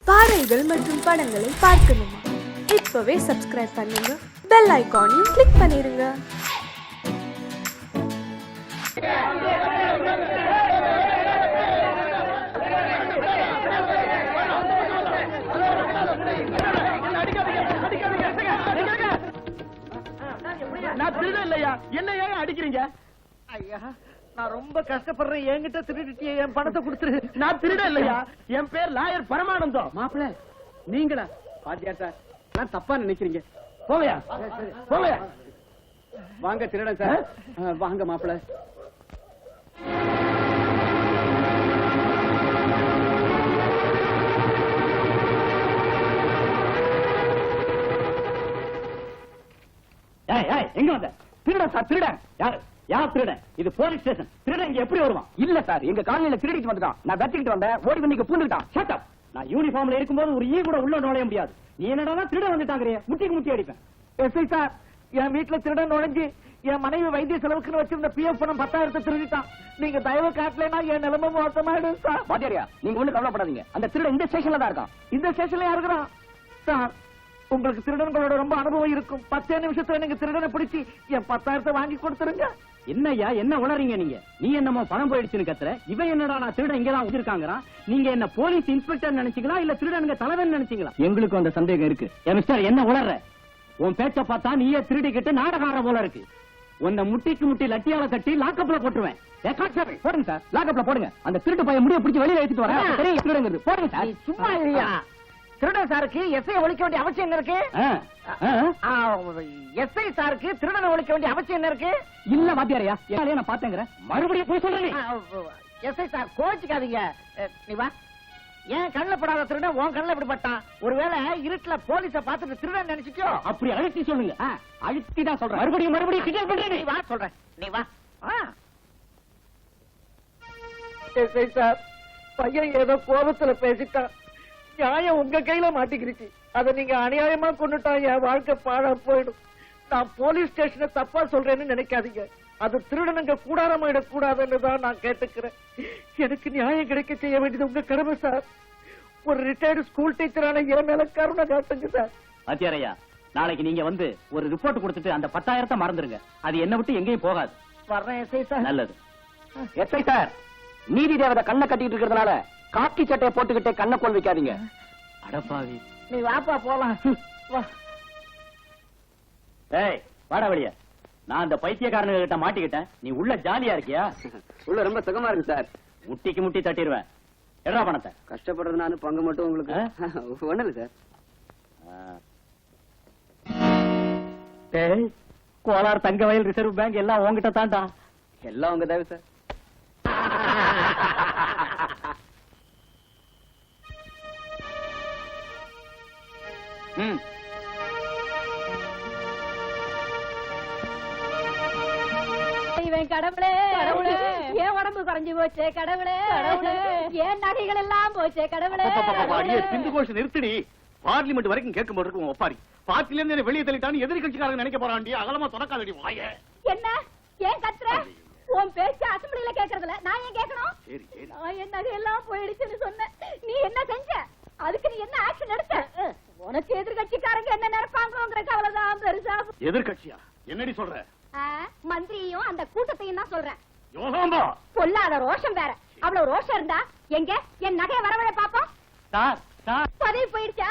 பாடல்கள் மற்றும் படங்களை பார்க்கணுமா? இப்பவே சப்ஸ்கிரைப் பண்ணுங்க, பெல் ஐகானையும் கிளிக் பண்ணிருங்க. நான் திருட இல்லையா? என்ன ஏன் அடிக்கிறீங்க? ஐயா, நான் ரொம்ப கஷ்டப்படுறேன், என்கிட்ட திருடிட்டு என் பணத்தை கொடுத்துரு. நான் திருட இல்லையா? என் பேர் லாயர் பரமானந்தம். மாப்பிள்ள நீங்களா? பாத்தியா சார், நான் தப்பா நினைக்கிறீங்க. போவையா போவையா? வாங்க திருடன் சார், வாங்க மாப்பிள்ள. எங்க வந்த? திருடன் சார், திருடன். யாரு யார் திருடன்? இது போலீஸ் ஸ்டேஷன். திருடன் இங்க எப்படி வருவான்? இல்ல சார், எங்க காலனில திருடிட்டு வந்துட்டான். நான் வெட்டிக்கிட்டு வந்தேன், ஓடி வந்து பூந்துட்டான். Shut up. நான் யூனிஃபார்ம்ல இருக்கும்போது ஒரு ஈ கூட உள்ள நுழைய முடியாது. நீ என்னடா திருடன் வந்துட்டாங்கறியே? முட்டிக்கு முட்டி அடிப்பேன். எஸ்ஐ சார், என் வீட்டுல திருடன் நுழைஞ்சு என் மனைவி வைத்திய செலவுக்குன்னு வச்சிருந்த பிஎஃப் பணம் 10,000 திருடிட்டான். நீங்க தயவு காட்டலைன்னா என் நிலைமை மோசமாயிடும் சார். பாத்தியாரியா, நீங்க ஒண்ணு கவலைப்படாதீங்க. அந்த திருடன் இந்த ஸ்டேஷன்ல தான் இருக்கான். இந்த ஸ்டேஷன்ல இருக்கிறான் சார். உங்களுக்கு திருடன்களோட ரொம்ப அனுபவம் இருக்கும். 10 நிமிஷத்துல நீங்க திருடனை பிடிச்சி என் 10,000 வாங்கி கொடுத்துருங்க. என்னய்யா, என்ன உளறீங்க நீங்க? நீ என்னமோ பணம் போயிடுச்சுன்னு கத்துற, இவன் என்னடா நான் திருடன் இங்கதான் வச்சிருக்காங்கறான். நீங்க என்ன போலீஸ் இன்ஸ்பெக்டர் நினைச்சீங்களா இல்ல திருடனுங்க தலைவன் நினைச்சீங்களா? எங்களுக்கு அந்த சந்தேகம் இருக்கு. மிஸ்டர், என்ன உளற? உன் பேச்ச பார்த்தா நீயே திருடிக்கிட்டு நாடகார போல இருக்கு. உன்னை முட்டிக்கு முட்டி லட்டியால கட்டி லாக்கப்ல போட்டுருவேன். போடுங்க சார், லாக்கப்ல போடுங்க. அந்த திருட்டு பையன் முடிய பிடிச்சி வெளியில எடுத்துட்டு வரேன். பெரிய திருடங்கிறது போடுங்க சார். சும்மா இல்லையா? திருடன் சாருக்கு எஸ்ஐ ஒழிக்க வேண்டிய அவசியம் என்ன இருக்கு? எஸ்ஐ சாருக்கு திருடனை ஒழிக்க வேண்டிய அவசியம் என்ன இருக்கு? இல்ல வாத்தியாரையா, நான் பாத்தேங்கிறேன். மறுபடியும் போய் சொல்றேன். எஸ்ஐ சார் கோச்சிக்காதீங்க. நீ வா. ஏன் கண்ணுல படாத திருடன் உன் கண்ணுல எப்படி பட்டான்? ஒருவேளை இருட்டுல போலீஸ பாத்துட்டு திருடன் நினைச்சிட்டோ? அப்படி அழுத்தி சொல்லுங்க. அழுத்தி தான் சொல்றேன். மறுபடியும் கிண்டல் பண்றேன். நீ வா சொல்றேன். நீ வா. எஸ்ஐ சார், பையன் ஏதோ கோபத்துல பேசிட்டான். நியாயம் உங்க கையில மாட்டிக்கிருச்சு. அத நீங்க அநியாயமா கொண்டுட்டா என் வாழ்க்கை பாழா போயிடும். நான் போலீஸ் ஸ்டேஷனை தப்பா சொல்றேன்னு நினைக்காதீங்க. அது திருடனுங்க கூடாரமாயிடக் கூடாதுன்னு தான் நான் கேட்டுக்கிறேன். எனக்கு நியாயம் கிடைக்க செய்ய வேண்டியது உங்க கடமை சார். ஒரு ரிட்டையர்டு ஸ்கூல் டீச்சரான என் மேல கருணை காட்டுங்க சார். வாத்தியாரையா, நாளைக்கு நீங்க வந்து ஒரு ரிப்போர்ட் கொடுத்துட்டு அந்த 10,000 மறந்துருங்க. அது என்ன விட்டு எங்கேயும் போகாது. வர்றேன் எஸ்ஐ சார். நல்லது. எஸ்ஐ சார், நீதி தேவதை கண்ணை கட்டிட்டு இருக்கிறதுனால காக்கி சட்டையை போட்டுக்கிட்டே கண்ணை கோல் வைக்காதீங்க. அடப்பாவி. நீ வாப்பா போலாம். வா. ஏய், வாடா வெளிய. நான் அந்த பைத்தியக்காரனுங்க கிட்ட மாட்டிக்கிட்டேன். நீ உள்ள ஜாலியா இருக்கியா? உள்ள ரொம்ப சுகமா இருக்கு சார். முட்டிக்கு முட்டி தட்டிடுவேன். எடா பணத்தை. கஷ்டப்படுறது நானு, பங்கு மட்டும் உங்களுக்கு. ஒண்ணு இல்ல சார். டேய், கோலார் தங்க வயல் ரிசர்வ் பேங்க் எல்லாம் உங்ககிட்ட தாண்டா. எல்லாம் உங்க தேவை சார். கடவுளே, ஏன் உடம்பு குறைஞ்சு போச்சே கடவுளே, ஏன் நகைகள் எல்லாம் போச்சே கடவுளே. சிந்து கோஷம் நிறுத்தடி. பார்லிமெண்ட் வரைக்கும் கேட்கும் போது இருக்கும் ஒப்பாரி. பார்ட்டில இருந்து வெளியே தள்ளிட்டான்னு எதிரி கட்சிக்காரங்க நினைக்க போறாண்டி. அகலமா தொடக்காதடி வாயே. என்ன ஏன் கத்துற? உன் பேச்சு அசம்பிளில கேக்குறதுல நான் ஏன் கேட்கணும்? நான் என் நகையெல்லாம் போயிடுச்சுன்னு சொன்னேன். நீ என்ன செஞ்ச? அதுக்கு நீ என்ன ஆக்ஷன் எடுத்த? உனக்கு எதிர்கட்சிக்காரங்க என்ன நினைப்பாங்கிற கவலைதான் பெருசா. எதிர்கட்சியா? என்னடி சொல்ற? மந்திரியும் அந்த கூட்டத்தையும் தான் சொல்றேன். யோகாம்பா, பொல்லாத ரோஷம் வேற. அவ்வளவு ரோஷம் இருந்தா எங்க என் நகைய வரவழ பாப்போம். சார் சார், பதவி போயிடுச்சா?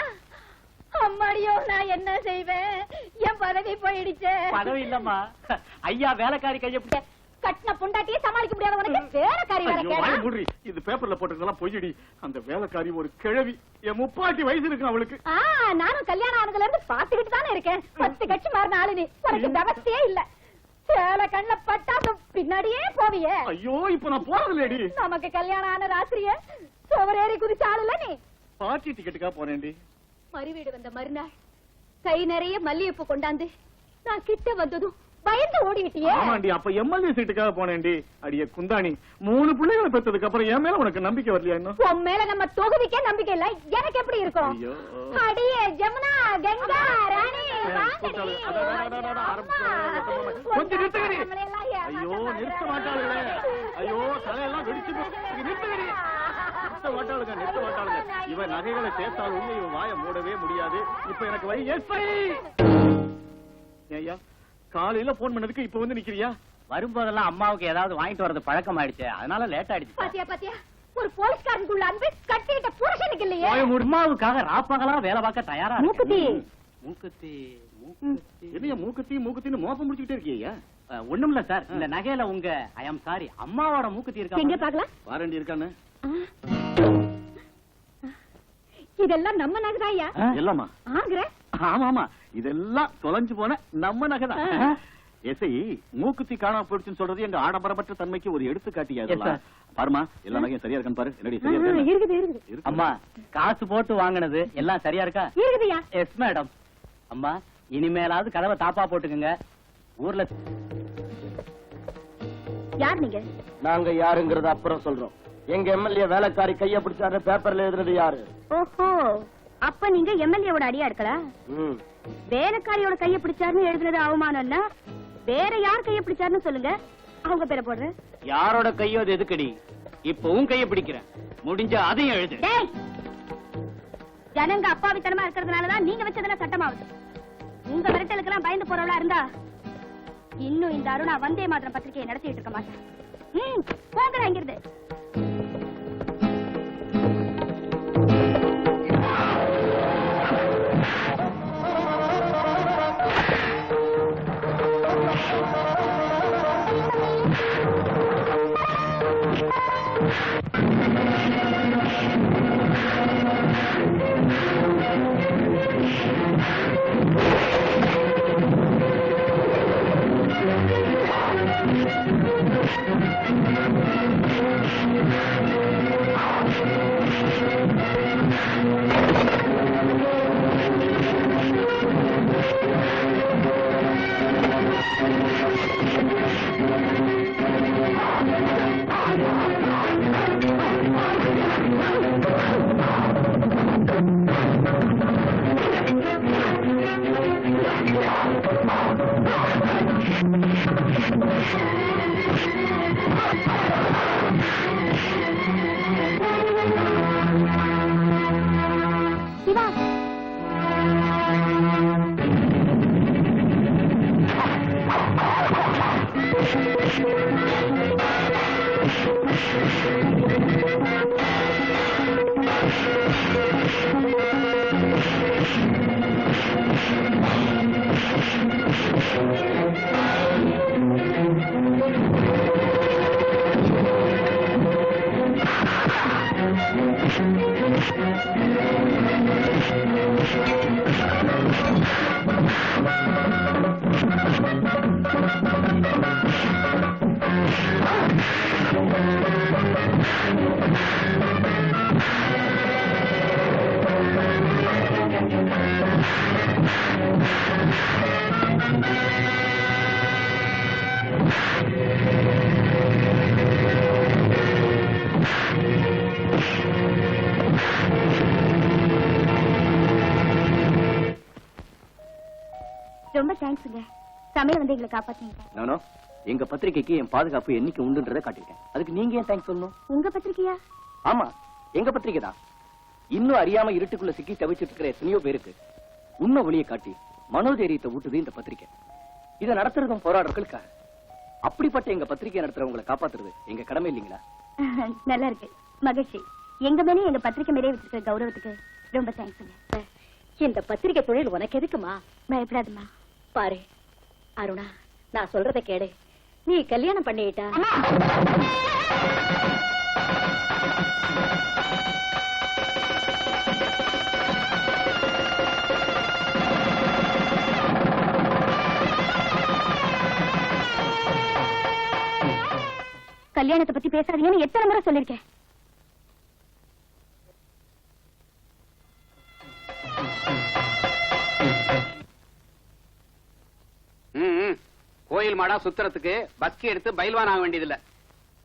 அம்மாடியோ, நான் என்ன செய்வேன்? என் பதவி போயிடுச்சு. பதவி இல்லம்மா, ஐயா வேலைக்காரி கைய கட்டின பொண்டாட்டியே சமாளிக்க முடியாத உனக்கு வேலைக்காரி வேற கேடா? இது பேப்பர்ல போட்டுக்கலாம் பொய்யடி. அந்த வேலைக்காரி ஒரு கிழவி. என் 30 வயசு இருக்கு அவளுக்கு. நானும் கல்யாணம் ஆனதுல இருந்து பாத்துக்கிட்டு தானே இருக்கேன். 10 கட்சி மாறின ஆளு நீ. உனக்கு விவசாயே இல்ல. சேலை கண்ணுல பட்டா பின்னாடியே போவியே. ஐயோ, இப்ப நான் போறதில்லடி. நமக்கு கல்யாணம் ஆன ராத்திரியே சுவரேறி குதிச்ச ஆளுல நீ. பார்ட்டி டிக்கெட்டுக்கா போறேன்டி. மறுவீடு வந்த மறுநாள் கை நிறைய மல்லிகைப்பூ கொண்டாந்து நான் கிட்ட வந்ததும் பயந்து ஓடிட்டியே. ஆமாண்டி, அப்ப எம்எல்ஏ சீட்டுக்காக போனேன்டி. அடியே குந்தாணி, 3 பிள்ளைகளை பெற்றதுக்கு அப்புறம் என் மேல உனக்கு நம்பிக்கை வரலையா? இன்னும் உன் மேல நம்ம தொகுதிக்கே நம்பிக்கை இல்ல, எனக்கு எப்படி இருக்கும்? அடியே ஜமுனா, கங்கா, ராணி, கொஞ்சம் நிறுத்துகிறீ. ஐயோ, நிறுத்த மாட்டாளே. ஐயோ, தலையெல்லாம் வெடிச்சு நிறுத்துகிறீ. நிறுத்த மாட்டாளுங்க. இவன் நகைகளை சேர்த்தாலும் இவன் வாயை மூடவே முடியாது. இப்ப எனக்கு வழி ஐயா, காலையில போன் பண்ணதுக்கு இப்ப வந்து நிக்கிறியா? வரும்போதெல்லாம் அம்மாவுக்கு ஏதாவது வாங்கிட்டு வரது பழக்கம் ஆயிடுச்சு, அதனால லேட் ஆயிடுச்சு. பாத்தியா பாத்தியா, ஒரு போலீஸ்காரனுக்குள்ள அன்பு கட்டிட்ட புருஷனுக்கு இல்லையே. அம்மாவுக்காக ராப்பகலா வேலை பார்க்க தயாரா இருக்கு. மூக்குத்தி மூக்குத்தி என்னையா மூக்குத்தின்னு மோப்பம் முடிச்சுக்கிட்டே இருக்கியா? ஒண்ணும் இல்ல சார், இந்த நகையில உங்க ஐ அம் சாரி அம்மாவோட மூக்குத்தி எங்க இருக்கா? பாக்கலாம்? வாரண்டி இருக்கானு? இதெல்லாம் நம்ம நகைதாயா? எல்லாமா? ஆங்கற ஆமா ஆமா, இதெல்லாம் தொலைஞ்சு போன நம்ம நகைதான். எஸ்ஐ மூக்குத்தி காணாம போயிடுச்சுன்னு சொல்றது எங்க ஆடம்பரமற்ற தன்மைக்கு ஒரு எடுத்துக்காட்டியா? பாருமா, எல்லா நகையும் சரியா இருக்கான்னு பாரு. என்னடி சரியா இருக்கா? இருக்குது இருக்குது. அம்மா காசு போட்டு வாங்கினது எல்லாம் சரியா இருக்கா? இருக்குதுயா. Yes madam. அம்மா இனிமேலாவது கதவை தாப்பா போட்டுக்குங்க. ஊர்ல யார் நீங்க? நாங்க யாருங்கறத அப்புறம் சொல்றோம். எங்க எம்எல்ஏ வேலைக்காரி கைய பிடிச்சாரு பேப்பர்ல எழுதுறது யாரு? ஓஹோ, அப்ப நீங்க எம்எல்ஏவோட அடியா இருக்கலா? வேலைக்காரியோட கைய பிடிச்சாருன்னு எழுதுறது அவமானம் இல்ல, வேற யார் கைய பிடிச்சாருன்னு சொல்லுங்க, அவங்க பேரை போடுறேன். யாரோட கையோ அது எதுக்கடி? இப்ப உன் கைய பிடிக்கிறேன், முடிஞ்ச அதையும் எழுது. டேய், ஜனங்க அப்பாவித்தனமா இருக்கிறதுனாலதான் நீங்க வச்சதுல சட்டமாவுது. உங்க விரட்டலுக்கெல்லாம் பயந்து போறவளா இருந்தா இன்னும் இந்த அருணா வந்தே மாத்திரம் பத்திரிகையை நடத்திட்டு இருக்க மாட்டேன். போங்கடா இங்கிருந்து. ரொம்ப தேங்க்ஸ்ங்க, சமயம் வந்து எங்களை காப்பாத்தீங்க. நானோ எங்க பத்திரிகைக்கு என் பாதுகாப்பு என்னைக்கு உண்டுன்றதை காட்டிருக்கேன். அதுக்கு நீங்க ஏன் தேங்க்ஸ் சொல்லணும்? உங்க பத்திரிக்கையா? ஆமா, எங்க பத்திரிகை தான். இன்னும் அறியாம இருட்டுக்குள்ள சிக்கி தவிச்சிட்டு இருக்கிற எத்தனையோ பேருக்கு உண்மை ஒளியை காட்டி மனோதைரியத்தை ஊட்டுது இந்த பத்திரிகை. இதை நடத்துறதும் போராடுறதுக்காக. அப்படிப்பட்ட எங்க பத்திரிகை நடத்துறவங்களை காப்பாத்துறது எங்க கடமை இல்லீங்களா? நல்லா இருக்கு, மகிழ்ச்சி. எங்க மேலே எங்க பத்திரிக்கை மேலே வச்சிருக்கிற கௌரவத்துக்கு ரொம்ப தேங்க்ஸ்ங்க. இந்த பத்திரிக்கை தொழில் உனக்கு எதுக்குமா? பயப்படாதம்மா. பாரு அருணா, நான் சொல்றத கேடு. நீ கல்யாணம் பண்ணிட்டா கல்யாணத்தை பத்தி பேசாதீங்கன்னு எத்தனை முறை சொல்லிருக்கேன். கோயில் மாடா சுத்துறதுக்கு பஸ்கி எடுத்து பயில்வான் ஆக வேண்டியதில்ல.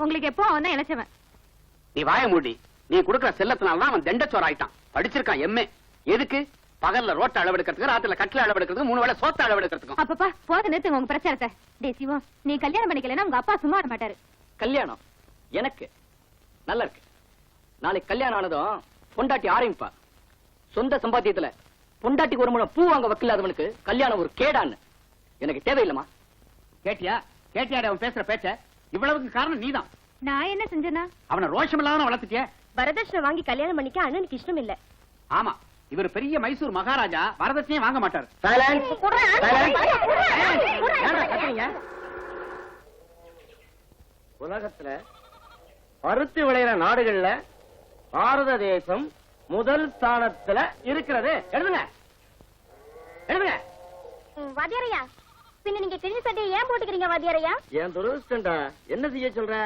உங்களுக்கு எப்போ அவன் தான் இளைச்சவன். நீ வாய மூடி. நீ குடுக்கிற செல்லத்தினால்தான் அவன் தண்டச்சோர் ஆயிட்டான். படிச்சிருக்கான் எம்ஏ. எதுக்கு? பகல்ல ரோட்ட அளவெடுக்கிறதுக்கு, ராத்திரில கட்டில அளவெடுக்கிறதுக்கு, 3 வேளை சோத்த அளவெடுக்கிறதுக்கும். அப்பப்பா போத நிறுத்துங்க உங்க பிரச்சாரத்தை. டே சிவம், நீ கல்யாணம் பண்ணிக்கலன்னா உங்க அப்பா சும்மா வர மாட்டாரு. கல்யாணம் எனக்கு நல்லா இருக்கு. நாளைக்கு கல்யாணம் ஆனதும் பொண்டாட்டி ஆரம்பிப்பா. சொந்த சம்பாத்தியத்துல பொண்டாட்டிக்கு ஒரு முழம் பூ வாங்க வக்கில்லாதவனுக்கு கல்யாணம் ஒரு கேடான்னு. எனக்கு தேவையில்லமா. கேட்டியா கேட்டியாடா அவன் பேசுற பேச்ச? இவ்வளவுக்கு காரணம் நீதான். நான் என்ன செஞ்சேனா? அவனை ரோஷம் இல்லாம வளர்த்துட்டிய. வரதட்சணை வாங்கி கல்யாணம் பண்ணிக்க அண்ணனுக்கு இஷ்டம் இல்ல. ஆமா, இவர் பெரிய மைசூர் மகாராஜா, வரதட்சணையே வாங்க மாட்டார். உலகத்துல பருத்தி விளையிற நாடுகள்ல பாரத தேசம் முதல் ஸ்தானத்துல இருக்கிறது. எழுதுங்க எழுதுங்க. வாத்தியாரையா, பின்ன நீங்க கிழிஞ்ச சட்டையை ஏன் போட்டுக்கிறீங்க வாத்தியாரையா? என் துரதிஷ்டம்டா. என்ன செய்ய சொல்ற?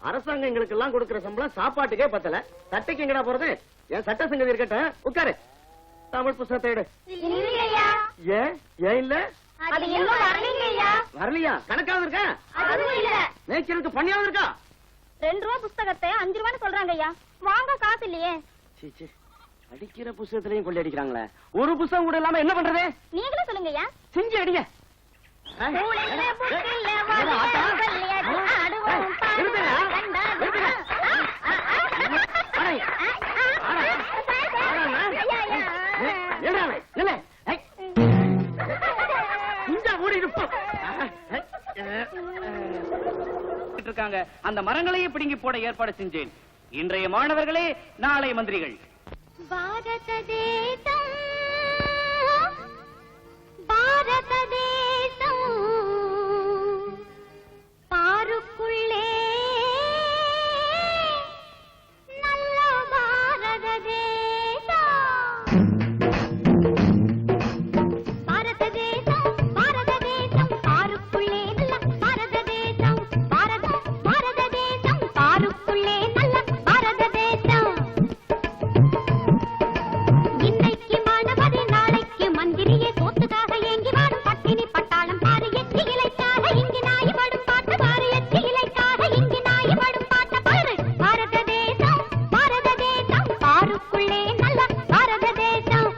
அரசாங்கம் எங்களுக்கு எல்லாம் கொடுக்கிற சம்பளம் சாப்பாட்டுக்கே பத்தல. சட்டைக்கு எங்கடா போறது? என் சட்ட சங்கதி இருக்கட்டும், உட்காரு. தமிழ் புத்தகத்தை எடு. இல்லையா? ஏன் ஏன் இல்ல? அது இன்னும் வரலையா? வரலையா? கணக்காவது இருக்கா? அதுவும் இல்ல. நேச்சருக்கு பண்ணியாவது இருக்கா? 2 ரூபா புஸ்தகத்தை 5 ரூபான்னு சொல்றாங்க ஐயா. வாங்க காசு இல்லையே. சீ, அடிக்கிற புத்தகத்திலையும் கொள்ளை அடிக்கிறாங்களே. ஒரு புத்தகம் கூட இல்லாம என்ன பண்றது? நீங்களே சொல்லுங்க ஐயா. செஞ்சு அடிங்க. அந்த மரங்களையே பிடுங்கி போட ஏற்பாடு செஞ்சேன். இன்றைய மாணவர்களே நாளை மந்திரிகள். பாரத தேசம் பாரத தேசம் பாருக்குள்ளே நல்ல பாரத தேசம். பாரத தேசம் பாரத தேசம் பாருக்குள்ளே நல்ல பாரத தேசம். பாரத தேசம் பாருக்குள்ளே நல்ல பாரத தேசம். இன்னைக்கு மாணவரே நாளைக்கு மந்திரியே, சோத்துக்காக ஏங்கி வாடும் பட்டினி பட்டாளம் பாரு. எச்சி இலைக்காக இங்கு நாய் படும் பாட்டு பாரு. எச்சி இலைக்காக இங்கு நாய் படும் பாட்டு பாரு. பாரத தேசம் பாருக்குள்ளே நல்ல பாரத தேசம்.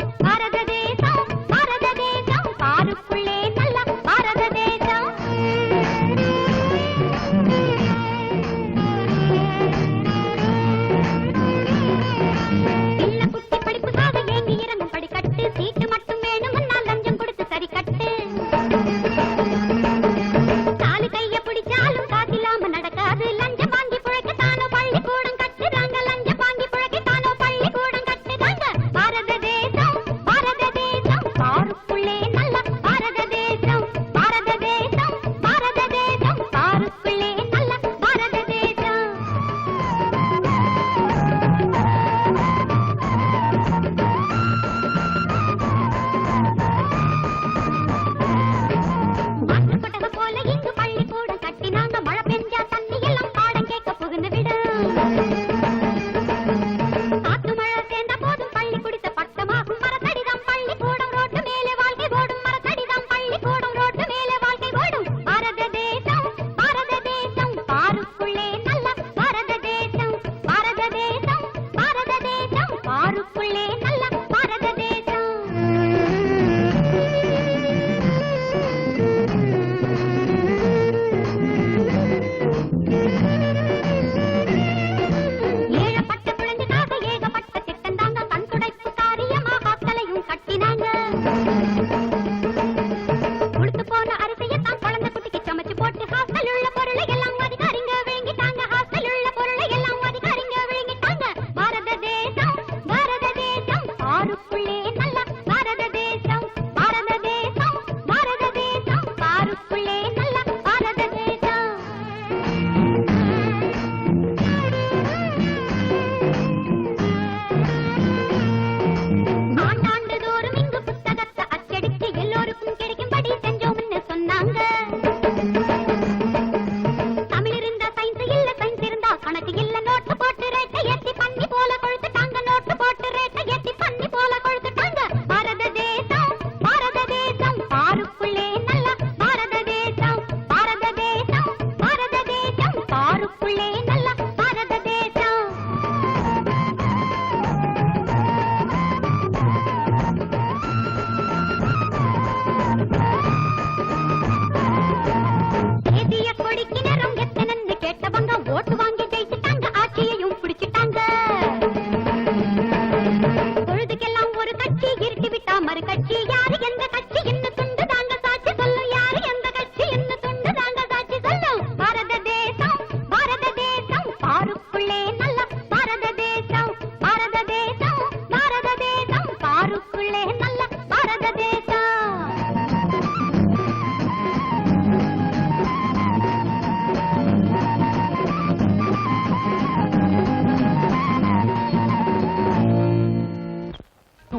ஊருக்குள்ளே நல்ல பாரத தேசம்.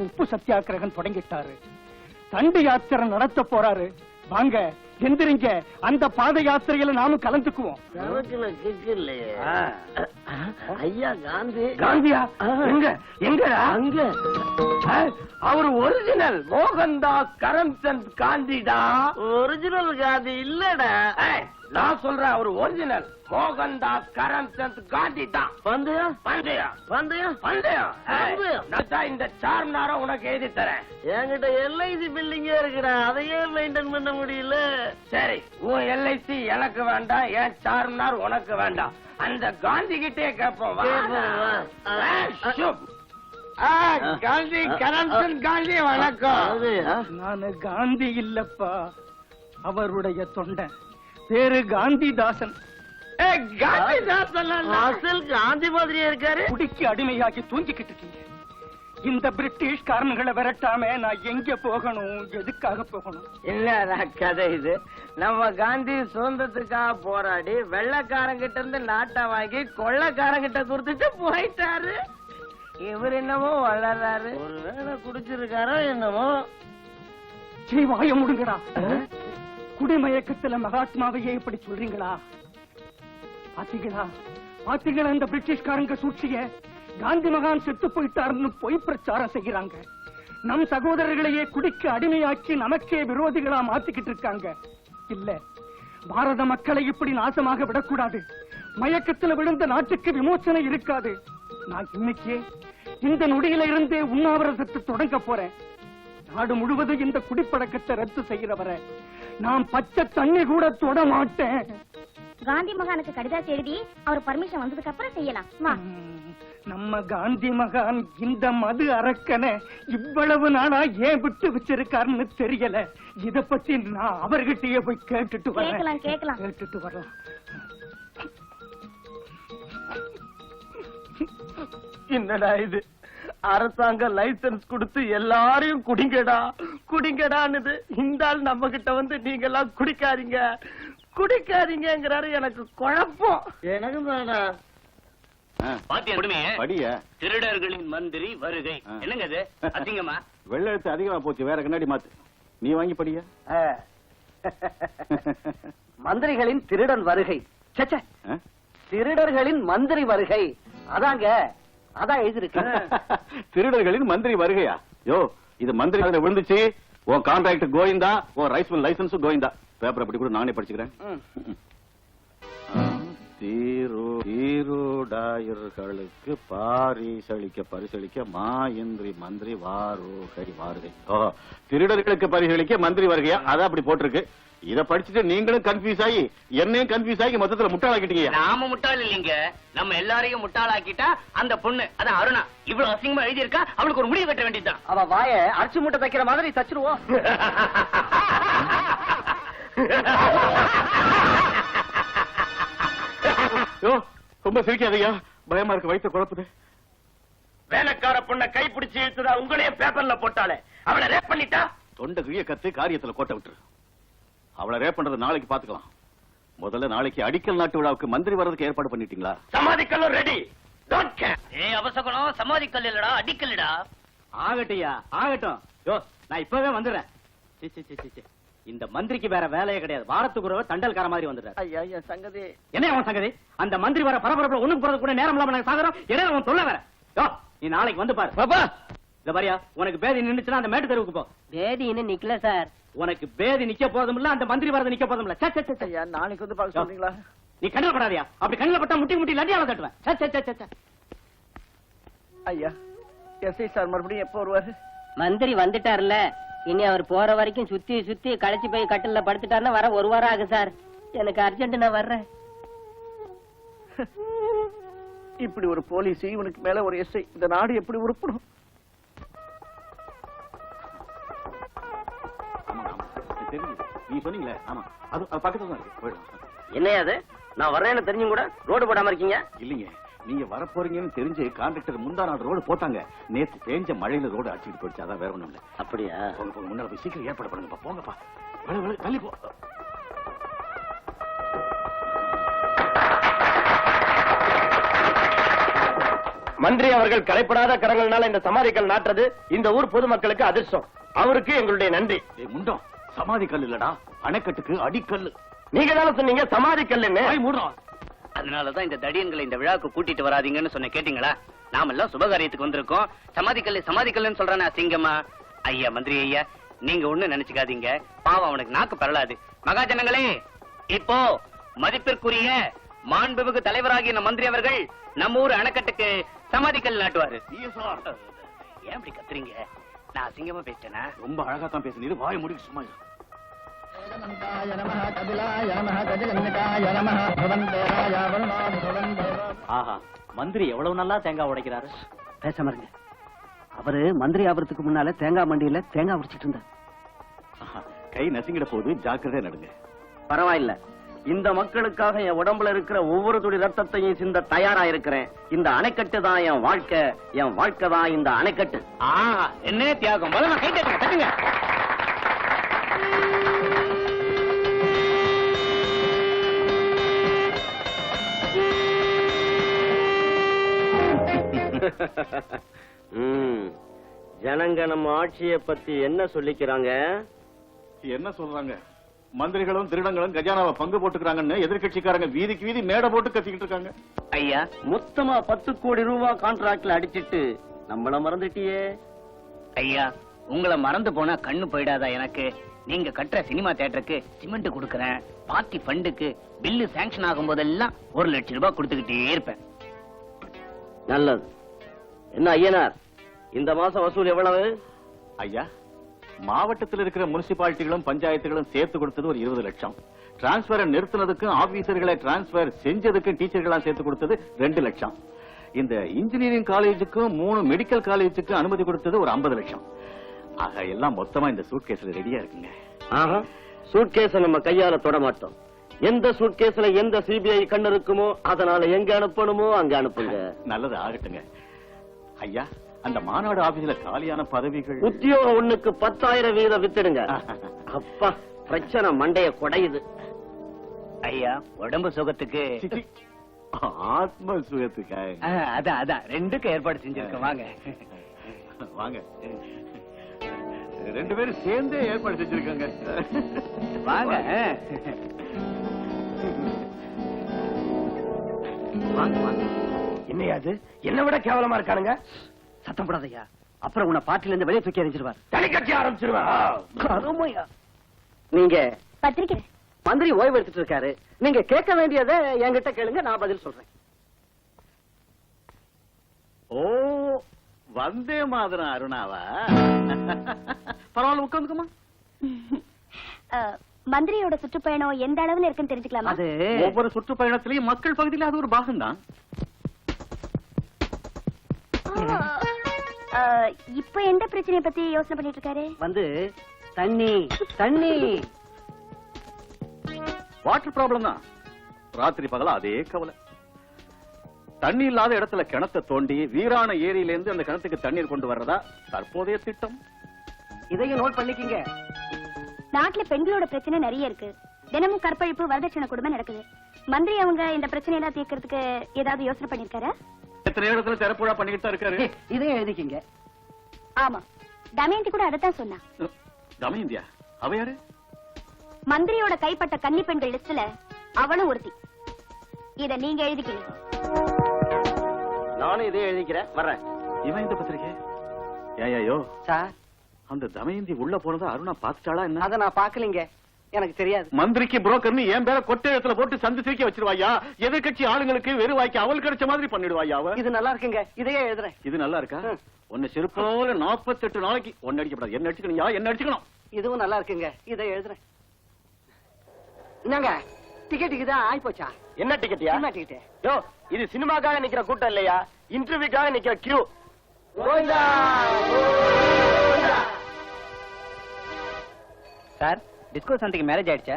உப்பு சத்தியாகிரகம் தொடங்கிட்டாரு. தண்டி யாத்திரை நடத்த போறாரு. வாங்க எந்திரிங்க, அந்த பாத யாத்திரையில நாமும் கலந்துக்குவோம். ஐயா காந்தி. காந்தியா? எங்க எங்க அங்க அவர் ஒரிஜினல் மோகன்தாஸ் கரம்சந்த் காந்திடா. ஒரிஜினல் காந்தி இல்லடா. நான் சொல்றேன், அவர் ஒரிஜினல் மோகன்தாஸ் கரம்சந்த் காந்தி தான். பந்தயம் பந்தயம் பந்தயம் பந்தயம். நான் இந்த சார்மினார உனக்கு எழுதி தரேன். என்கிட்ட எல்ஐசி பில்டிங்கே இருக்குடா, அதையே மெயின்டைன் பண்ண முடியல. சரி, உன் எல்ஐசி எனக்கு வேண்டாம், என் சார்மினார் உனக்கு வேண்டாம். அந்த காந்தி கிட்டே கேட்போம். காந்தி கரம்சந்த் காந்தி வணக்கம். நானு காந்தி இல்லப்பா, அவருடைய தொண்டை. பேரு காந்திதாசன். காந்தி மாதிரியே இருக்காரு. குடிக்கு அடிமையாகி தூங்கிக்கிட்டு இருக்கீங்க. இந்த பிரிட்டிஷ் காரன்களை விரட்டாம நான் எங்க போகணும், எதுக்காக போகணும்? இல்ல கதை இது. நம்ம காந்தி சுதந்திரத்துக்காக போராடி வெள்ளக்காரங்கிட்ட இருந்து நாட்டை வாங்கி கொள்ளக்காரங்கிட்ட கொடுத்துட்டு போயிட்டாரு. இவர் என்னமோ வளர்றாரு. ஒருவேளை குடிச்சிருக்காரோ என்னமோ. சரி, வாய முடுங்கடா. குடிமயக்கத்துல மகாத்மாவையே இப்படி சொல்றீங்களா? பாத்தீங்களா பாத்தீங்களா இந்த பிரிட்டிஷ்காரங்க சூழ்ச்சிய? காந்தி மகான் செத்து போயிட்டாருன்னு பொய் பிரச்சாரம் செய்யறாங்க. நம் சகோதரர்களையே குடிக்கு அடிமையாக்கி நமக்கே விரோதிகளா மாத்திக்கிட்டு இருக்காங்க. இல்ல, பாரத மக்களை இப்படி நாசமாக விடக்கூடாது. மயக்கத்துல விழுந்த நாட்டுக்கு விமோசனம் இருக்காது. நான் இன்னைக்கே இந்த நொடியில இருந்தே உண்ணாவிரதத்தை தொடங்க போறேன். நாடு முழுவதும் இந்த குடிப்பழக்கத்தை ரத்து செய்யறவரை நான் பச்சை தண்ணி கூட தொட மாட்டேன். காந்தி மகானுக்கு கடிதம் எழுதி அவர் பர்மிஷன் வந்ததுக்கு அப்புறம் செய்யலாம். நம்ம காந்தி மகான் இந்த மது அரக்கனை இவ்வளவு நாளா ஏன் விட்டு வச்சிருக்காருன்னு தெரியல. இத பத்தி நான் அவர்கிட்டயே போய் கேட்டுட்டு வரேன். கேட்டுட்டு வரலாம். என்னடா இது? அரசாங்க லைசன்ஸ் கொடுத்து எல்லாரையும் குடிங்கடா குடிங்கடான்னு இந்த ஆள் நம்ம கிட்ட வந்து நீங்க எல்லாம் குடிக்காதீங்க குடிக்காதீங்கிறாரு. எனக்கு குழப்பம். எனக்கு வேணாம். படிய திருடர்களின் மந்திரி வருகை. என்னங்க இது அசிங்கமா? வெள்ள எழுத்து அதிகமா போச்சு, வேற கண்ணாடி மாத்து. நீ வாங்கி படிய. மந்திரிகளின் திருடன் வருகை. சச்ச, திருடர்களின் மந்திரி வருகை. அதாங்க, அதான் எழுதிருக்கு. திருடர்களின் மந்திரி வருகையா? யோ, இது மந்திரி அதுல விழுந்துச்சு. உன் கான்ட்ராக்ட் கோயிந்தா, உன் ரைஸ் மில் லைசன்ஸ் கோயிந்தா. பேப்பர் அப்படி கூட நானே படிச்சுக்கிறேன். தீருடாயர்களுக்கு பரிசளிக்க மாயந்திரி மந்திரி வாருகை. திருடர்களுக்கு பரிசளிக்க மந்திரி வருகையா? அதான் அப்படி போட்டிருக்கு. இத படிச்சுட்டு நீங்களும் கன்ஃபியூஸ் ஆகி என்னையும் கன்ஃபியூஸ் ஆகி மொத்தத்துல முட்டாளாக்கிட்டீங்க. நாம முட்டாள் இல்லீங்க, நம்ம எல்லாரையும் முட்டாளாக்கிட்டா அந்த பொண்ணு, அதான் அருணா, இவ்வளவு அசிங்கமா எழுதி இருக்கா. அவளுக்கு ஒரு முடிவு கட்ட வேண்டியதுதான். அவ வாய அரிசி மூட்டை தைக்கிற மாதிரி தச்சிருவோம். ரொம்ப சிரிக்காதீங்க, பயமா இருக்கு, வயிற்று குழப்புது. வேலைக்கார பொண்ணை கைப்பிடிச்சு இழுத்துதா உங்களையே பேப்பர்ல போட்டாலே அவளை ரேப் பண்ணிட்டா? தொண்டை கிழிய கத்து காரியத்துல கோட்டை விட்டுரு. அவளை ரேப் பண்றது நாளைக்கு பாத்துக்கலாம். முதல்ல நாளைக்கு அடிக்கல் நாட்டு விழாவுக்கு மந்திரி வர்றதுக்கு ஏற்பாடு பண்ணிட்டீங்களா? சமாதிக்கல்லும் ரெடி. Don't care. அவசகுணம் சமாதிக்கல் இல்லடா, அடிக்கல்டா. ஆகட்டியா, ஆகட்டும். யோ, நான் இப்பவே வந்துடுறேன். இந்த மந்திரிக்கு வேற வேலையே கிடையாது. வாரத்துக்கு ஒரு தண்டல்கார மாதிரி வந்துடுறாரு. ஐயா சங்கதி என்ன அவன் சங்கதி? அந்த மந்திரி வர பரபரப்புல ஒண்ணுக்கு போறது கூட நேரம் இல்லாம நாங்க சாகறோம். என்ன அவன் சொல்ல வேற? யோ, நீ நாளைக்கு வந்து பாரு. பாப்பா, இந்த பாரியா, உனக்கு பேதி நின்னுச்சுன்னா அந்த மேட்டு தெருவுக்கு போ. பேதி இன்னும் நிக்கல சார். உனக்கு பேதி நிக்க போதும் இல்ல, அந்த மந்திரி வரது நிக்க போதும் இல்ல. ஐயா, நாளைக்கு வந்து பார்க்க சொல்றீங்களா? நீ கண்ணில் படாதியா? அப்படி கண்ணில் பட்டா முட்டி முட்டி லட்டியால தட்டுவேன். ஐயா, எஸ்ஐ சார் மறுபடியும் எப்போ வருவாரு? மந்திரி வந்துட்டார்ல, இனி அவர் போற வரைக்கும் சுத்தி சுத்தி களைச்சு போய் கட்டில படுத்துட்டாருன்னா வர ஒரு வாரம் ஆகும் சார். எனக்கு அர்ஜென்ட், நான் வர்றேன். இப்படி ஒரு போலீஸ், இவனுக்கு மேல ஒரு எஸ்ஐ, இந்த நாடு எப்படி உருப்படும்? நீ சொன்னீங்களே, ஆமா, அது பக்கத்துல தான் இருக்கு. என்னையா அது? நான் வர்றேன்னு தெரிஞ்சும் கூட ரோடு போடாம இருக்கீங்க. இல்லீங்க, நீங்க வரப்போறீங்கன்னு தெரிஞ்சு கான்ட்ராக்டர் முந்தா நாள் ரோடு போட்டாங்க. நேத்து பேஞ்ச மழையில ரோடு அடிச்சுட்டு போயிடுச்சு. அதான் வேற ஒண்ணும் இல்ல. அப்படியா? போங்க போங்க, முன்னால போய் சீக்கிரம் ஏற்பாடு பண்ணுங்கப்பா. போங்கப்பா, தள்ளி போ. மந்திரி அவர்கள் கலைப்படாத கரங்கள்னால இந்த சமாதிகள் நாட்டுறது இந்த ஊர் பொதுமக்களுக்கு அதிர்ஷ்டம். அவருக்கு எங்களுடைய நன்றி. முண்டம், சமாதி கல் இல்லடா, அணைக்கட்டுக்கு அடிக்கல். நீங்க தானே சொன்னீங்க சமாதி கல்லுன்னு. மூடுறோம். அதனாலதான் இந்த தடியன்களை இந்த விழாவுக்கு கூட்டிட்டு வராதீங்கன்னு சொன்ன. கேட்டீங்களா? நாமெல்லாம் சுபகாரியத்துக்கு வந்திருக்கோம். சமாதிக்கல்லுன்னு சொல்றானே அசிங்கமா? ஐயா மந்திரி ஐயா, நீங்க ஒண்ணு நினைச்சுக்காதீங்க. பாவம், அவனுக்கு நாக்கு பரலாது. மகாஜனங்களே, இப்போ மதிப்பிற்குரிய மாண்புமிகு தலைவராகிய மந்திரி அவர்கள் நம்ம ஊர் அணைக்கட்டுக்கு சமாதிக்கல் நாட்டுவாரு. ஏன் இப்படி கத்துறீங்க? நான் அசிங்கமா பேசிட்டேனா? ரொம்ப அழகா தான் பேசுனீங்க. வாய முடிக்க சும்மா இரு. ஆஹா, மந்திரி எவ்வளவு நல்லா தேங்காய் உடைக்கிறாரு. பேசாம இருங்க. அவரு மந்திரி ஆவறதுக்கு முன்னால தேங்காய் மண்டியில தேங்காய் உடைச்சிட்டு இருந்தார். கை நசுங்கிட போது ஜாக்கிரதையா நடுங்க. பரவாயில்ல, இந்த மக்களுக்காக என் உடம்புல இருக்கிற ஒவ்வொரு துளி ரத்தத்தையும் சிந்த தயாரா இருக்கிறேன். இந்த அணைக்கட்டு தான் என் வாழ்க்கை தான் இந்த அணைக்கட்டு. என்ன தியாகம்! முதல்ல கை தட்டுங்க, தட்டுங்க. ஜனங்க நம்ம ஆட்சியை பத்தி என்ன சொல்லிக்கிறாங்க? என்ன சொல்றாங்க? மந்திரிகளும் திருடங்களும் கஜானாவை பங்கு போட்டுக்கிறாங்கன்னு எதிர்கட்சிக்காரங்க வீதிக்கு வீதி மேடை போட்டு கத்திக்கிட்டு இருக்காங்க. ஐயா, மொத்தமா 10 கோடி ரூபாய் கான்ட்ராக்ட்ல அடிச்சிட்டு நம்மள மறந்துட்டியே. ஐயா, உங்களை மறந்து போனா கண்ணு போயிடாதா எனக்கு? நீங்க கட்டுற சினிமா தியேட்டருக்கு சிமெண்ட் கொடுக்கறேன். பார்ட்டி ஃபண்டுக்கு பில்லு சாங்ஷன் ஆகும் போதெல்லாம் 1 லட்சம் ரூபாய் கொடுத்துக்கிட்டே இருப்பேன். நல்லது. என்ன ஐயனார், இந்த மாசம் வசூல் எவ்வளவு? ஐயா, மாவட்டத்தில் இருக்கிற முனிசிபாலிட்டிகளும் பஞ்சாயத்துகளும் சேர்த்து கொடுத்தது ஒரு 20 லட்சம். டிரான்ஸ்பரை நிறுத்தினதுக்கும் ஆபீசர்களை டிரான்ஸ்பர் செஞ்சதுக்கும் டீச்சர்களாம் சேர்த்து கொடுத்தது 2 லட்சம். இந்த இன்ஜினியரிங் காலேஜுக்கும் 3 மெடிக்கல் காலேஜுக்கும் அனுமதி கொடுத்தது ஒரு 50 லட்சம். ஆக எல்லாம் மொத்தமா இந்த சூட்கேஸ்ல ரெடியா இருக்குங்க. சூட்கேஸ நம்ம கையால தொட மாட்டோம். எந்த சூட்கேஸ்ல எந்த சிபிஐ கண்ணு இருக்குமோ அதனால எங்க அனுப்பணுமோ அங்க அனுப்புங்க. நல்லது, ஆகட்டுங்க. ஐயா, அந்த மாநாடு ஆபீஸ்ல காலியான பதவிகள் உத்தியோகம் 1க்கு 10,000 வீதம் வித்துடுங்க. அப்பா, பிரச்சனை மண்டைய குடையுது. ஐயா, உடம்பு சுகத்துக்கு ஆத்ம சுகத்துக்காக அதான் 2க்கு ஏற்பாடு செஞ்சிருக்கேன். வாங்க வாங்க, 2 பேரும் சேர்ந்தே ஏற்பாடு செஞ்சிருக்காங்க. வாங்க வாங்க வாங்க. என்னையாது? என்ன விட கேவலமா இருக்கானுங்க. சத்தம் போடாதயா, அப்புறம் உன்னை பார்ட்டில இருந்து வெளியே தூக்கி எறிஞ்சிருவார். தனி கட்சி ஆரம்பிச்சிருவேன். நீங்க பத்திரிக்கை மந்திரி ஓய்வு எடுத்துட்டு இருக்காரு. நீங்க கேட்க வேண்டியதை என்கிட்ட கேளுங்க, நான் பதில் சொல்றேன். ஓ, வந்தே மாதிரம் அருணாவா? பரவாயில்ல, உட்காந்துக்குமா. மந்திரியோட சுற்றுப்பயணம் எந்த அளவுல இருக்குன்னு தெரிஞ்சுக்கலாமா? அது ஒவ்வொரு சுற்றுப்பயணத்திலையும் மக்கள் பகுதியில அது ஒரு பாகம்தான். இப்ப எந்த பிரச்சனைய பத்தி யோசனை பண்ணிட்டு இருக்காரு? வந்து தண்ணி வாட்டர் ப்ராப்ளம் தான். ராத்திரி பகல அதே கவலை. தண்ணி இல்லாத இடத்துல கிணத்தை தோண்டி வீரான ஏரியிலிருந்து அந்த கிணத்துக்கு தண்ணீர் கொண்டு வர்றதா தற்போதைய திட்டம். இதையும் நோட் பண்ணிக்கிங்க. நாட்டுல பெண்களோட பிரச்சனை நிறைய இருக்கு. தினமும் கற்பழிப்பு, வரதட்சணை கொடுமை நடக்குது. மந்திரி அவங்க இந்த பிரச்சனை எல்லாம் தீர்க்கறதுக்கு ஏதாவது யோசனை பண்ணிருக்காரு? எத்தனை இடத்துல திறப்புழா பண்ணிக்கிட்டு தான் இருக்காரு. இதையும் எழுதிக்கிங்க. ஆமா, தமயந்தி கூட அதத்தான் சொன்னா. தமயந்தியா? அவ யாரு? மந்திரியோட கைப்பட்ட கன்னி பெண்கள் லிஸ்ட்ல அவளும் ஒருத்தி. இத நீங்க எழுதிக்கிறீங்க. நானும் இதே எழுதிக்கிறேன், வர்றேன். இவன் இந்த பத்திரிக்கை ஏயோ சார், அந்த தமயந்தி உள்ள போனதா அருணா பாத்துட்டாளா என்ன? அத நான் பாக்கலீங்க, எனக்கு தெரியாது. மந்திரிக்கு புரோக்கர்னு என் பேர கொட்டையத்துல போட்டு சந்து சிரிக்க வச்சிருவாயா? எதிர்கட்சி ஆளுங்களுக்கு வெறுவாய்க்கு அவள் கிடைச்ச மாதிரி பண்ணிடுவாயா? இது நல்லா இருக்குங்க, இதையே எழுதுறேன். இது நல்லா இருக்கா? ஒன்னு செருப்போல 48 நாளைக்கு ஒன்னு அடிக்கப்படாது. என்ன அடிச்சுக்கணும், என்ன அடிச்சுக்கணும். இதுவும் நல்லா இருக்குங்க, இதை எழுதுறேன். என்னங்க, டிக்கெட்டுக்கு தான் ஆயி போச்சா? என்ன டிக்கெட்டியா? என்ன டிக்கெட்? யோ, இது சினிமாக்காக நிக்கிற கூட்டம் இல்லையா, இன்டர்வியூக்காக நிக்கிற கியூ. சார், டிஸ்கோ சந்தைக்கு மேரேஜ் ஆயிடுச்சா?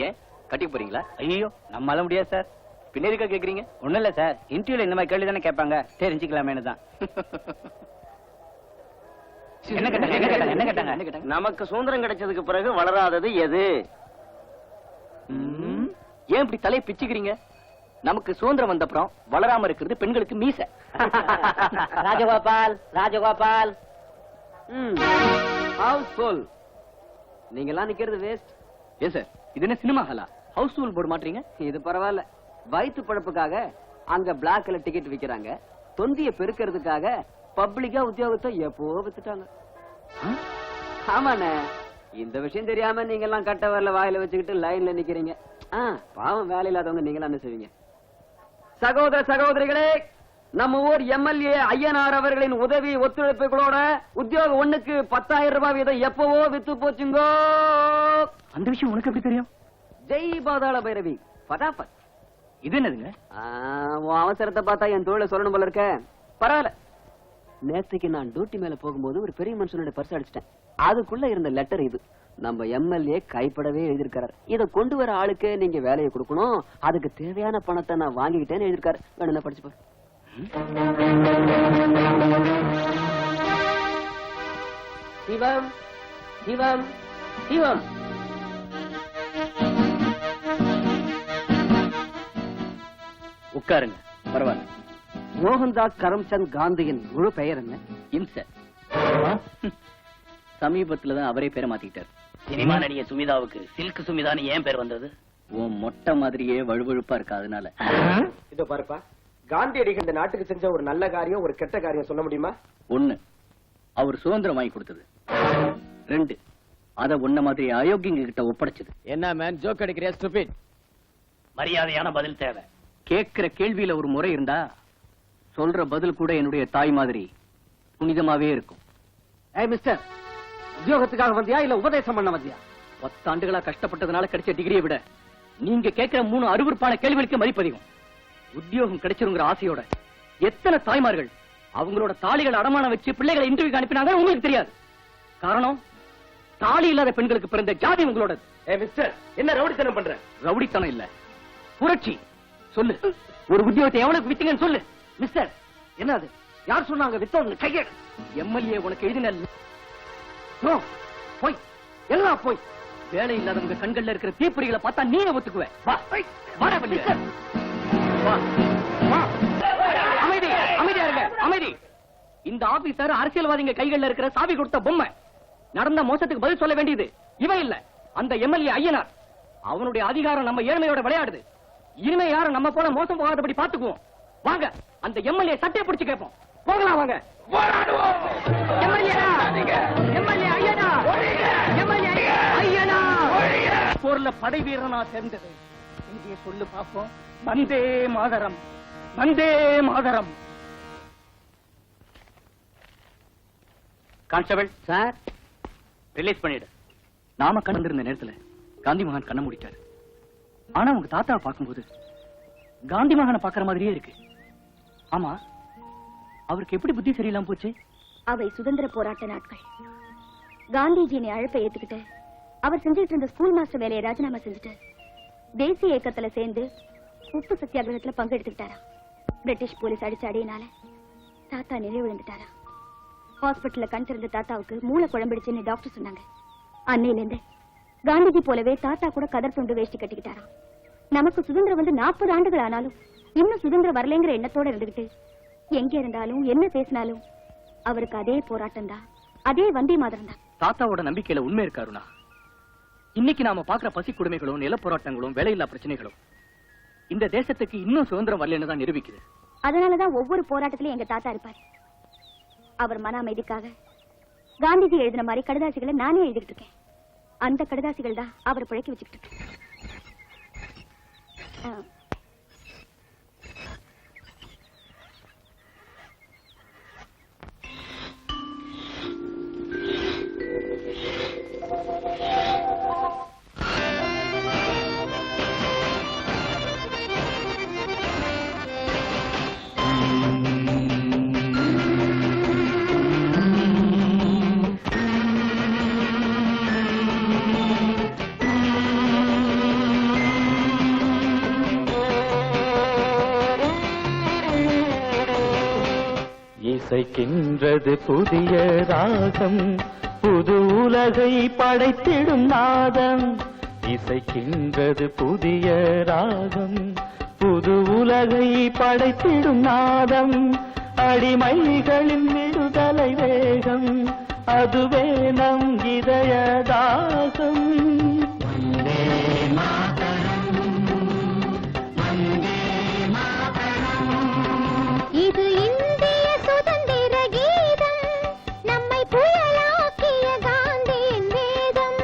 ஏன் கட்டிக்க போறீங்களா? ஐயோ, நம்மளால முடியாது சார். பின்ன எதுக்கா கேக்குறீங்க? ஒண்ணும் இல்ல சார், இன்டர்வியூல இந்த மாதிரி கேள்வி தானே கேட்பாங்க, தெரிஞ்சுக்கலாமேனு தான். என்ன கேட்டாங்க? நமக்கு சுதந்திரம் கிடைச்சதுக்கு பிறகு வளராதது எது? ஏன் இப்படி தலையை பிச்சுக்கிறீங்க? நமக்கு சுதந்திரம் வந்த அப்புறம் வளராம இருக்கிறது பெண்களுக்கு மீச. ராஜகோபால், ராஜகோபால். ஹவுஸ்ஃபுல். நீங்க எல்லாம் நிக்கிறது வேஸ்ட். ஏன் சார், இது என்ன சினிமா ஹாலா? ஹவுஸ்ஃபுல் போர்டு மாட்டீங்க? இது பரவாயில்ல. வயிற்று பழப்புக்காக அங்க பிளாக்ல டிக்கெட் விக்கிறாங்க, தொந்திய பெருக்கிறதுக்காக பப்ளிக்கா உத்தியோகத்தை எப்போ வித்துட்டாங்க. ஆமாண்ணே, இந்த விஷயம் தெரியாம நீங்க எல்லாம் கட்ட வரல வாயில வச்சுக்கிட்டு லைன்ல நிக்கிறீங்க. பாவம், வேலை இல்லாதவங்க நீங்க என்ன செய்வீங்க? சகோதர சகோதரிகளே, நம்ம ஊர் எம்எல்ஏ ஐயனார் அவர்களின் உதவி ஒத்துழைப்புகளோட உத்தியோகம் 1க்கு 10,000 ரூபாய் வீதம் எப்பவோ வித்து போச்சுங்கோ. அந்த விஷயம் உனக்கு எப்படி தெரியும்? ஜெய் பாதாள பைரவி, பதாபத். இது என்னதுங்க? உன் அவசரத்தை பார்த்தா என் தொழில சொல்லணும் போல இருக்க. பரவாயில்ல. நேத்துக்கு நான் டியூட்டி மேல போகும்போது ஒரு பெரிய மனுஷனோட பர்ஸ் அடிச்சிட்டேன். அதுக்குள்ள இருந்த லெட்டர் இது. நம்ம எம்எல்ஏ கைப்படவே எழுதியிருக்காரு. இத கொண்டு வர ஆளுக்கு நீங்க வேலையை கொடுக்கணும், அதுக்கு தேவையான பணத்தை நான் வாங்கிக்கிட்டேன்னு எழுதியிருக்காரு. வேணும் படிச்சு பாரு. சிவம், சிவம், சிவம். உட்காருங்க. பரவாயில்ல. மோகன்தாஸ் கரம்சந்த் காந்தியின் முழு பெயர் என்ன? இம்ச. சமீபத்துலதான் அவரே பேரை மாத்திக்கிட்டார். சினிமா நடிகை சுமிதாவுக்கு சில்க் சுமிதான்னு ஏன் பேர் வந்தது? உன் மொட்டை மாதிரியே வழுவழுப்பா இருக்கா, அதனால. இதோ பாருப்பா, காந்தியடிகள் இந்த நாட்டுக்கு செஞ்ச ஒரு நல்ல காரியம், ஒரு கெட்ட காரியம் சொல்ல முடியுமா? 1, அவர் சுதந்திரம் வாங்கி கொடுத்தது. 2, அத உன்ன மாதிரி அயோக்கியங்க கிட்ட ஒப்படைச்சது. என்ன மேன், ஜோக் அடிக்கிறியா ஸ்டூபிட்? மரியாதையான பதில் தேவை. கேட்கிற கேள்வியில ஒரு முறை இருந்தா சொல்ற பதில் கூட என்னுடைய தாய் மாதிரி புனிதமாவே இருக்கும். ஏய் மிஸ்டர், உத்தியோகத்துக்காக வந்தியா இல்ல உபதேசம் பண்ண வந்தியா? 10 ஆண்டுகளா கஷ்டப்பட்டதுனால கிடைச்ச டிகிரியை விட நீங்க கேட்கிற 3 அருவருப்பான கேள்விகளுக்கு மதிப்பதிகம். உத்தியோகம் கிடைச்சிருங்கிற ஆசையோட எத்தனை தாய்மார்கள் அவங்களோட தாலிகளை அடமானம் வச்சு பிள்ளைகளை இன்டர்வியூக்கு அனுப்பினாங்க உங்களுக்கு தெரியாது. காரணம், தாலி இல்லாத பெண்களுக்கு பிறந்த ஜாதி உங்களோட. ஏய் மிஸ்டர், என்ன ரவுடித்தனம் பண்ற? ரவுடித்தனம் இல்ல, புரட்சி. சொல்லு, ஒரு உத்தியோகத்தை எவனுக்கு வித்தீங்கன்னு சொல்லு. மிஸ்டர், என்னது? யார் சொன்னாங்க வித்தவங்க கையெடு? எம்எல்ஏ உனக்கு எழுதின போய், எல்லாம் போய். வேலை இல்லாதவங்க கண்கள்ல இருக்கிற தீப்பொறிகளை பார்த்தா நீ ஒத்துக்குவ. வா, வாடா வெளியே. வா, வா. அமைதி, அமைதியா இருங்க, அமைதி. இந்த ஆபீசர் அரசியல்வாதிங்க கைகள்ல இருக்கிற சாவி கொடுத்த பொம்மை. நடந்த மோசத்துக்கு பதில் சொல்ல வேண்டியது இவன் இல்ல, அந்த எம்எல்ஏ ஐயனார். அவனுடைய அதிகாரம் நம்ம ஏழ்மையோட விளையாடுது. இனிமே யாரும் நம்ம போல மோசம் போகாதபடி பாத்துக்குவோம். வாங்க, அந்த எம்எல்ஏ சட்டையை பிடிச்சு கேட்போம். போகலாம் வாங்க. போர்ல படை வீரனா சேர்ந்தது இங்கே சொல்லு பாப்போம். Vande Mataram, Vande Mataram. Constable sir, release பண்ணிடு. நாம கண்டிருந்த நேரத்துல காந்தி மகான் கண்ண மூடிட்டாரு. ஆனா உங்க தாத்தாவை பார்க்கும்போது காந்தி மகானை பாக்குற மாதிரியே இருக்கு. ஆமா, அவருக்கு எப்படி புத்தி சரியில்லாம போச்சு? அவை சுதந்திர போராட்ட நாட்கள். காந்திஜியின் அழைப்பை ஏத்துக்கிட்டு அவர் செஞ்சுட்டு இருந்த ஸ்கூல் மாஸ்டர் வேலையை ராஜினாமா செஞ்சுட்டு தேசிய இயக்கத்துல சேர்ந்து உப்பு சத்தியாகிரகத்துல பங்கெடுத்துக்கிட்டாரா. பிரிட்டிஷ் போலீஸ் அடிச்ச அடியினால தாத்தா நிலை விழுந்துட்டாரா. ஹாஸ்பிட்டல்ல கண் திறந்த தாத்தாவுக்கு மூளை குழம்பிடுச்சுன்னு டாக்டர் சொன்னாங்க. அன்னையில இருந்து காந்திஜி போலவே தாத்தா கூட கதர் துண்டு வேஷ்டி கட்டிக்கிட்டாராம். நமக்கு சுதந்திரம் வந்து 40 ஆண்டுகள் ஆனாலும் இன்னும் சுதந்திரம் வரலைங்கிற எண்ணத்தோட இருந்துகிட்டு எங்க இருந்தாலும் என்ன பேசினாலும் அவருக்கு அதே போராட்டம் தான், அதே வந்தே மாதரம் தான். தாத்தாவோட நம்பிக்கையில உண்மை இருக்காருனா இன்னைக்கு நாம பாக்குற பசி கொடுமைகளும் நில போராட்டங்களும் வேலையில்லா பிரச்சனைகளும் இந்த தேசத்துக்கு இன்னும் சுதந்திரம் வரலன்னு தான் நிரூபிக்குது. அதனாலதான் ஒவ்வொரு போராட்டத்திலயும் எங்க தாத்தா இருப்பாரு. அவர் மன அமைதிக்காக காந்திஜி எழுதின மாதிரி கடிதாசிகளை நானே எழுதிட்டு இருக்கேன். அந்த கடிதாசிகள் தான் அவர் பிழைக்க வச்சுக்கிட்டு இருக்கேன். இசைக்கின்றது புதிய ராகம், புது உலகை படைத்திடும் நாதம். இசைக்கின்றது புதிய ராகம், புது உலகை படைத்திடும் நாதம். அடிமைகளின் விடுதலை வேகம், அதுவே நம் இதயதாகம். இது இந்திய சுதந்திர கீதம், நம்மை புயலாக்கிய காந்தியின் வேதம்.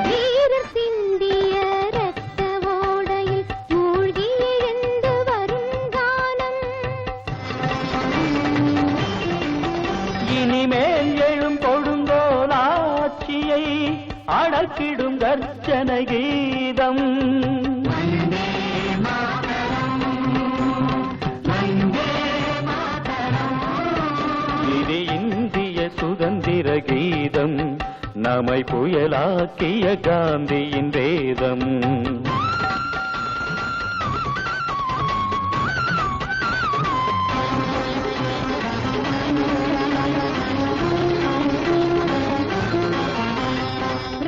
வீரர் சிந்திய இரத்த ஓடையில் மூழ்கி எழுந்து வரும் கானம். இனிமேல் எழும் கொடுங்கோலாட்சியை அடக்கிடும் கர்ஜனை கீதம். இது இந்திய சுதந்திர கீதம், நம்மை புயலாக்கிய காந்தியின் வேதம்.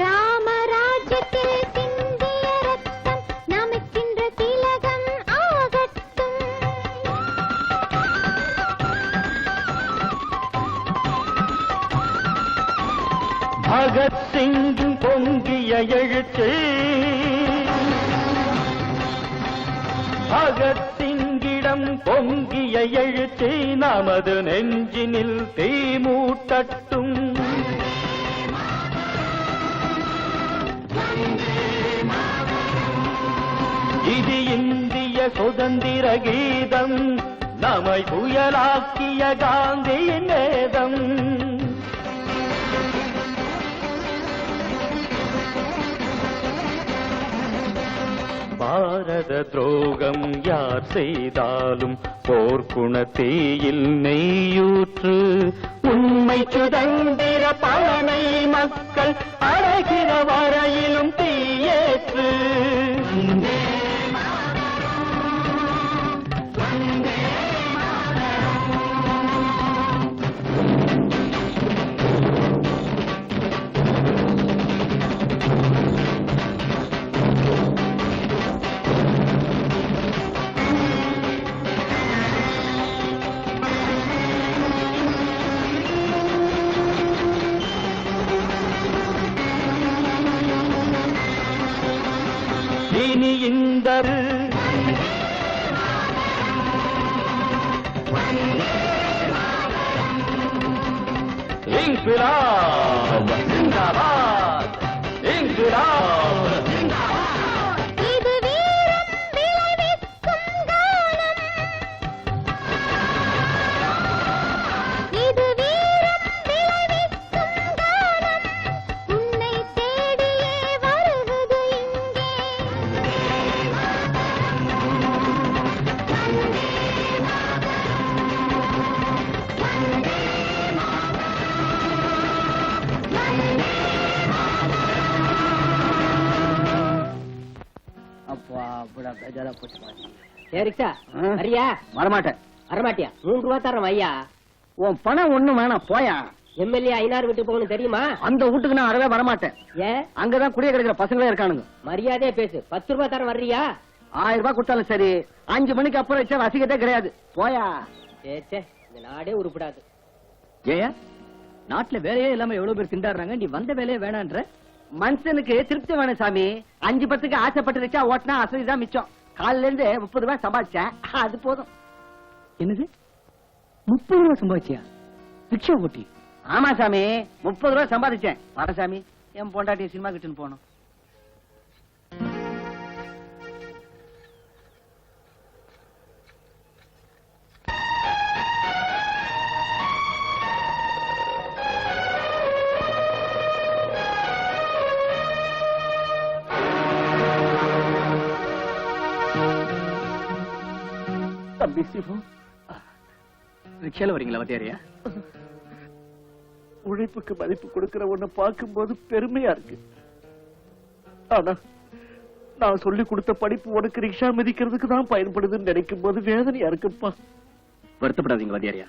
ராமராஜ்யத்தில் சிந்திய ரத்தம் நமக்கின்ற திலகம் ஆகட்டும். பகத் சிங்கின் பொங்கிய எழுச்சி, பகத் சிங்கிடம் பொங்கிய எழுச்சி நமது நெஞ்சினில் தீமூட்டட்டும். இது இந்திய சுதந்திர கீதம், நம்மை புயலாக்கிய காந்தியின் வேதம். பாரத துரோகம் யார் செய்தாலும் போர்க்குணத்தீயில் நெய்யூற்று. உண்மை சுதந்திர பலனை மக்கள் அடைகிற வரையிலும் தீயேற்று. இனி இந்த இன்குலாப் ஜிந்தாபாத், இன்குலாப் ஜிந்தாபாத். இது வீரம் விளைவிக்கும் காலம், இது வீரம் விளைவிக்கும் காலம். உன்னை தேடியே வருவது இங்கே. அப்பா அப்படா பேஜாரா போச்சு. சரிக்கா வரியா? வரமாட்டேன். வரமாட்டியா? 3 ரூபா தரேன் ஐயா. உன் பணம் ஒண்ணும் வேணாம், போயா. எம்எல்ஏ ஐநாறு விட்டு போகணும் தெரியுமா? அந்த வீட்டுக்கு நான் அறவே வரமாட்டேன். ஏன்? அங்கதான் குடிய கிடைக்கிற பசங்களே இருக்கானுங்க. மரியாதையா பேசு. 10 ரூபா தரேன் வர்றியா? 1000 ரூபாய் கொடுத்தாலும் சரி, 5 மணிக்கு அப்புறம் வச்சா ரசிக்கதே கிடையாது, போயா. சே இந்த நாடே உருப்படாது. ஏன் நாட்டுல வேலையே இல்லாம எவ்வளவு பேர் திண்டாடுறாங்க, நீ வந்த வேலையே வேணான்ற? மனுஷனுக்கு திருப்தி வேணும் சாமி. 5 ஆசைப்பட்டு வச்சா ஓட்டினா அசதிதான் மிச்சம். காலையில இருந்து 30 ரூபாய் சம்பாதிச்சேன், அது போதும். என்னது 30 ரூபாய் சம்பாதிச்சியா? ரிக்ஷா ஓட்டி? ஆமா சாமி, 30 ரூபாய் சம்பாதிச்சேன். வர சாமி, என் பொண்டாட்டி சினிமா கிட்டுன்னு போனோம். தம்பி சிவம், ரிக்ஷால வரீங்களா? வட்டியாரியா? உழைப்புக்கு மதிப்பு கொடுக்கிற ஒண்ணு பார்க்கும்போது பெருமையா இருக்கு. ஆனா நான் சொல்லி கொடுத்த படிப்பு உனக்கு ரிக்ஷா மிதிக்கிறதுக்கு தான் பயன்படுதுன்னு நினைக்கும் போது வேதனையா இருக்குப்பா. வருத்தப்படாதீங்க வாத்தியாரியா.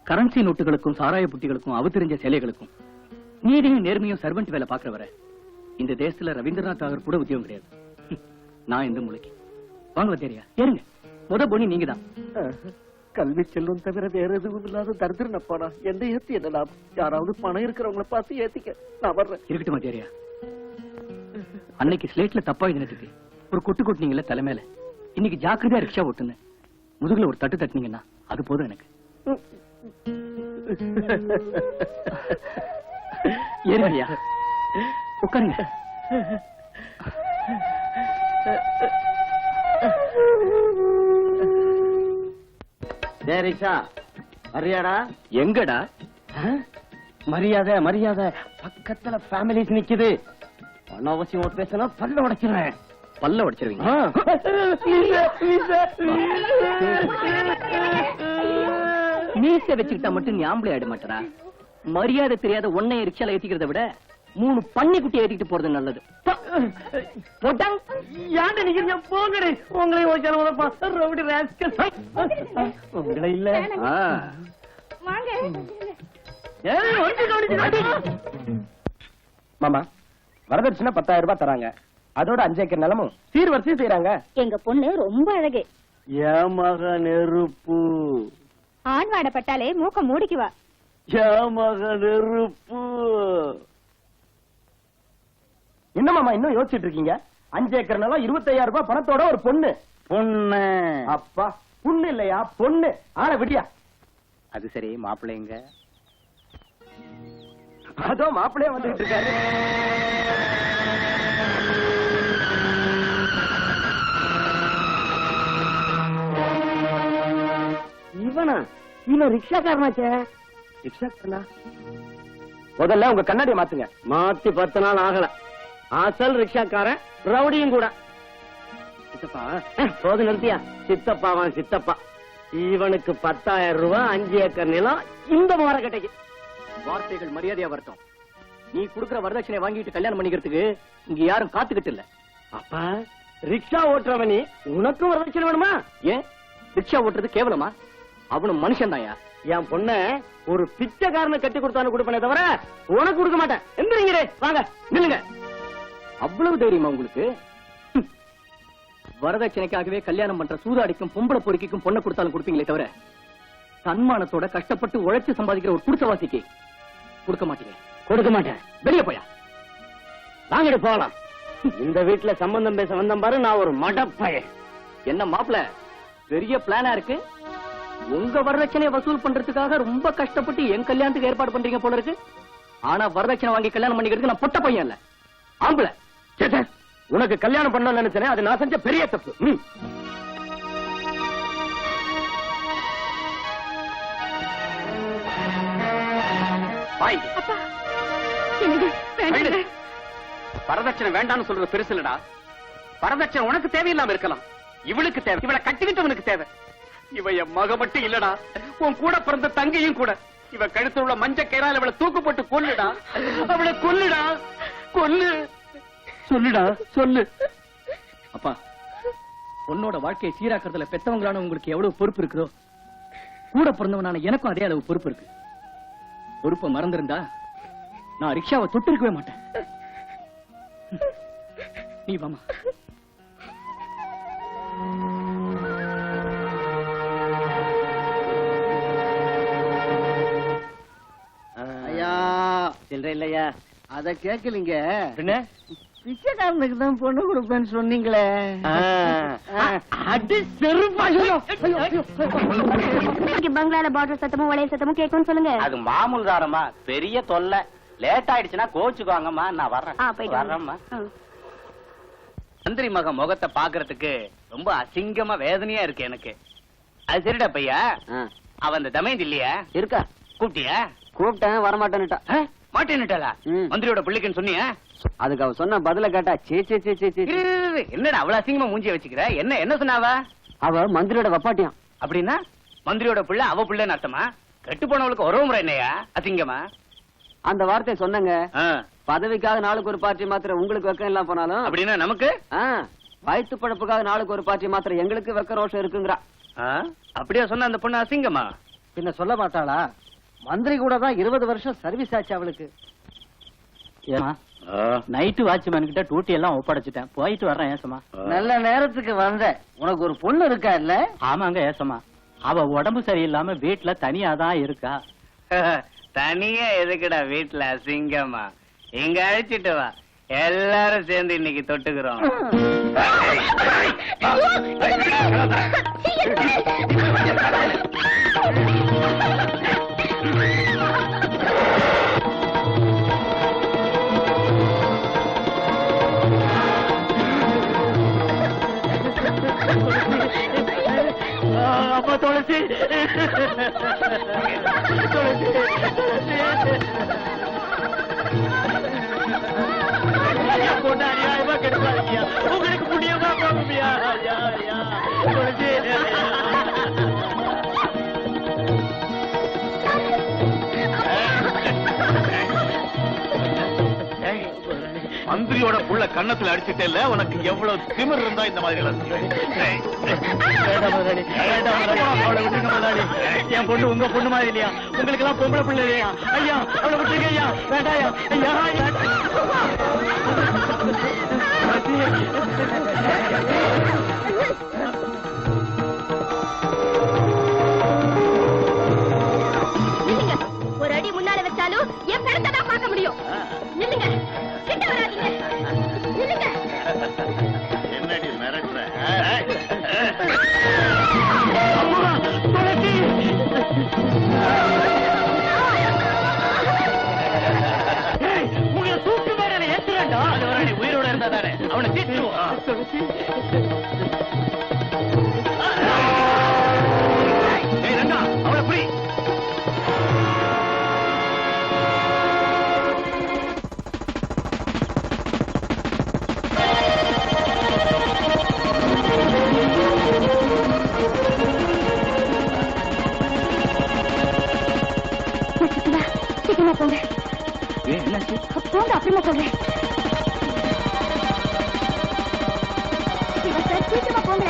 கரன்சி நோட்டுகளுக்கும் சாராய புட்டிகளுக்கும் அவதரிஞ்ச சேலைகளுக்கும் நீதியும் நேர்மையும் சர்வெண்ட் வேலை பாக்குறவரை இந்த தேசத்துல ரவீந்திரநாத் தாகூர் கூட உத்தியோகம் கிடையாது. நான் இந்த மூளைக்கு வாங்க வாத்தியாரியா, ஏறுங்க. முத பொண்ணி நீங்க தான். கல்வி செல்வம் தவிர வேற எதுவும் இல்லாத தரித்திரனப்பானா என்ன ஏத்தி என்ன லாபம்? யாராவது பணம் இருக்கிறவங்கள பார்த்து ஏத்திக்க. நான் வர்றேன். இருக்கட்டும் வாத்தியாரியா. அன்னைக்கு ஸ்லேட்ல தப்பா எழுதினதுக்கு ஒரு கொட்டு கொட்டினீங்கல்ல தலைமையில, இன்னைக்கு ஜாக்கிரதையா ரிக்ஷா ஓட்டுன்னு முதுகுல ஒரு தட்டு தட்டினீங்கன்னா அது போதும் எனக்கு. ஏறுங்கய்யா, உட்காருங்க. ரிக்ஷா மரியாடா எங்கடா? மரியாதை மரியாதை, பக்கத்துல ஃபேமிலிஸ் நிக்குது. அனாவசியமா பேசினா பல்ல உடைச்சிருவேன். பல்ல உடைச்சிருவீங்க? மீசை வச்சுக்கிட்டா மட்டும் ஞாபகம் ஆயிட மாட்டடா. மரியாதை தெரியாத ஒன்னை ரிக்ஷால ஏத்திக்கிறத விட 3 பன்னி குட்டி ஏத்திட்டு போறது நல்லது. போட்டாங்க யாண்ட நிக்கிறீங்க? போங்கடி. உங்களை ரவுடி ராஸ்கல். உங்களை இல்ல. மாமா, வரதட்சணை 10,000 ரூபாய் தராங்க. அதோட 5 ஏக்கர் நிலமும் சீர்வரிசையும் செய்யறாங்க. எங்க பொண்ணு ரொம்ப அழகு. ஏமக நெருப்பு. ஆண் வாடப்பட்டாலே மூக்க மூடிக்குவா. ஏமக நெருப்பு. என்ன மாமா இன்னும் யோசிச்சுட்டு இருக்கீங்க? 5 ஏக்கர் நிலம் 25,000 ரூபாய் பணத்தோட ஒரு பொண்ணு. பொண்ணு? அப்பா பொண்ணு இல்லையா, பொண்ணு. ஆள விடியா. அது சரி, மாப்பிள்ளைங்க? அதோ மாப்பிள்ளையே வந்துட்டு இருக்காரு. இவனா? இவன் ரிக்ஷாக்காரனாச்சே. ரிக்ஷாக்காரனா? முதல்ல உங்க கண்ணாடியை மாத்துங்க. மாத்தி 10 நாள் ஆகல. அசல் ரிக்ஷாக்காரன் ரவுடியும் கூட. சித்தப்பா போது நிறுத்தியா? சித்தப்பாவான் சித்தப்பா. இவனுக்கு 10,000 ரூபாய் 5 ஏக்கர் நிலம் இந்த மரக்கட்டைக்கு. வார்த்தைகள் மரியாதையா வரட்டும். நீ குடுக்கிற வரதட்சணை வாங்கிட்டு கல்யாணம் பண்ணிக்கிறதுக்கு இங்க யாரும் காத்துக்கிட்டு இல்ல. அப்பா ரிக்ஷா ஓட்டுறவனி உனக்கும் வரதட்சணை வேணுமா? ஏன் ரிக்ஷா ஓட்டுறது கேவலமா? அவனும் மனுஷன் தாயா. என் பொண்ண ஒரு பிச்சைக்காரனை கட்டி கொடுத்தானு கொடுப்பனே தவிர உனக்கு கொடுக்க மாட்டேன். எந்திரிங்களே, வாங்க நில்லுங்க. அவ்வளவு தைரியமா உங்களுக்கு? வரதட்சணைக்காகவே கல்யாணம் பண்ற சூதாடிக்கும் பொம்பளை பொறுக்கிக்கும் பொண்ணை கொடுத்தாலும் கொடுப்பீங்களே தவிர தன்மானத்தோட கஷ்டப்பட்டு உழைச்சு சம்பாதிக்கிற ஒரு குடிசவாசிக்கு கொடுக்க மாட்டீங்க. கொடுக்க மாட்டேன். வெளியே போயா. வாங்கடி போகலாம். இந்த வீட்டுல சம்பந்தம் பேச வந்தம் பாரு, நான் ஒரு மடப்பையன். என்ன மாப்பிள பெரிய பிளானா இருக்கு? உங்க வரதட்சணையை வசூல் பண்றதுக்காக ரொம்ப கஷ்டப்பட்டு என் கல்யாணத்துக்கு ஏற்பாடு பண்றீங்க போல இருக்கு. ஆனா வரதட்சணை வாங்கி கல்யாணம் பண்ணிக்கிறதுக்கு நான் பொட்ட பையன் இல்ல, ஆம்பளை. உனக்கு கல்யாணம் பண்ணணும்னு நினைச்சேன், அது நான் செஞ்ச பெரிய தப்பு. வரதட்சணை வேண்டாம்னு சொல்றது பெருசு இல்லடா. வரதட்சணை உனக்கு தேவையில்லாம இருக்கலாம், இவளுக்கு தேவை. இவளை கட்டிக்கிட்டவனுக்கு தேவை. இவ என் மக மட்டும் இல்லடா, உன் கூட பிறந்த தங்கையும் கூட. இவ கழுத்துல உள்ள மஞ்ச கயிறால அவளை தூக்கு போட்டு கொல்லுடா. அவளை கொல்லுடா, கொல்லு. சொல்லுடா சொல்லு. அப்பா, பொண்ணோட வாழ்க்கையை சீராக்கிறதுல பெத்தவங்களான உங்களுக்கு எவ்வளவு பொறுப்பு இருக்குதோ கூட பிறந்தவனான எனக்கும் அதே அளவு பொறுப்பு இருக்கு. பொறுப்பை மறந்திருந்தா நான் ரிக்ஷாவை தொட்டிருக்கவே மாட்டேன். நீ வாமா. ஐயா சில்லற இல்லையா? அத கேக்கலீங்க. என்ன பிச்சைக்காரனுக்கு தான் பொண்ணு கொடுப்பேன்னு சொன்னீங்களே. அடி செருப்பாயோ. பங்களால பாட்டில் சத்தமும் வளைய சத்தமும் கேட்கும்னு சொல்லுங்க. அது மாமூல் தாரம்மா, பெரிய தொல்லை. லேட் ஆயிடுச்சுன்னா கோச்சுக்குவாங்கம்மா. நான் வர்றேன். வர்றேம்மா. மந்திரி மக முகத்தை பாக்குறதுக்கு ரொம்ப அசிங்கமா வேதனையா இருக்கு எனக்கு. அது சரிடா பையா, அவன் அந்த தமயந்தி இல்லையா இருக்கா? கூப்பிட்டியா? கூப்பிட்டேன், வரமாட்டேன்னுட்டா. மாட்டேன்னுட்டாளா? மந்திரியோட பிள்ளைக்குன்னு சொன்னியா? அதுக்கு அவ சொன்ன பதில கேட்டா சே சே சே சே. என்னடா அவ்வளவு அசிங்கமா மூஞ்சிய வச்சுக்கிற? என்ன என்ன சொன்னாவா? அவ மந்திரியோட வப்பாட்டியாம். அப்படின்னா மந்திரியோட பிள்ளை அவ பிள்ளைன்னு அர்த்தமா? கெட்டு போனவளுக்கு உறவு முறை என்னையா அசிங்கமா? அந்த வார்த்தையை சொன்னங்க. பதவிக்காக நாளுக்கு ஒரு பார்ட்டி மாத்திரம் உங்களுக்கு வெக்கம் எல்லாம் போனாலும் அப்படின்னா நமக்கு வயிற்று பழப்புக்காக நாளுக்கு ஒரு பார்ட்டி மாத்திரம் எங்களுக்கு வெக்க ரோஷம் இருக்குங்கிறா. அப்படியா சொன்ன அந்த பொண்ணு அசிங்கமா? பின்ன சொல்ல மாட்டாளா? மந்திரி கூட தான் 20 வருஷம் சர்வீஸ் ஆச்சு அவளுக்கு. ஏமா நைட்டு வாட்ச்மேன் கிட்ட டூட்டி எல்லாம் ஒப்படைச்சிட்டேன், போயிட்டு வர்றேன் ஏசமா. நல்ல நேரத்துக்கு வந்த. உனக்கு ஒரு பொண்ணு இருக்கா இல்ல? ஆமாங்க ஏசமா, அவ உடம்பு சரியில்லாம வீட்டுல தனியாதான் இருக்கா. தனியா எதுக்குடா வீட்டுல அசிங்கமா? இங்க அழைச்சிட்டு வா, எல்லாரும் சேர்ந்து இன்னைக்கு தொட்டுக்கிறோம். அப்பா துளசி, பொண்ணு அநியாயமா கெடுப்பாருக்கியா, உங்களுக்கு முடியுமா போகுமியா? துளசி மந்திரியோட புள்ள கண்ணத்துல அடிச்சுட்டேல்ல, உனக்கு எவ்வளவு திமிர் இருந்தா இந்த மாதிரி எல்லாம் என் பொண்ணு உங்க பொண்ணு மாதிரி இல்லையா? உங்களுக்கு எல்லாம் பொம்பளை பிள்ளை இல்லையா? ஐயா அவளை விட்டுருங்க ஐயா, வேண்டாயா ஐயா. ஒரு அடி முன்னால வச்சாலும் என் பிறத்தை தான் பார்க்க முடியும். நில்லுங்க, கிட்ட வராதீங்க, நில்லுங்க. என்னடி மிரட்டுற? உங்களை தூக்கு மேல ஏத்துறா, உயிரோட இருந்தா தானே அவனை தீட்டுவோம். அவளை புரி. சீக்கிரமா போங்க. என்னாச்சு? போங்க, அப்புறமா சொல்றேன். சீக்கிரமா போங்க.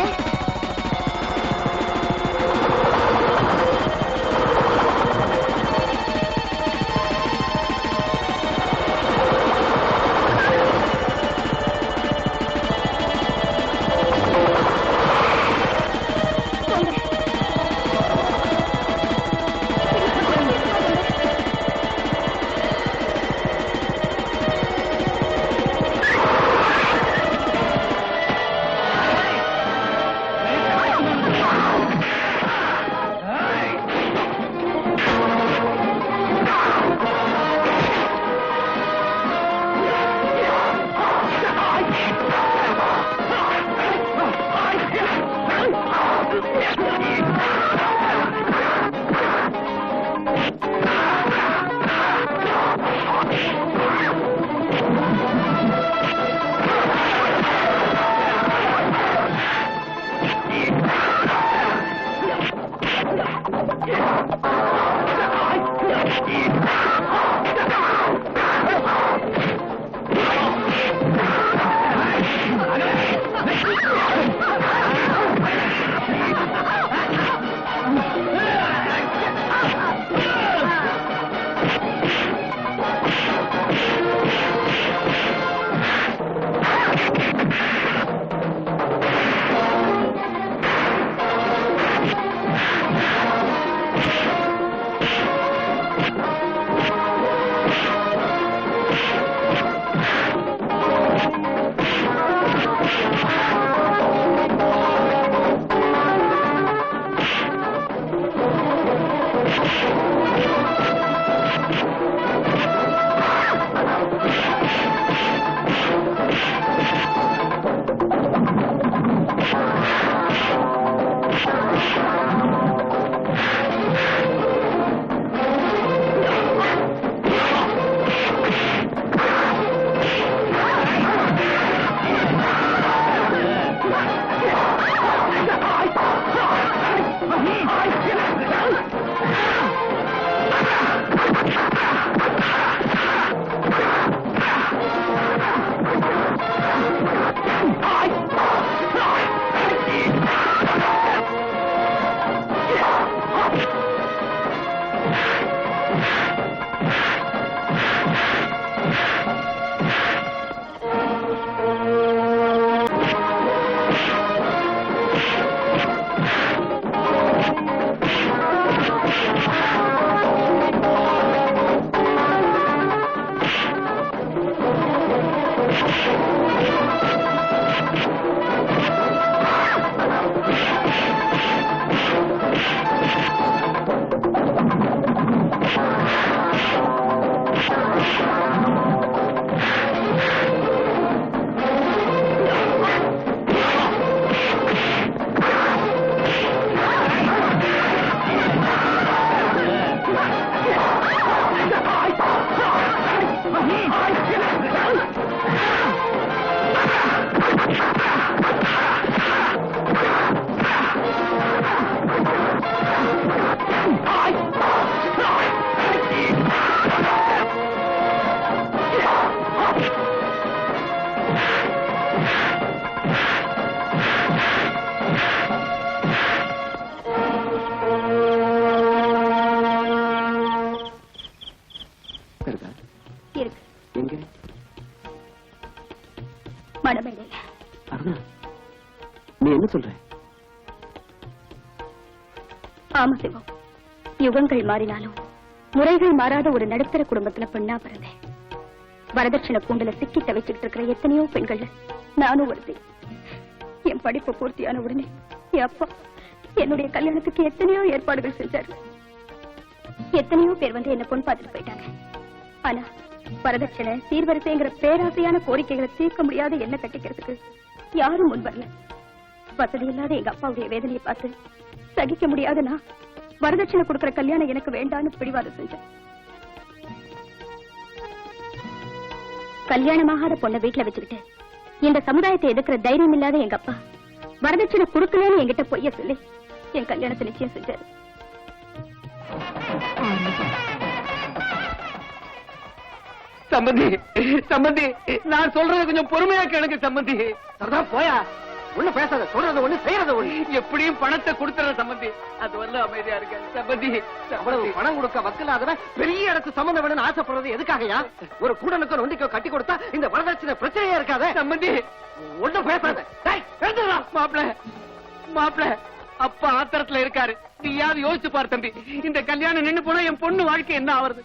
நீ என்ன சொல்ற? ஆமா சிவம், யுகங்கள் மாறினாலும் முறைகள் மாறாத ஒரு நடுத்தர குடும்பத்துல பெண்ணா பிறந்தேன். வரதட்சணை கூண்டுல சிக்கி தவிச்சுட்டு இருக்கிற எத்தனையோ பெண்கள் நானும் ஒருத்தி. என் படிப்பு பூர்த்தியான உடனே என் அப்பா என்னுடைய கல்யாணத்துக்கு எத்தனையோ ஏற்பாடுகள் செஞ்சாரு. எத்தனையோ பேர் வந்து என்ன பொண்ணு பார்த்துட்டு போயிட்டாங்க. ஆனா வரதட்சணை சீர்வரிசைங்கிற பேராசையான கோரிக்கைகளை தீர்க்க முடியாத என்ன கட்டிக்கிறதுக்கு யாரும் முன் வரல. வசதி இல்லாத எங்க அப்பாவுடைய வேதனையை பார்த்து சகிக்க முடியாத நான் வரதட்சணை கொடுக்கிற கல்யாணம் எனக்கு வேண்டான்னு பிடிவாதம் செஞ்சேன். கல்யாணமாகாத பொண்ணை வீட்டுல வச்சுக்கிட்டு இந்த சமுதாயத்தை எதிர்க்கிற தைரியம் இல்லாத எங்க அப்பா வரதட்சணை கொடுக்கலன்னு என்கிட்ட பொய்ய சொல்லி என் கல்யாணத்தை நிச்சயம் செஞ்சாரு. சம்பந்தி சம்பந்தி, நான் சொல்றத கொஞ்சம் பொறுமையா கேளுங்க சம்பந்தி. சரிதான், போயா, ஒண்ணு பேசாத, சொல்றத ஒண்ணு செய்யறத ஒண்ணு. எப்படியும் பணத்தை கொடுத்துற சம்பந்தி, அது வரல அமைதியா இருக்க சம்பந்தி. அவ்வளவு பணம் கொடுக்க வக்கலாதவன் பெரிய இடத்து சம்பந்தம் வேணும்னு ஆசைப்படுறது எதுக்காகயா? ஒரு கூடனுக்கு நொண்டிக்கோ கட்டி கொடுத்தா இந்த வரதட்சணை பிரச்சனையா இருக்காத சம்பந்தி. ஒண்ணும் பேசாத. மாப்பிள மாப்பிள, அப்பா ஆத்திரத்துல இருக்காரு, நீ யாரு யோசிச்சு பாரு தம்பி. இந்த கல்யாணம் நின்னு போனா என் பொண்ணு வாழ்க்கை என்ன ஆவறது?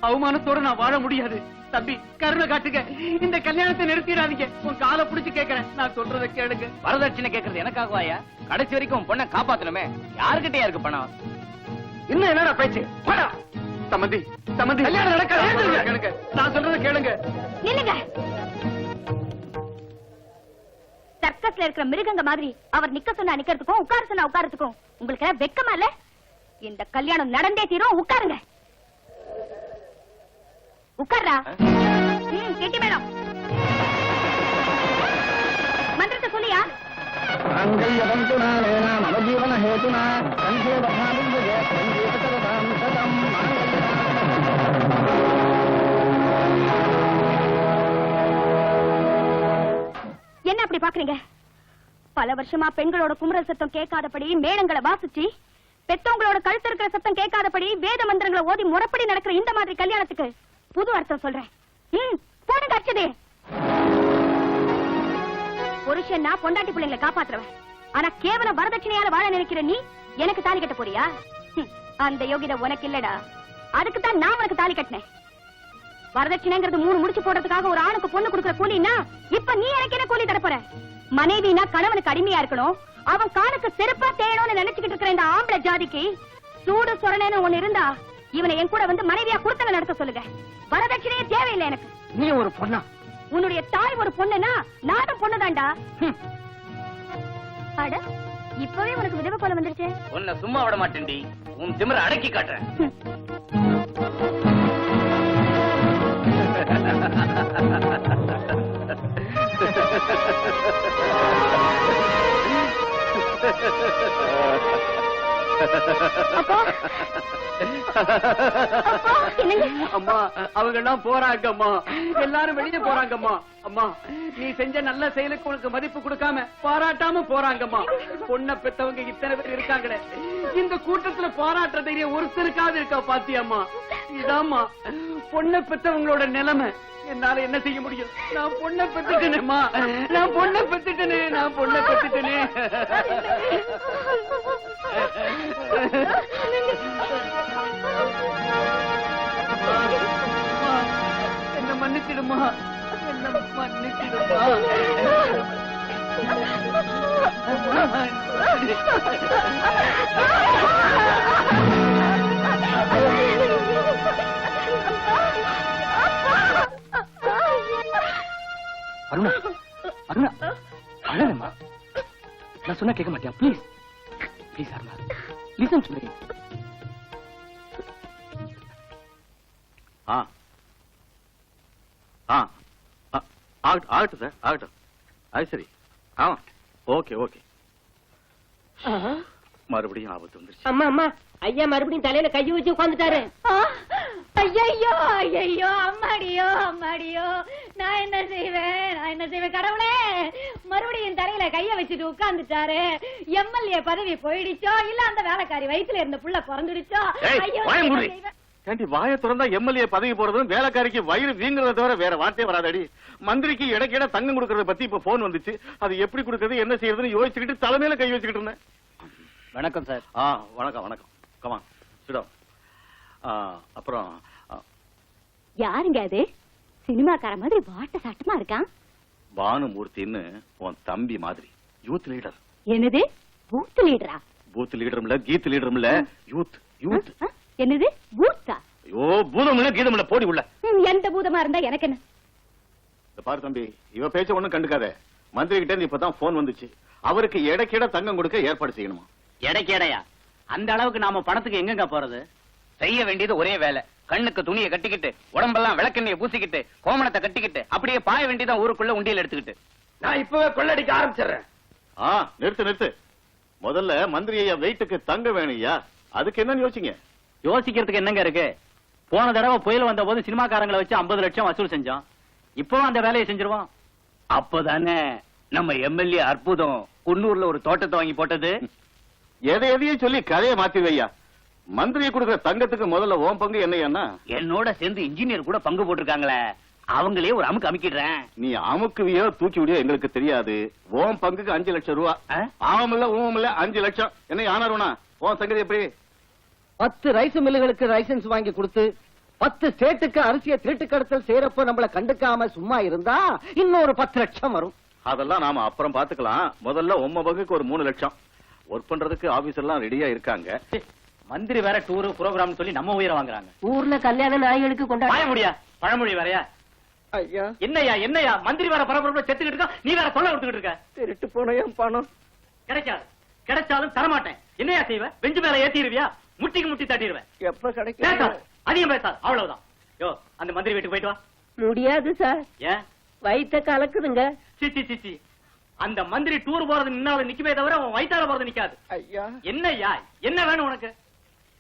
அவமானத்தோட நான் வாழ முடியாது தம்பி, கருணை காட்டுங்க, இந்த கல்யாணத்தை நிறுத்திடாதீங்க. உன் காலை புடிச்சு கேட்கறேன், நான் சொல்றதை கேளுங்க. வரதட்சணை கேட்கறது எனக்காகவாயா? கடைசி வரைக்கும் பொண்ணை காப்பாத்தணுமே, யாருக்கிட்டயா இருக்கு பணம்? இன்னும் என்னடா பேச்சு? போடா சம்பந்தி. சம்பந்தி, கல்யாணம் நடக்காது, கேளுங்க, நான் சொல்றதை கேளுங்க. நில்லுங்க. சர்க்கஸ்ல இருக்கிற மிருகங்க மாதிரி அவர் நிக்க சொன்னா நிக்கிறதுக்கும் உட்கார சொன்னா உட்காரத்துக்கும் உங்களுக்கு வெக்கமா இல்ல? இந்த கல்யாணம் நடந்தே தீரும், உட்காருங்க. உட்கார்றா. கெட்டி மேடம், மந்திரத்தை சொல்லியா? என்ன அப்படி பாக்குறீங்க? பல வருஷமா பெண்களோட குமுறல் சத்தம் கேட்காதபடி மேளங்களை வாசிச்சு, பெத்தவங்களோட கழுத்து இருக்கிற சத்தம் கேட்காதபடி வேத மந்திரங்களை ஓதி முறைப்படி நடக்கிற இந்த மாதிரி கல்யாணத்துக்கு புது அர்த்தம் சொல்றேன். போடுங்க அச்சதே. புருஷன்னா பொண்டாட்டி பிள்ளைங்களை காப்பாத்துறவன், ஆனா கேவலம் வரதட்சணையால வாழ நினைக்கிற நீ எனக்கு தாலி கட்ட போறியா? அந்த யோகிதை உனக்கு இல்லடா, அதுக்குத்தான் நான் உனக்கு தாலி கட்டினேன். வரதட்சணைங்கிறது 3 முடிச்சு போடுறதுக்காக ஒரு ஆணுக்கு பொண்ணு கொடுக்கிற கூலின்னா இப்ப நீ எனக்கு என்ன கூலி தர போற? மனைவினா கணவனுக்கு அடிமையா இருக்கணும், அவன் காலுக்கு செருப்பா தேயணும்னு நினைச்சுக்கிட்டு இருக்கிற இந்த ஆம்பளை ஜாதிக்கு சூடு சொரணேன்னு ஒண்ணு இருந்தா இவனை என் கூட வந்து மனைவியா குடுத்தல நடத்த சொல்லுங்க. வரதட்சணையே தேவையில்லை எனக்கு. நீ ஒரு பொண்ணா? உன்னுடைய தாய் ஒரு பொண்ணுனா நானும் பொண்ணுதான்டா. அட, இப்பவே உனக்கு விதவை கோலம் வந்துருச்சே. உன்னை சும்மா விட மாட்டேன்டி, உன் திமிர அடக்கி காட்டுறேன். அம்மா, அவங்க எல்லாம் போறாங்கம்மா, எல்லாரும் வெளியே போறாங்கம்மா. அம்மா, நீ செஞ்ச நல்ல செயலுக்கு உனக்கு மதிப்பு கொடுக்காம பாராட்டாம போறாங்கம்மா. பொண்ணை பெத்தவங்க இத்தனை பேர் இருக்காங்களே, இந்த கூட்டத்துல பாராட்டுற தைரியம் ஒருத்தருக்காவது இருக்கா பாத்தியம்மா? இதாம்மா பொண்ணை பெத்தவங்களோட நிலைமை. என்னால என்ன செய்ய முடியும்? நான் பொண்ணை பெத்துட்டேனேம்மா, நான் பொண்ணை பெத்துட்டேனே, நான் பொண்ணை பெத்துட்டேனே. என்ன மன்னிச்சிடுமா, என்ன மன்னிச்சிடுமா. அருணா அருணா அழகம்மா, நான் சொன்னா கேட்க மாட்டியா? Please please Aruna, listen to me. ஆகட்டும் சார், ஆகட்டும். அது சரி. ஆமா, ஓகே ஓகே. மறுபடியும் ஆபத்து வந்துருச்சு. அம்மா அம்மா, ஐயா மறுபடியும் தலையில கையை வச்சு உட்காந்துட்டாரு. ஐயோ ஐயோ, அம்மாடியோ அம்மாடியோ, நான் என்ன செய்வேன் கடவுளே. மறுபடியும் தலையில கைய வச்சுட்டு உட்கார்ந்துட்டாரு. எம்எல்ஏ பதவி போயிடுச்சோ, இல்ல அந்த வேலைக்காரி வயித்துல இருந்த புள்ள பிறந்துடுச்சோ. ஐயோ, ஏண்டி வாயை திறந்தா எம்எல்ஏ பதவி போறதும் வேலைக்காரிக்கு வயிறு வீங்குறத தவிர வேற வார்த்தையே வராதடி. மந்திரிக்கு இடைக்கிட தங்கம் கொடுக்கறத பத்தி இப்ப போன் வந்துச்சு. அது எப்படி கொடுக்கறது, என்ன செய்யறதுன்னு யோசிச்சுக்கிட்டு தலைமையில கை வச்சுக்கிட்டு இருந்தேன். வணக்கம் சார். வணக்கம் வணக்கம். கமா சிடம். அப்புறம் யாருங்க அது? சினிமாக்கார மாதிரி வாட்ட சாட்டமா இருக்கான். பானுமூர்த்தின்னு உன் தம்பி மாதிரி யூத் லீடர். என்னது பூத் லீடரா? பூத் லீடரும் இல்ல, கீத் லீடரும் இல்ல, யூத் யூத். என்னது பூத்தா? ஐயோ, பூதம் இல்ல கீதம் இல்ல, போடி உள்ள. எந்த பூதமா இருந்தா எனக்கு என்ன? பாரு தம்பி, இவ பேச்ச ஒண்ணும் கண்டுக்காத. மந்திரி கிட்ட இருந்து இப்பதான் போன் வந்துச்சு. அவருக்கு இடைக்கிட தங்கம் கொடுக்க ஏற்பாடு செய்யணுமா? எடைக்கேடையா? அந்த அளவுக்கு நாம பணத்துக்கு எங்கங்க போறது? செய்ய வேண்டியது ஒரே வேலை. கண்ணுக்கு துணியை கட்டிக்கிட்டு, உடம்பெல்லாம் விளக்கெண்ணையை பூசிக்கிட்டு, கோமணத்தை கட்டிக்கிட்டு, அப்படியே பாய வேண்டியதான் ஊருக்குள்ள உண்டியல் எடுத்துக்கிட்டு. நான் இப்பவே கொள்ளடிக்க ஆரம்பிச்சிடுறேன். நிறுத்து நிறுத்து. முதல்ல மந்திரி ஐயா வெயிட்டுக்கு தங்க வேணும்யா. அதுக்கு என்ன யோசிங்க? யோசிக்கிறதுக்கு என்னங்க இருக்கு? போன தடவை புயல் வந்த போது சினிமாக்காரங்களை வச்சு 50 லட்சம் வசூல் செஞ்சோம். இப்பவும் அந்த வேலையை செஞ்சிருவோம். அப்பதானே நம்ம எம்எல்ஏ அற்புதம் குன்னூர்ல ஒரு தோட்டத்தை வாங்கி போட்டது. எதையும் சொல்லி கதையை மாத்திவையா. மந்திரியை கொடுக்கிற தங்கத்துக்கு முதல்ல ஓம் பங்கு என்னையா? என்னோட சேர்ந்து இன்ஜினியர் கூட பங்கு போட்டிருக்காங்களே, அவங்களே ஒரு அமுக்கு அமுக்கிடுறேன். நீ அமுக்குவியோ தூக்கி விடியோ எங்களுக்கு தெரியாது. ஓம் பங்குக்கு 5 லட்சம் ரூபா. ஆவம் இல்ல ஊவம் இல்ல 5 லட்சம். என்ன ஆனாருனா ஓம் சங்கதி எப்படி? 10 ரைஸ் மில்லுகளுக்கு லைசன்ஸ் வாங்கி கொடுத்து 10 ஸ்டேட்டுக்கு அரிசியை திருட்டு கடத்தல் செய்யறப்ப நம்மள கண்டுக்காம சும்மா இருந்தா இன்னொரு 10 லட்சம் வரும். அதெல்லாம் நாம அப்புறம் பாத்துக்கலாம். முதல்ல உம்ம பங்குக்கு ஒரு 3 லட்சம். ஒர்க் பண்றதுக்கு ஆபீசர்லாம் ரெடியா இருக்காங்க. மந்திரி வேற டூரு ப்ரோகிராம் சொல்லி நம்ம உயிரை வாங்குறாங்க. ஊர்ல கல்யாணம் நாய்களுக்கு கொண்டாட வாய முடியா? பழமொழி வேறையா? ஐயா, என்னையா என்னையா மந்திரி வேற பரபரப்புல செத்துக்கிட்டு இருக்கா, நீ வேற தொல்லை கொடுத்துக்கிட்டு இருக்க. திருட்டு போன என் பணம் கிடைக்காது. கிடைச்சாலும் தரமாட்டேன். என்னையா செய்வ? பெஞ்சு மேல ஏத்திடுவியா? முட்டிக்கு முட்டி தட்டிடுவேன். எப்ப கிடைக்கும்? அதிகம் பேசாது, அவ்வளவுதான். யோ, அந்த மந்திரி வீட்டுக்கு போயிட்டு வா. முடியாது சார், ஏன்? வயித்த கலக்குதுங்க. சிச்சி சிச்சி, அந்த மந்திரி டூர் போறது நின்னாலும் நிக்குமே தவிர அவன் வயித்தால போறது நிக்காது. ஐயா, என்னய்யா, என்ன வேணும் உனக்கு?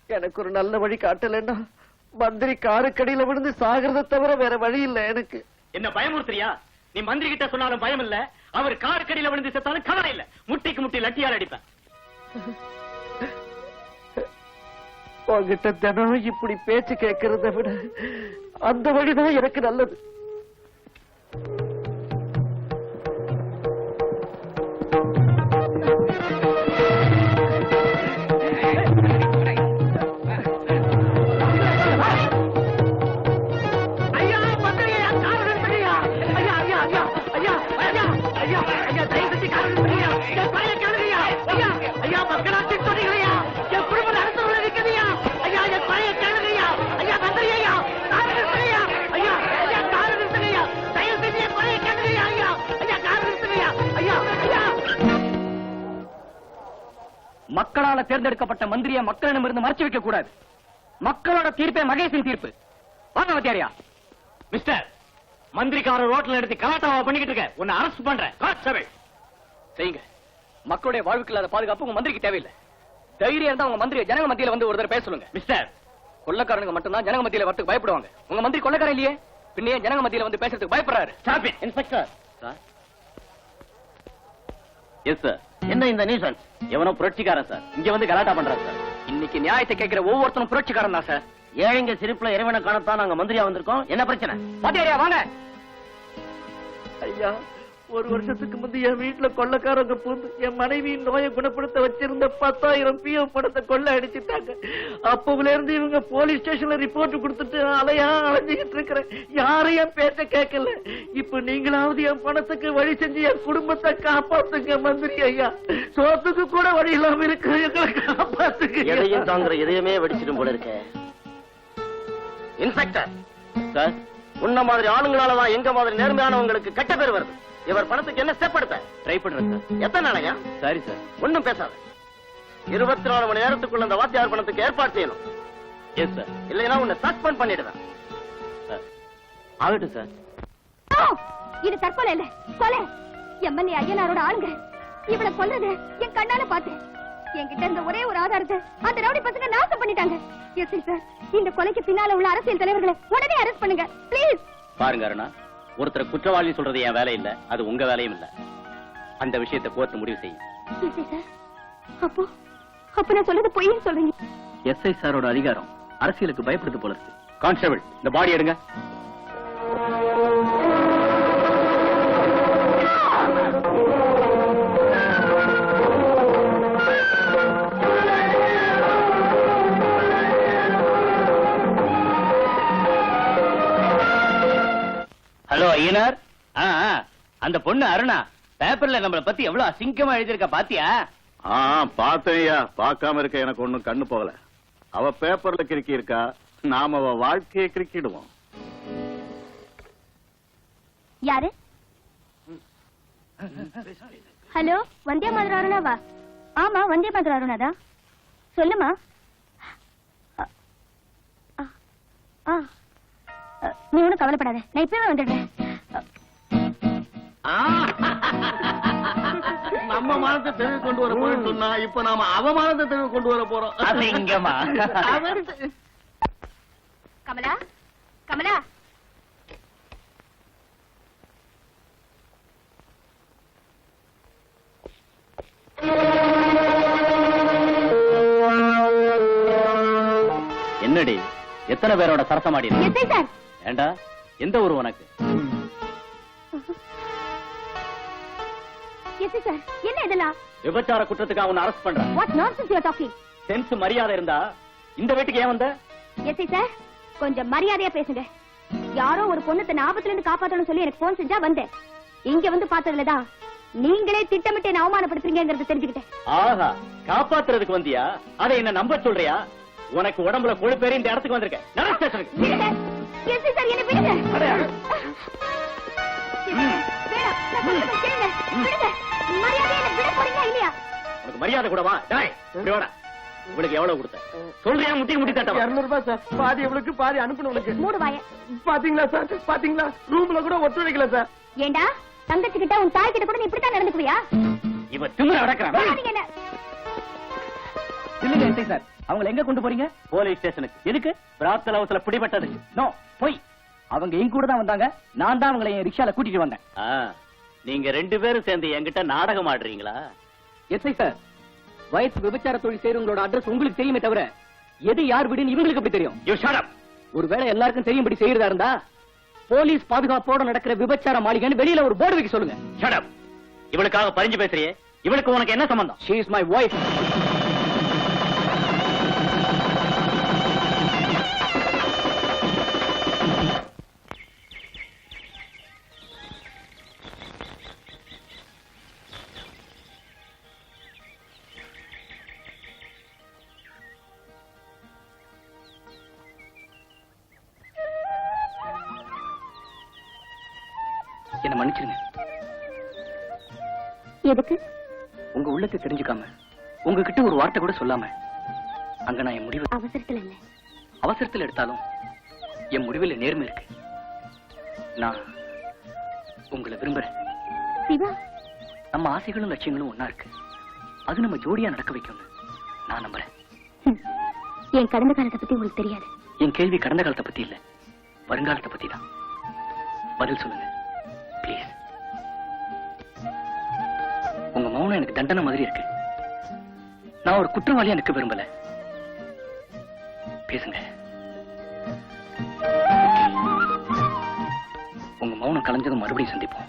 எனக்கு ஒரு நல்ல வழி காட்டலன்னா மந்திரி காருக்கடியில விழுந்து சாகிறத தவிர வேற வழி இல்ல எனக்கு. என்ன பயமுறுத்துறியா? நீ மந்திரி கிட்ட சொன்னாலும் பயம் இல்ல, அவர் காருக்கடியில விழுந்து செத்தாலும் கவலை இல்ல. முட்டிக்கு முட்டி லட்டியால் அடிப்பேன். உங்ககிட்ட தினம் இப்படி பேச்சு கேட்கறத விட அந்த வழிதான் எனக்கு நல்லது. மக்களால தேர்ந்தெடுக்கப்பட்ட மந்திரியை மக்களிடமிருந்து மறைச்சு வைக்க கூடாது. மக்களோட தீர்ப்பே மகேஷின் தீர்ப்பு. வாங்க வத்தியாரியா. மிஸ்டர், மந்திரிக்காரர் ரோட்ல எடுத்து கலாட்டாவா பண்ணிக்கிட்டு இருக்க. உன்னை அரெஸ்ட் பண்றேன். செய்யுங்க. மக்களுடைய வாழ்வுக்கு இல்லாத பாதுகாப்பு உங்க மந்திரிக்கு தேவையில்லை. தைரியம் இருந்தா உங்க மந்திரி ஜனங்க மத்தியில வந்து ஒரு தடவை பேச சொல்லுங்க. மிஸ்டர், கொள்ளக்காரனுங்க மட்டும்தான் ஜனங்க மத்தியில வரதுக்கு பயப்படுவாங்க. உங்க மந்திரி கொள்ளக்காரன் இல்லையே, பின்னையே ஜனங்க மத்தியில வந்து பேசுறதுக்கு பயப்படுறாரு. Stop it. Inspector sir. Yes sir. என்ன இந்த நியூசன்ஸ்? எவனோ புரட்சிக்காரன் சார், இங்க வந்து கலாட்டா பண்றாரு சார். இன்னைக்கு நியாயத்தை கேட்கிற ஒவ்வொருத்தரும் புரட்சிக்காரன் தான் சார். ஏழைங்க சிரிப்புல இறைவனை காணத்தான் நாங்க மந்திரியா வந்திருக்கோம். என்ன பிரச்சனை? வாத்தியாரியா வாங்க. ஐயா, 1 வருஷத்துக்கு முந்தைய என் வீட்டுல கொள்ளைக்காரங்க பூந்து என் மனைவியின் நோயை குணப்படுத்த வச்சிருந்த 10,000 பிஎஃப் பணத்தை கொள்ளை அடிச்சுட்டாங்க. அப்பவுல இருந்து இவங்க போலீஸ் ஸ்டேஷன்ல ரிப்போர்ட் கொடுத்துட்டு அலைஞ்சுகிட்டு இருக்கிறேன். யாரையும் பேச்ச கேட்கல. இப்ப நீங்களாவது என் பணத்துக்கு வழி செஞ்சு என் குடும்பத்தை காப்பாத்துங்க மந்திரி ஐயா. சோத்துக்கு கூட வழி இல்லாம இருக்கிற எங்களை காப்பாத்துங்க. எதையும் தாங்குற இதயமே வெடிச்சிடும் போல இருக்க. இன்ஸ்பெக்டர் சார், உன்ன மாதிரி ஆளுங்களாலதான் எங்க மாதிரி நேர்மையானவங்களுக்கு கெட்ட பேர் வருது. இவர் பணத்துக்கு என்ன ஸ்டெப் எடுத்த? ட்ரை பண்றேன் சார். எத்தனை நாளையா? சரி சார். ஒண்ணும் பேசாத. 24 மணி நேரத்துக்குள்ள அந்த வாத்தியார் பணத்துக்கு ஏற்பாடு செய்யணும். Yes sir. இல்லைன்னா உன்னை சஸ்பெண்ட் பண்ணிடுவேன். ஆகட்டும் சார். இது தற்கொலை இல்ல, கொலை. எம்எல்ஏ ஐயனாரோட ஆளுங்க இவளை கொல்றது என் கண்ணால பார்த்தேன். என்கிட்ட இருந்த ஒரே ஒரு ஆதாரத்தை அந்த ரவுடி பசங்க நாசம் பண்ணிட்டாங்க. எஸ் சார், இந்த கொலைக்கு பின்னால உள்ள அரசியல் தலைவர்களை உடனே அரெஸ்ட் பண்ணுங்க ப்ளீஸ். பாருங்க அருணா, ஒருத்தர் குற்றவாளி சொல்றது என் வேலை இல்ல, அது உங்க வேலையும் இல்ல. அந்த விஷயத்தை கோர்த்து முடிவு செய்யும். அப்ப நான் சொல்றது பொய்ன்னு சொல்றீங்க? எஸ்ஐ சாரோட அதிகாரம் அரசியலுக்கு பயப்படுது போல இருக்கு. கான்ஸ்டபிள், இந்த பாடி எடுங்க. ஹலோ ஐயனார். அந்த பொண்ணு அருணா பேப்பர்ல நம்மள பத்தி எவ்வளவு அசிங்கமா எழுதிருக்கா பாத்தியா? பார்த்தேயா. பார்க்காம இருக்க எனக்கு ஒண்ணும் கண்ணு போகல. அவ பேப்பர்ல கிறுக்கி இருக்கா, நாம அவ வாழ்க்கையை கிறுக்கிடுவோம். யாரு? ஹலோ, வந்தே மாதிரி அருணாவா? ஆமா, வந்தே மாதிரி அருணாதா. சொல்லுமா. நீ ஒன்னும் கவலைப்படாத, நான் இப்பவே வந்துடுறேன். நம்ம மானத்தை தெளிவு கொண்டு வர போறோம்னு சொன்னா இப்ப நாம அவமானத்தை தெளிவு கொண்டு வர போறோம். அசிங்கமா. கமலா, கமலா. என்னடி எத்தனை பேரோட சரசமாடி? SI sir. ஏண்டா, எந்த ஊர் உனக்கு? எஸ்ஐ சார், என்ன இதெல்லாம்? விபச்சார குற்றத்துக்கு அவனை அரெஸ்ட் பண்றான். What nonsense you are talking? Sense மரியாதை இருந்தா இந்த வீட்டுக்கு ஏன் வந்த? எஸ்ஐ சார், கொஞ்சம் மரியாதையா பேசுங்க. யாரோ ஒரு பொண்ணு தன் ஆபத்துல இருந்து காப்பாத்தணும்னு சொல்லி எனக்கு போன் செஞ்சா வந்தேன். இங்க வந்து பார்த்ததுலதான் நீங்களே திட்டமிட்டு என்ன அவமானப்படுத்துறீங்கிறது தெரிஞ்சுக்கிட்டேன். ஆஹா, காப்பாத்துறதுக்கு வந்தியா? அதை என்ன நம்ப சொல்றியா? உனக்கு உடம்புல கொழுப்பேறி இந்த இடத்துக்கு வந்திருக்க. நட ஸ்டேஷனுக்கு. விடுங்க. எஸ்ஐ சார், என்ன விடுங்க. வேணாம், நான் சொல்றதை கேளுங்க. விடுங்க. மரியாதையா என்ன விட போறீங்களா இல்லையா? உனக்கு மரியாதை கூடவா? டேய், இப்படி வாடா. உங்களுக்கு எவ்வளவு கொடுத்த? சொல்றியா? முட்டி தட்டவா? 200 ரூபாய் சார். பாதி எவ்வளவுக்கு பாதி அனுப்பணும்னுக்கு. மூடு வாய. பாத்தீங்களா சார், பாத்தீங்களா? ரூம்ல கூட ஒத்துழைக்கல சார். ஏண்டா, தங்கச்சி கிட்ட உன் தாய் கிட்ட கூட நீ இப்படித்தான் நடந்துக்குவியா? இவன் திமிர அடக்குறான். வராதீங்க என்ன. இல்லைங்க எஸ்ஐ சார், அவங்களை எங்க கொண்டு போறீங்க? போலீஸ் ஸ்டேஷனுக்கு. எதுக்கு? பிராத்தல் ஹவுஸ்ல பிடிபட்டது. நோ, போய். அவங்க எங்க கூட தான் வந்தாங்க. நான் தான் அவங்களை என் ரிக்ஷால கூட்டிட்டு வந்தேன். நீங்க 2 பேரும் சேர்ந்து என்கிட்ட நாடகம் ஆடுறீங்களா? எஸ்ஐ சார், வயசு விபச்சார தொழில் செய்றவங்களோட அட்ரஸ் உங்களுக்கு தெரியுமே தவிர எது யார் வீடுன்னு இவங்களுக்கு எப்படி தெரியும்? You shut up. ஒருவேளை எல்லாருக்கும் தெரியும்படி செய்யறதா இருந்தா போலீஸ் பாதுகாப்போட நடக்கிற விபச்சார மாளிகைன்னு வெளியில ஒரு போர்டு வைக்க சொல்லுங்க. Shut up. இவளுக்காக பறிஞ்சு பேசுறியே, இவளுக்கு உனக்கு என்ன சம்பந்தம்? She is my wife. என்ன மன்னிச்சிருங்க. எதுக்கு? உங்க உள்ளத்தை தெரிஞ்சுக்காம உங்ககிட்ட ஒரு வார்த்தை கூட சொல்லாம அங்க நான் என் முடிவு அவசரத்துல இல்ல. அவசரத்தில் எடுத்தாலும் என் முடிவில் நேர்மை இருக்கு. நான் உங்களை விரும்புறேன். சிவா, நம்ம ஆசைகளும் லட்சியங்களும் ஒன்னா இருக்கு. அது நம்ம ஜோடியா நடக்க வைக்கும் நான் நம்புறேன். என் கடந்த காலத்தை பத்தி உங்களுக்கு தெரியாது. என் கேள்வி கடந்த காலத்தை பத்தி இல்ல, வருங்காலத்தை பத்தி தான். பதில் சொல்லுங்க பிளீஸ். உங்க மௌனம் எனக்கு தண்டனை மாதிரி இருக்கு. நான் ஒரு குற்றவாளியா எனக்கு விரும்பல. பேசுங்க. உங்க மௌனம் கலைஞ்சதும் மறுபடியும் சந்திப்போம்.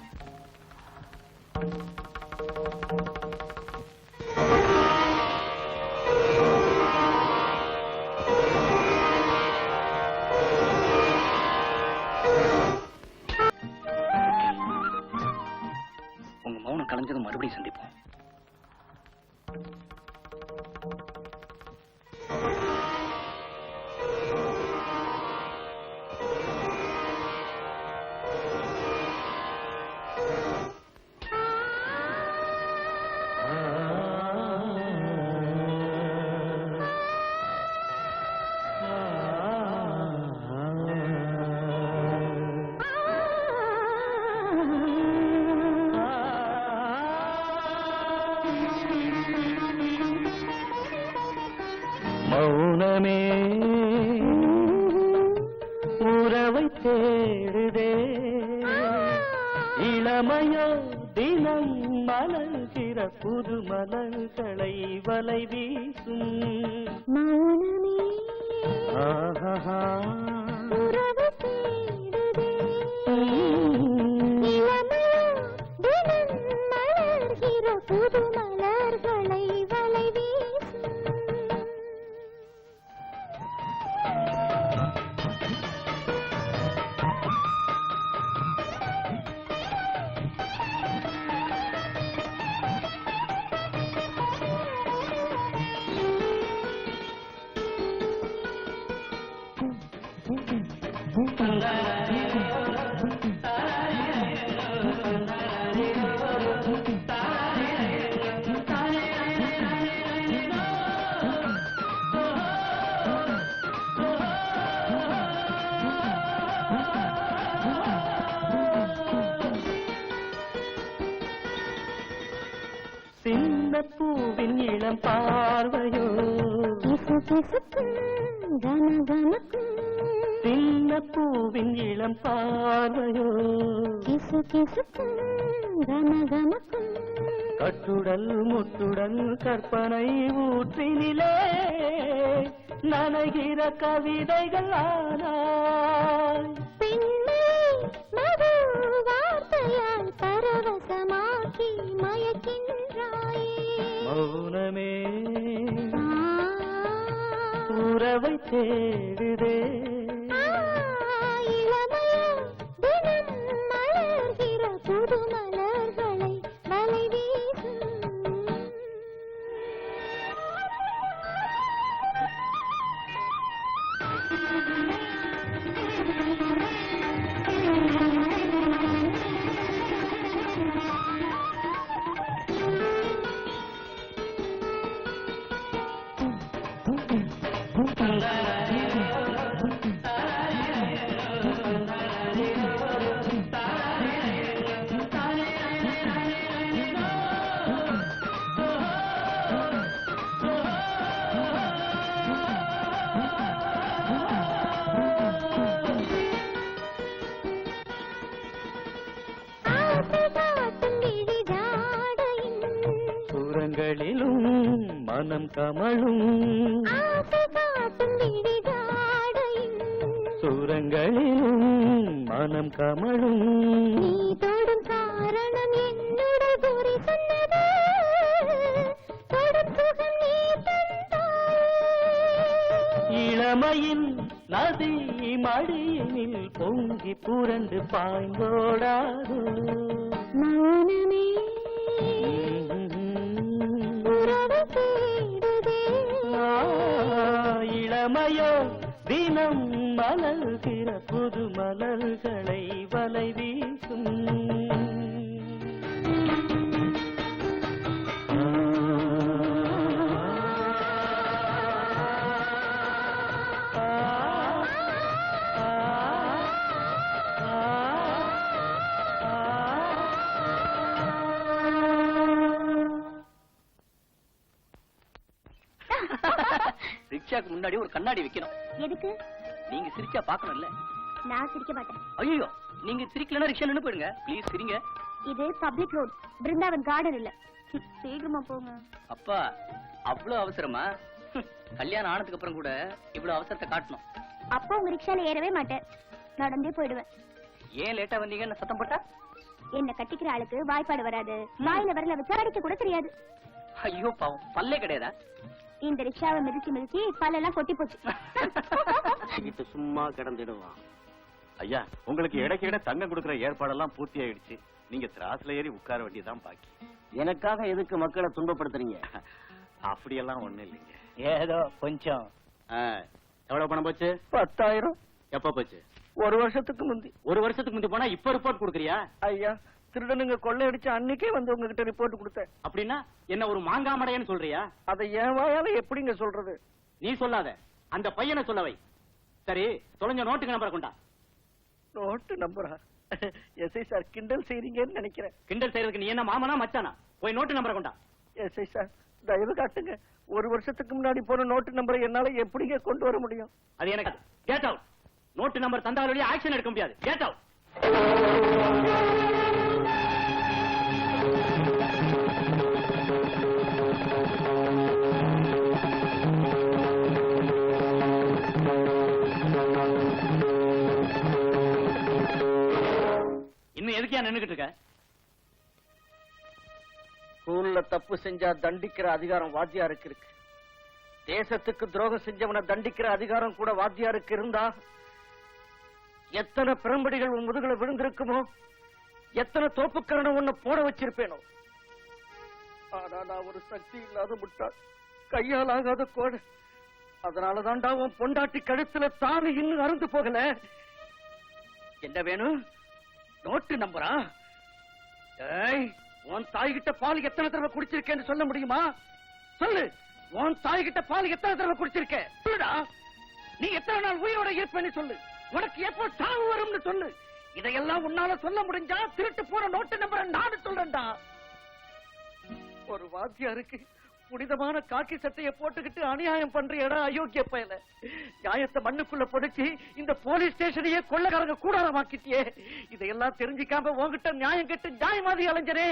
எல்லாம் கலைஞ்சதும் மறுபடியும் சந்திப்போம். மௌனமே உறவை தேடுதே, இளமையோ தினம் மலர்கிற புது மலர்களை வலை வீசும். மௌனமே ஆஹா உறவு தேடுதே, இளமையோ தினம் மலர்கிற புது மலர்களை வலை வீசும். சின்ன பூவின் இளம் பார்வையோ, சின்ன பூவின் இளம் பார்வையோ, கட்டுடல் முட்டுடல் கற்பனை ஊற்றினிலே நனைகிற கவிதைகள் ஆனாய். வார்த்தையால் பரவசமாக்கி மயக்கின்றாயே. மௌனமே உறவை தேடுதே, இளமையோ தினம் மலர்கிற புது மலர்களை வலை வீசும். சுரங்களிலும் மனம் கமழும், சுரங்களிலும் மனம் கமழும். நீ தொடும் காரணம் என்னோட குறி சொன்னது, தொடும் சுகம் நீ தந்தாய். இளமையின் நதி மடியினில் பொங்கி புரண்டு பாய்ந்தோடாதோ. மௌனமே உறவு தேடுதே, இளமையோ தினம் மலர்கிற புது மலர்களை வலை வீசும். ரிக்ஷாக்கு முன்னாடி ஒரு கண்ணாடி வைக்கணும். எதுக்கு? நீங்க சிரிச்சா பாக்கணும்ல. நான் சிரிக்க மாட்டேன். ஐயோ, நீங்க சிரிக்கலன்னா ரிக்ஷா நின்னு போயிடுங்க. ப்ளீஸ் சிரிங்க. இது பப்ளிக் ரோட், பிருந்தாவன் கார்டன் இல்ல. சீக்கிரமா போங்க. அப்பா, அவ்வளவு அவசரமா? கல்யாணம் ஆனதுக்கு அப்புறம் கூட இவ்வளவு அவசரத்தை காட்டணும். அப்பா உங்க ரிக்ஷால ஏறவே மாட்டேன், நடந்தே போயிடுவேன். ஏன் லேட்டா வந்தீங்கன்னு சத்தம் போட்டா? என்ன கட்டிக்கிற ஆளுக்கு வாய்ப்பாடு வராது, வாயில வரல வச்சு அடிக்க கூட தெரியாது. ஐயோ பாவம், பல்லே கிடையாதா? இந்த ரிக்ஷாவை மிதிச்சு மிதிச்சு பல்லெல்லாம் கொட்டி போச்சு. சும்மா கிடந்துடுவான். ஐயா, உங்களுக்கு இடைக்கிட தங்கம் கொடுக்கிற ஏற்பாடெல்லாம் பூர்த்தி ஆயிடுச்சு. நீங்க திராசுல ஏறி உட்கார வேண்டியதான் பாக்கி. எனக்காக எதுக்கு மக்களை துன்பப்படுத்துறீங்க? அப்படியெல்லாம் ஒண்ணு இல்லைங்க. ஏதோ கொஞ்சம். எவ்வளவு பணம் போச்சு? 10,000. எப்ப போச்சு? ஒரு வருஷத்துக்கு முந்தி. ஒரு வருஷத்துக்கு முந்தி போனா இப்ப ரிப்போர்ட் கொடுக்குறியா? ஐயா, திருடனுங்க கொள்ளையடிச்ச அன்னைக்கே வந்து உங்ககிட்ட ரிப்போர்ட் கொடுத்தேன். அப்படின்னா என்ன ஒரு மாங்காமடையன்னு சொல்றியா? அதை என் வாயால எப்படிங்க சொல்றது? நீ சொல்லாத, அந்த பையனை சொல்லவை. சரி, தொலைஞ்ச நோட்டுக்கு நம்பரை கொண்டா. நோட்டு நம்பரா? எஸ்ஐ சார், கிண்டல் செய்றீங்கன்னு நினைக்கிறேன். கிண்டல் செய்யறதுக்கு நீ என்ன மாமனா மச்சானா? போய் நோட்டு நம்பரை கொண்டா. எஸ்ஐ சார், தயவு காட்டுங்க. ஒரு வருஷத்துக்கு முன்னாடி போன நோட்டு நம்பரை என்னால எப்படிங்க கொண்டு வர முடியும்? அது எனக்கு கேட் அவுட். நோட்டு நம்பர் தந்தாலும் ஆக்ஷன் எடுக்க முடியாது. Get out. இன்னும் எதுக்கியா நின்னுகிட்டு இருக்க? ஸ்கூல்ல தப்பு செஞ்சா தண்டிக்கிற அதிகாரம் வாத்தியாருக்கு இருக்கு. தேசத்துக்கு துரோகம் செஞ்சவனை தண்டிக்கிற அதிகாரம் கூட வாத்தியாருக்கு இருந்தா எத்தனை பிரம்படிகள் உன் முதுகுல விழுந்திருக்குமோ, எத்தனை தோப்புக்கரணம் உன்னை போட வச்சிருப்பேனோ. ஆனா நான் ஒரு சக்தி இல்லாத முட்டாள், கையால் ஆகாத கோடை. அதனாலதான்டா உன் பொண்டாட்டி கழுத்துல தாவி இன்னும் அறுந்து போகல. என்ன வேணும்? நோட்டு நம்பரா? ஏய், உன் தாய்கிட்ட பால் எத்தனை தடவை குடிச்சிருக்கேன்னு சொல்ல முடியுமா? சொல்லு, உன் தாய்கிட்ட பால் எத்தனை தடவை குடிச்சிருக்க? சொல்லுடா. நீ எத்தனை நாள் உயிரோட இருப்பேன்னு சொல்லு. உனக்கு எப்போ சாவு வரும்னு சொல்லு. இதையெல்லாம் உன்னால சொல்ல முடிஞ்சா திருட்டு போன நோட்டு நம்பரை நானு சொல்றேன்டா. ஒரு வாத்தியாருக்கு புனிதமான காக்கி சட்டையை போட்டுக்கிட்டு அநியாயம் பண்றியடா அயோக்கிய பயல. நியாயத்தை மண்ணுக்குள்ள புதைச்சி இந்த போலீஸ் ஸ்டேஷனையே கொள்ளக்காரங்க கூடாரமாக்கிட்டியே. இதையெல்லாம் தெரிஞ்சுக்காம உன்கிட்ட நியாயம் கெட்டு நியாயமாதி அலைஞ்சனே.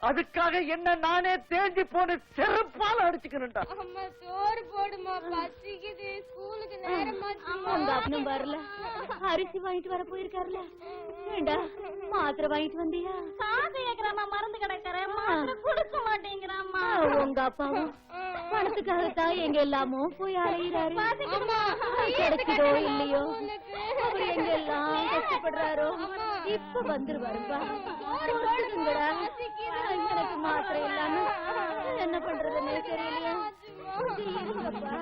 அதுக்காக என்ன நானே தேஞ்சி போன செருப்பால அடிச்சுக்கிறேன்டா. அம்மா சோறு போடுமா, பசிக்குது. ஸ்கூலுக்கு நேரமா வரல. அரிசி வாங்கிட்டு வர போயிருக்காருல. ஏண்டா மாத்திரை வாங்கிட்டு வந்தியா? காசு கேக்குறாமா, மருந்து கிடக்குறேன், மாத்திரை கொடுக்க மாட்டேங்கிறாமா. உங்க அப்பாவும் பணத்துக்காகத்தான் எங்க எல்லாமோ போய் அலையிறாரு. கிடைக்குதோ இல்லையோ, அவர் எங்க எல்லாம் கஷ்டப்படுறாரோ. இப்ப வந்துருவாருப்பா. எனக்கு மாத்திரை இல்லாம என்ன பண்றதுன்னு தெரியலையா? இருங்கப்பா.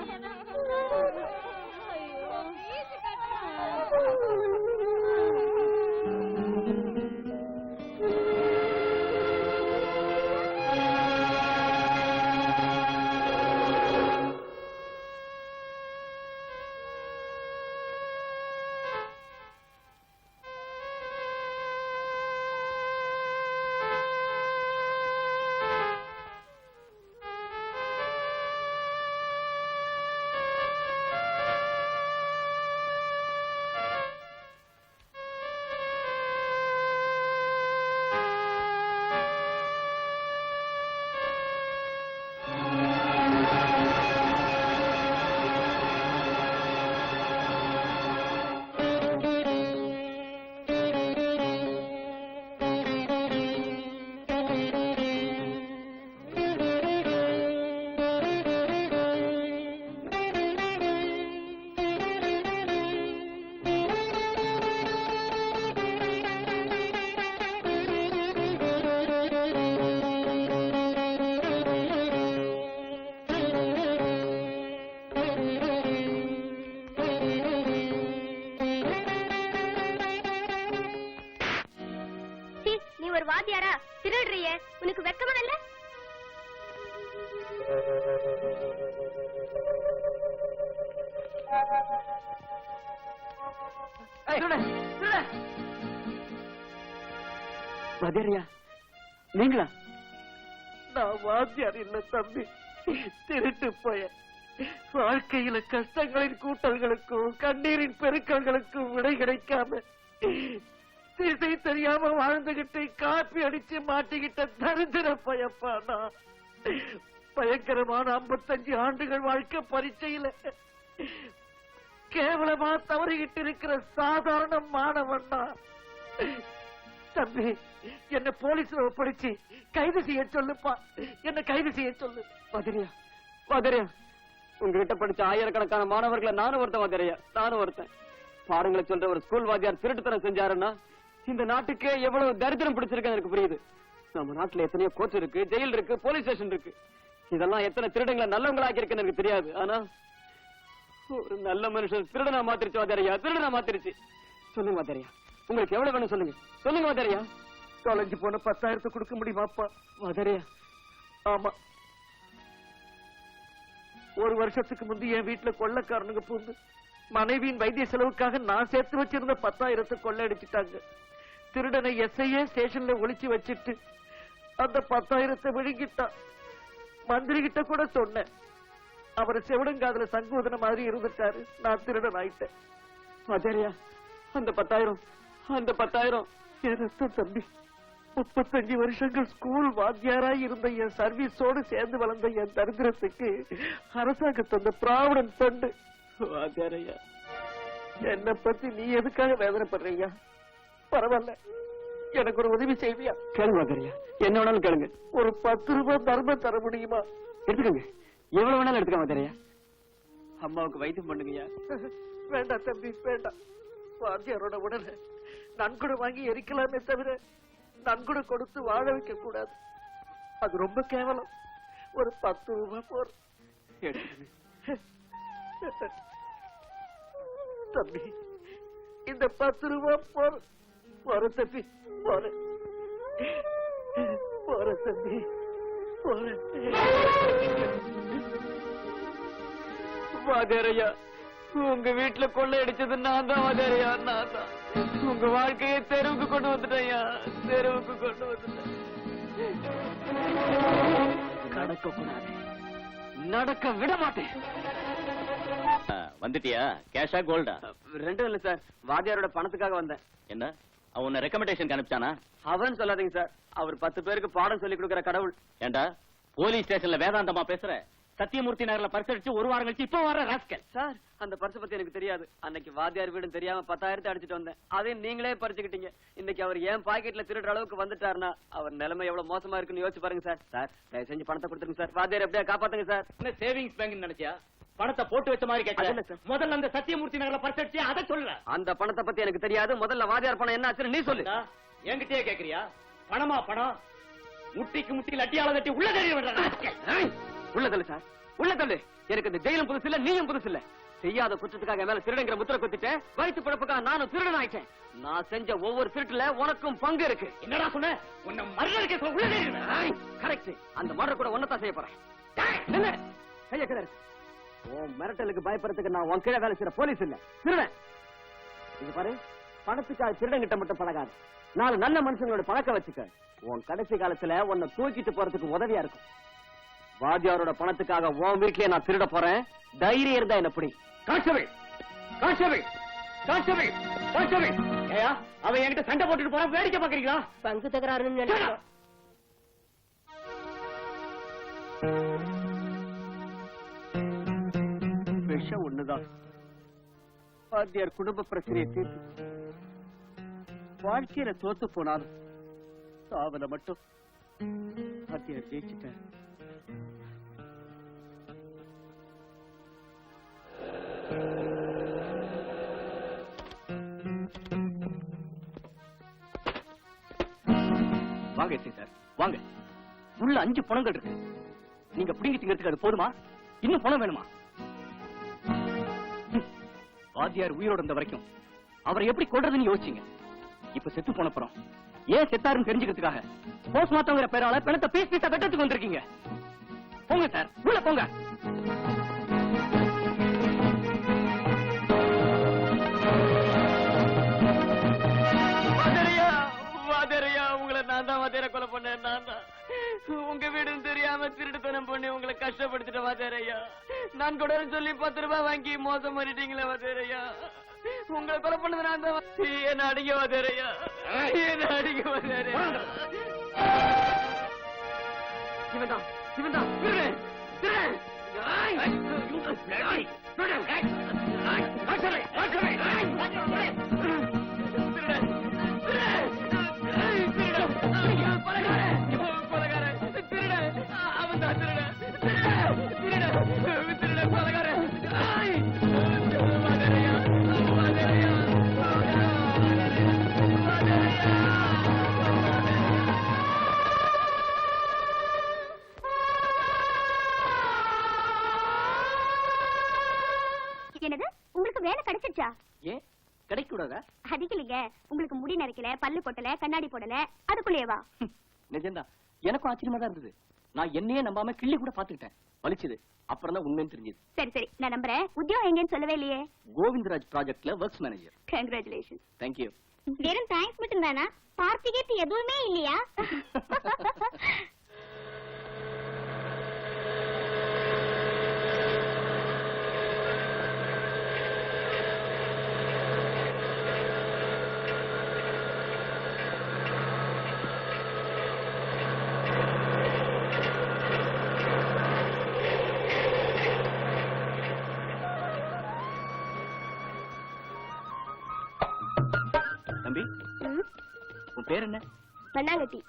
வாத்தியாரா திருடுறிய? உனக்கு வெக்கமா இல்ல? வாத்தியாரியா நீங்களா? நான் வாத்தியார் இல்ல தம்பி, திருட்டு போய. வாழ்க்கையில கஷ்டங்களின் கூட்டல்களுக்கும் கண்ணீரின் பெருக்கங்களுக்கும் விடை கிடைக்காம திசை தெரியாம வாழ்ந்துகிட்டு காப்பி அடிச்சு மாட்டிக்கிட்ட தரித்திர பயப்பா நான். பயங்கரமான 55 ஆண்டுகள் வாழ்க்கை பரீட்சையில கேவலமா தவறிக்கிட்டு இருக்கிற சாதாரண மாணவன் தான். தம்பி, என்ன போலீஸ்ல ஒப்படைச்சு கைது செய்ய சொல்லுப்பா, என்ன கைது செய்ய சொல்லு. வாத்தியாரியா வாத்தியாரியா, உங்ககிட்ட படிச்ச ஆயிரக்கணக்கான மாணவர்களை நானும் ஒருத்தன். வாத்தியாரியா நானும் ஒருத்தன். பாடங்களை சொல்ற ஒரு ஸ்கூல் வாத்தியார் திருட்டுத்தனம் செஞ்சாருன்னா இந்த நாட்டுக்கே எவ்வளவு தரித்திரம் பிடிச்சிருக்கு எனக்கு புரியுது. நம்ம நாட்டுல எத்தனையோ கோர்ட் இருக்கு, ஜெயில் இருக்கு, போலீஸ் ஸ்டேஷன் இருக்கு. இதெல்லாம் எத்தனை திருடங்களை நல்லவங்களா ஆக்கியிருக்குன்னு எனக்கு தெரியாது. ஆனா ஒரு நல்ல மனுஷன் திருடனா மாத்திருச்சு வாத்தியாரையா, திருடனா மாத்திருச்சு. சொல்லுங்க வாத்தியாரையா, உங்களுக்கு எவ்வளவு வேணும் சொல்லுங்க, சொல்லுங்க வாத்தியாரையா. தொலைஞ்சு போன 10,000 கொடுக்க முடியுமாப்பா? வாத்தியாரையா, ஆமா, ஒரு வருஷத்துக்கு முந்தி என் வீட்டுல கொள்ளைக்காரனுங்க பூந்து மனைவியின் வைத்திய செலவுக்காக நான் சேர்த்து வச்சிருந்த 10,000 கொள்ளையடிச்சிட்டாங்க. திருடனை எஸ்ஐயே ஸ்டேஷன்ல ஒளிச்சு வச்சிட்டு அந்த 10,000 விழுங்கிட்டான். மந்திரி கிட்ட கூட சொன்னேன். அவர் செவிடுங்காதுல சங்கூதன மாதிரி இருந்துட்டாரு. நான் திருடன் ஆயிட்டேன். வாத்தியாரையா, அந்த 10,000 என் ரத்தம் தம்பி. 35 வருஷங்கள் ஸ்கூல் வாத்தியாராய் இருந்த என் சர்வீஸோடு சேர்ந்து வளர்ந்த என் தரித்திரத்துக்கு அரசாங்கம் தந்த ப்ராவிடன்ட் ஃபண்ட். வாத்தியாரையா, என்னை பத்தி நீ எதுக்காக வேதனைப்படுறீங்க? பரவாயில்ல, எனக்கு ஒரு உதவி செய்வியா? கேளுங்க வாத்தியாரையா, என்ன வேணாலும் கேளுங்க. ஒரு 10 ரூபாய் தர்மம் தர முடியுமா? எடுத்துக்கோங்க, எவ்வளவு வேணாலும் எடுத்துக்க வாத்தியாரையா. அம்மாவுக்கு வைத்தியம் பண்ணுங்கய்யா. வேண்டாம் தம்பி, வேண்டாம். வாத்தியாரோட உடனே நன்கொடை வாங்கி எரிக்கலாமே தவிர நன்கொடை கொடுத்து வாழ வைக்க கூடாது. அது ரொம்ப கேவலம். ஒரு 10 ரூபாய் போற தம்பி, இந்த 10 ரூபாய் போற தம்பி, போற தம்பி, போற. வாத்தியாரையா, உங்க வீட்டுல கொள்ளையடிச்சது நான் தான் வாத்தியாரையா, நான் தான். உங்க வாழ்க்கையை தெருவுக்கு கொண்டு வந்துட்டேன்யா, தெருவுக்கு கொண்டு வந்துட்டேன். நடக்க கூடாது, நடக்க விட மாட்டேன். வந்துட்டியா? கேஷா கோல்டா? ரெண்டும் இல்ல சார், வாத்தியாரோட பணத்துக்காக வந்தேன். என்ன அவன் ரெக்கமெண்டேஷன் அனுப்பிச்சானா? அவன் சொல்லாதீங்க சார், அவர் 10 பேருக்கு பாடம் சொல்லி கொடுக்கிற கடவுள். ஏண்டா போலீஸ் ஸ்டேஷன்ல வேதாந்தமா பேசுற? சத்தியமூர்த்தி நகர்ல பரிசடிச்சு ஒரு வாரம் கழிச்சு இப்ப வர ராஸ்கல். சார், அந்த பரிசு பத்தி எனக்கு தெரியாது. அன்னைக்கு வாத்தியார் வீடும் தெரியாம 10,000 அடிச்சிட்டு வந்தேன். அதையும் நீங்களே பறிச்சுக்கிட்டீங்க. இன்னைக்கு அவர் என் பாக்கெட்ல திருடுற அளவுக்கு வந்துட்டாருன்னா அவர் நிலைமை எவ்வளவு மோசமா இருக்குன்னு யோசிச்சு பாருங்க சார். சார், தயவு செஞ்சு பணத்தை கொடுத்துருங்க சார். வாத்தியார் எப்படியா காப்பாத்துங்க சார். என்ன சேவிங்ஸ் பேங்க் நினைச்சியா? பணத்தை போட்டு வச்ச மாதிரி அது இல்ல கேட்கல. சார். முதல்ல அந்த சத்தியமூர்த்தி நகர்ல பரிசடிச்சு அதை சொல்ல. அந்த பணத்தை பத்தி எனக்கு தெரியாது. முதல்ல வாத்தியார் பணம் என்ன ஆச்சுன்னு நீ சொல்லு. என்கிட்டயே கேக்குறியா? பணமா பணம்? முட்டிக்கு முட்டி லட்டியால தட்டி உள்ள தெரிய உள்ள தள்ளு சார், உள்ள தள்ளு. எனக்கு இந்த ஜெயிலும் புதுசு இல்ல, நீயும் புதுசு இல்ல. செய்யாத குற்றத்துக்காக மேல திருடங்கிற முத்திர குத்திட்டேன். வயிற்று பிழப்புக்காக நானும் திருடன் ஆயிட்டேன். நான் செஞ்ச ஒவ்வொரு திருட்டுல உனக்கும் பங்கு இருக்கு. என்னடா சொன்ன? உன்னை மர்டர் கேஸ்ல உள்ள தெரிய. கரெக்ட், அந்த மர்டர் கூட ஒன்னதான் செய்ய போறேன். என்ன கைய கிடரு? உன் மிரட்டலுக்கு பயப்படுறதுக்கு நான் உன் கீழே வேலை செய்யற போலீஸ் இல்ல, திருடன். இது பாரு, பணத்துக்காக திருடங்கிட்ட மட்டும் பழகாது. 4 நல்ல மனுஷங்களோட பழக்கம் வச்சுக்க. உன் கடைசி காலத்துல உன்னை தூக்கிட்டு போறதுக்கு உதவியா இருக்கும். வாத்தியாரோட பணத்துக்காக உன் வீட்லயே நான் திருட போறேன். தைரியம் இருந்தா என்ன பிடி. Constable, constable, constable, constable. ஏயா, அவன் என்கிட்ட சண்டை போட்டுட்டு போறான், வேடிக்கை பாக்குறீங்களா? பங்கு தகராறுன்னு நினைக்கிறேன். விஷம் ஒண்ணுதான் வாத்தியார் குடும்ப பிரச்சனையை தீர்த்து வாழ்க்கையில தோத்து போனாலும் சாவல மட்டும் வாத்தியார் ஜெயிச்சுட்டார். வாங்க எஸ்ஐ சார், வாங்க. உள்ள 5 பணங்கள் இருக்கு. நீங்க பிடிங்கிட்டு அது போதுமா? இன்னும் பணம் வேணுமா? வாத்தியார் உயிரோட இருந்த வரைக்கும் அவரை எப்படி கொல்றதுன்னு யோசிச்சீங்க. இப்ப செத்து போன அப்புறம் ஏன் செத்தாருன்னு தெரிஞ்சுக்கிறதுக்காக போஸ்ட்மார்ட்டம்ங்கிற பேரால பணத்தை பீஸ் பீஸா வெட்டத்துக்கு வந்திருக்கீங்க. போங்க சார், உள்ள போங்க. உங்களை நான் தான் வாத்தியார கொலை பண்ணேன். நான் தான் உங்க வீடுன்னு தெரியாம திருட்டுத்தனம் பண்ணி உங்களை கஷ்டப்படுத்திட்ட வாத்தியாரையா. நான் கூட சொல்லி 10 ரூபாய் வாங்கி மோசம் பண்ணிட்டீங்களே வாத்தியாரையா. உங்களை கொலை பண்ணது நான் தான். என்ன அடிக்க வாத்தியாரையா, என்ன அடிக்க வாத்தியாரையா. இவன்தான், இவன்தான் திருடன், திருடன். அடிச்சா? ஏன் கிடைக்க கூடாதா? அடிக்கலீங்க. உங்களுக்கு முடி நரைக்கல, பல்லு கொட்டல, கண்ணாடி போடல, அதுக்குள்ளேவா? நிஜம்தான். எனக்கும் ஆச்சரியமா தான் இருந்தது. நான் என்னையே நம்பாம கிள்ளி கூட பாத்துக்கிட்டேன். வலிச்சது. அப்புறம் தான் உண்மைன்னு தெரிஞ்சது. சரி சரி, நான் நம்புறேன். உத்தியோகம் எங்கன்னு சொல்லவே இல்லையே. கோவிந்தராஜ் ப்ராஜெக்ட்ல ஒர்க்ஸ் மேனேஜர். கங்க்ராச்சுலேஷன். தேங்க்யூ. வெறும் தேங்க்ஸ் மட்டும் தானா? பார்ட்டிக்கு எதுவுமே இல்லையா? தம்பி, உன் பேர் என்ன? மண்ணாங்கட்டி.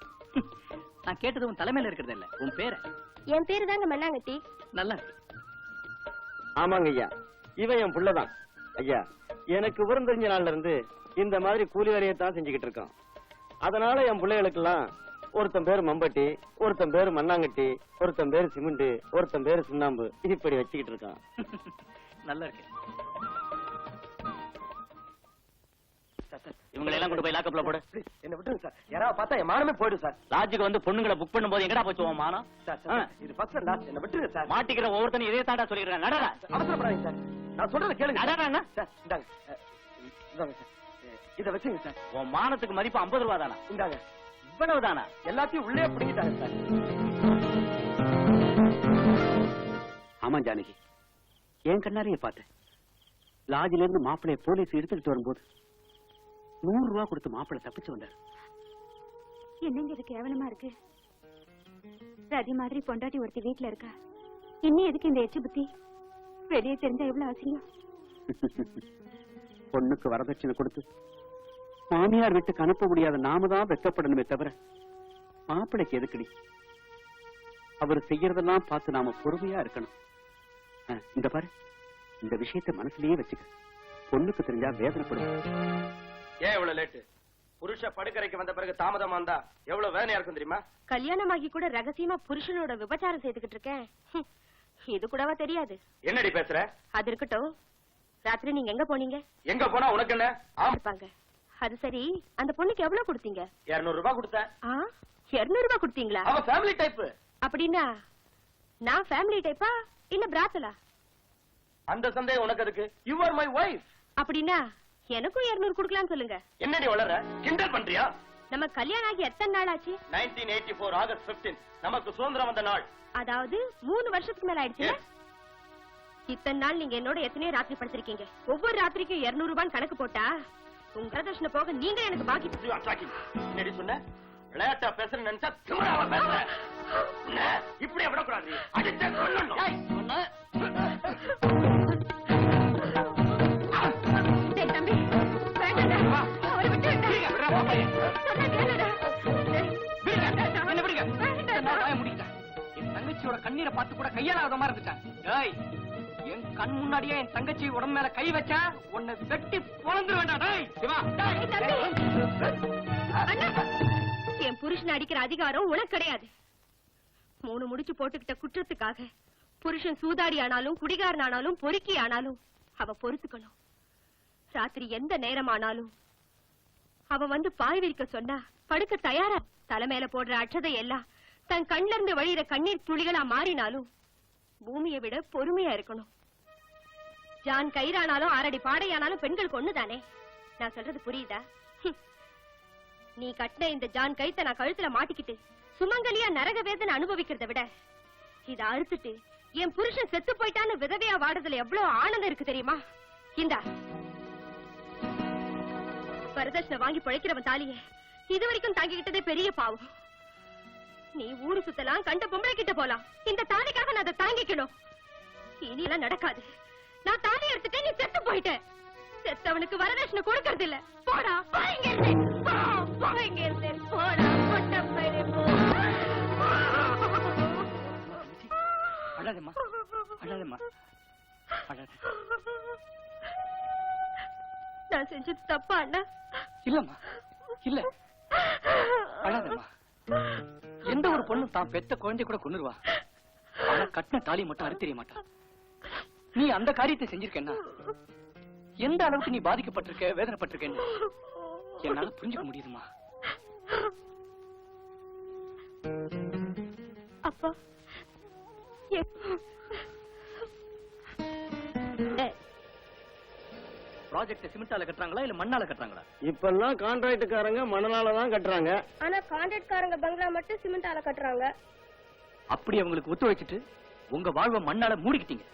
நான் கேட்டது உன் தலைமையில இருக்கிறது இல்ல, உன் பேர. என் பேரு தாங்க மண்ணாங்கட்டி. நல்லா இருக்கு. ஆமாங்க ஐயா, இவன் என் புள்ளதான். ஐயா, எனக்கு விவரம் தெரிஞ்ச நாள்ல இருந்து இந்த மாதிரி கூலி வேலையத்தான் செஞ்சுக்கிட்டு இருக்கான். அதனால என் பிள்ளைகளுக்கெல்லாம் ஒருத்தன் பேரு மம்பட்டி, ஒருத்தன் பேரு மண்ணாங்கட்டி, ஒருத்தன் பேரு சிமெண்ட், ஒருத்தன் பேரு சுண்ணாம்பு, இப்படி வச்சுக்கிட்டு இருக்கான். நல்லா இருக்கு. இவங்களை எல்லாம் கொண்டு போய் லாக்கப்ல போடு. என்ன விட்டுருங்க சார். யாராவது பார்த்தா என் மானமே போயிடும் சார். லாட்ஜுக்கு வந்து பொண்ணுங்களை புக் பண்ணும்போது எங்கடா போச்சு உன் மானம்? இது ஃபர்ஸ்ட் லாஸ்ட். என்ன விட்டுருங்க சார். மாட்டிக்கிற ஒவ்வொருத்தனும் இதே தாண்டா சொல்லிக்கிறேன். நடடா. அவசரப்படாதீங்க சார். நான் சொல்றத கேளுங்க. நடடா. சார் இந்தாங்க. இந்தாங்க சார். இத வச்சுங்க சார். உன் மானத்துக்கு மதிப்பு 50 ரூபா தானா? இந்தாங்க. இவ்வளவு தானா? எல்லாத்தையும் உள்ளே பிடிக்கிட்டாங்க சார். ஆமா ஜானகி, என் கண்ணாரியை பார்த்தேன். லாட்ஜில இருந்து மாப்பிளைய போலீஸ் எடுத்துக்கிட்டு வரும்போது 100 ரூபா கொடுத்து மாப்பிள்ளை தப்பிச்சு வந்தார். என்னங்க இது கேவலமா இருக்கு? ரதி மாதிரி பொண்டாட்டி ஒருத்தி வீட்டுல இருக்கா. இன்னும் எதுக்கு இந்த எச்சு புத்தி? வெளியே தெரிஞ்சா எவ்வளவு அசிங்கம். பொண்ணுக்கு வரதட்சணை கொடுத்து மாமியார் வீட்டுக்கு அனுப்ப முடியாத நாம தான் வெக்கப்படணுமே தவிர மாப்பிளைக்கு எதுக்குடி? அவர் செய்யறதெல்லாம் பார்த்து நாம பொறுமையா இருக்கணும். இந்த பாரு, இந்த விஷயத்தை மனசுலயே வச்சுக்க. பொண்ணுக்கு தெரிஞ்சா வேதனைப்படும். ஏன் இவ்வளவு லேட்டு? புருஷ படுக்கறைக்கு வந்த பிறகு தாமதமா இருந்தா எவ்வளவு வேதனையா இருக்கும் தெரியுமா? கல்யாணமாகி கூட ரகசியமா புருஷனோட விபச்சாரம் செய்துகிட்டு இருக்கேன். இது கூடவா தெரியாது? என்னடி பேசுற? அது இருக்கட்டும். ராத்திரி நீங்க எங்க போனீங்க? எங்க போனா உனக்கு என்ன? இருப்பாங்க. அது சரி, அந்த பொண்ணுக்கு எவ்வளவு கொடுத்தீங்க? 200 ரூபாய் கொடுத்தேன். 200 ரூபாய் கொடுத்தீங்களா? அவ ஃபேமிலி டைப். அப்படின்னா நான் ஃபேமிலி டைப்பா இல்ல பிராத்தலா? அந்த சந்தேகம் உனக்கு அதுக்கு. You are my wife. அப்படின்னா எனக்கும் 200 கொடுக்கலாம்னு சொல்லுங்க. என்னடி வளர? கிண்டல் பண்றியா? நம்ம கல்யாணம் ஆகி எத்தனை நாள் ஆச்சு? 1984 ஆகஸ்ட் 15 நமக்கு சுதந்திரம் வந்த நாள். அதாவது 3 வருஷத்துக்கு மேல ஆயிடுச்சு. இத்தனை நாள் நீங்க என்னோட எத்தனையோ ராத்திரி படுத்திருக்கீங்க. ஒவ்வொரு ராத்திரிக்கும் 200 ரூபாய் கணக்கு போட்டா உங்க வரதட்சணை போக நீங்க எனக்கு பாக்கி. என்னடி சொன்ன? விளையாட்டா பேசுற நினைச்சா திமிராவா பேசுற. இப்படியே விடக்கூடாது. அடிச்சே கொல்லணும். தம்பி வேண்டாடா, அவரை விட்டு என் தங்கச்சியோட கண்ணீரை பார்த்து கூட கையாளாத மாதிரி இருந்துட்டான். என் கண் முன்னாடியே என் தங்கச்சி உடம்பு மேல கை வச்சா உன்னை வெட்டி பொழந்து வேண்டாம். என் புருஷன் அடிக்கிற அதிகாரம் உனக்கு கிடையாது. 3 முடிச்சு போட்டுக்கிட்ட குற்றத்துக்காக புருஷன் சூதாடி ஆனாலும் குடிகாரன் ஆனாலும் பொறுக்கி ஆனாலும் அவ பொறுத்துக்கணும். ராத்திரி எந்த நேரமானாலும் அவ வந்து பாய் விரிக்க சொன்னா படுக்க தயாரா. தலைமையில போடுற அட்சதை எல்லாம் தன் கண்ல இருந்து வழியிற கண்ணீர் துளிகளா மாறினாலும் பூமியை விட பொறுமையா இருக்கணும். ஜான் கயிறானாலும் 6 அடி பாடையானாலும் பெண்களுக்கு ஒண்ணுதானே. நான் சொல்றது புரியுதா? நீ கட்டின இந்த ஜான் கயித்தை நான் கழுத்துல மாட்டிக்கிட்டு சுமங்கலியா நரக வேதனை அனுபவிக்கிறத விட இத அறுத்துட்டு என் புருஷன் செத்து போயிட்டான்னு விதவையா வாடுறதுல எவ்வளவு ஆனந்தம் இருக்கு தெரியுமா? இந்தா வரதட்சணை வாங்கி பிழைக்கிறவன் தாலிய இதுவரைக்கும் தாங்கிக்கிட்டதே பெரிய பாவம். நீ ஊரு சுத்தலாம், கண்ட பொம்பளை கிட்ட போலாம். இந்த தாலிக்காக நான் அதை தாங்கிக்கணும். இனி எல்லாம் நடக்காது. நான் தாலி எடுத்துட்டேன், நீ செத்து போயிட்ட. செத்தவனுக்கு வரதட்சணை கொடுக்கறது இல்ல. போடா, போடா, பொட்டப்பையிலே போ. அழாதம்மா, அழாதம்மா, அழாத. நான் செஞ்சது தப்பா அண்ணா? இல்லம்மா, இல்ல, அழாதம்மா. எந்த ஒரு பொண்ணு தான் பெத்த குழந்தை கூட கொன்னுருவா. ஆனா கட்டின தாலி மட்டும் அறுத்தெறிய மாட்டா. நீ அந்த காரியத்தை செஞ்சிருக்கேன்னா எந்த அளவுக்கு நீ பாதிக்கப்பட்டிருக்க வேதனைப்பட்டிருக்கேன்னு என்னால புரிஞ்சுக்க முடியுதுமா. அப்பா ப்ராஜெக்ட் சிமெண்டால கட்டுறாங்களா இல்ல மண்ணால கட்டுறாங்களா? இப்பெல்லாம் கான்ட்ராக்டுக்காரங்க மணலால தான் கட்டுறாங்க. ஆனா கான்ட்ராக்ட்காரங்க பங்களா மட்டும் சிமெண்டால கட்டுறாங்க. அப்படி அவங்களுக்கு ஒத்து வச்சுட்டு உங்க வாழ்வை மண்ணால மூடிக்கிட்டீங்க.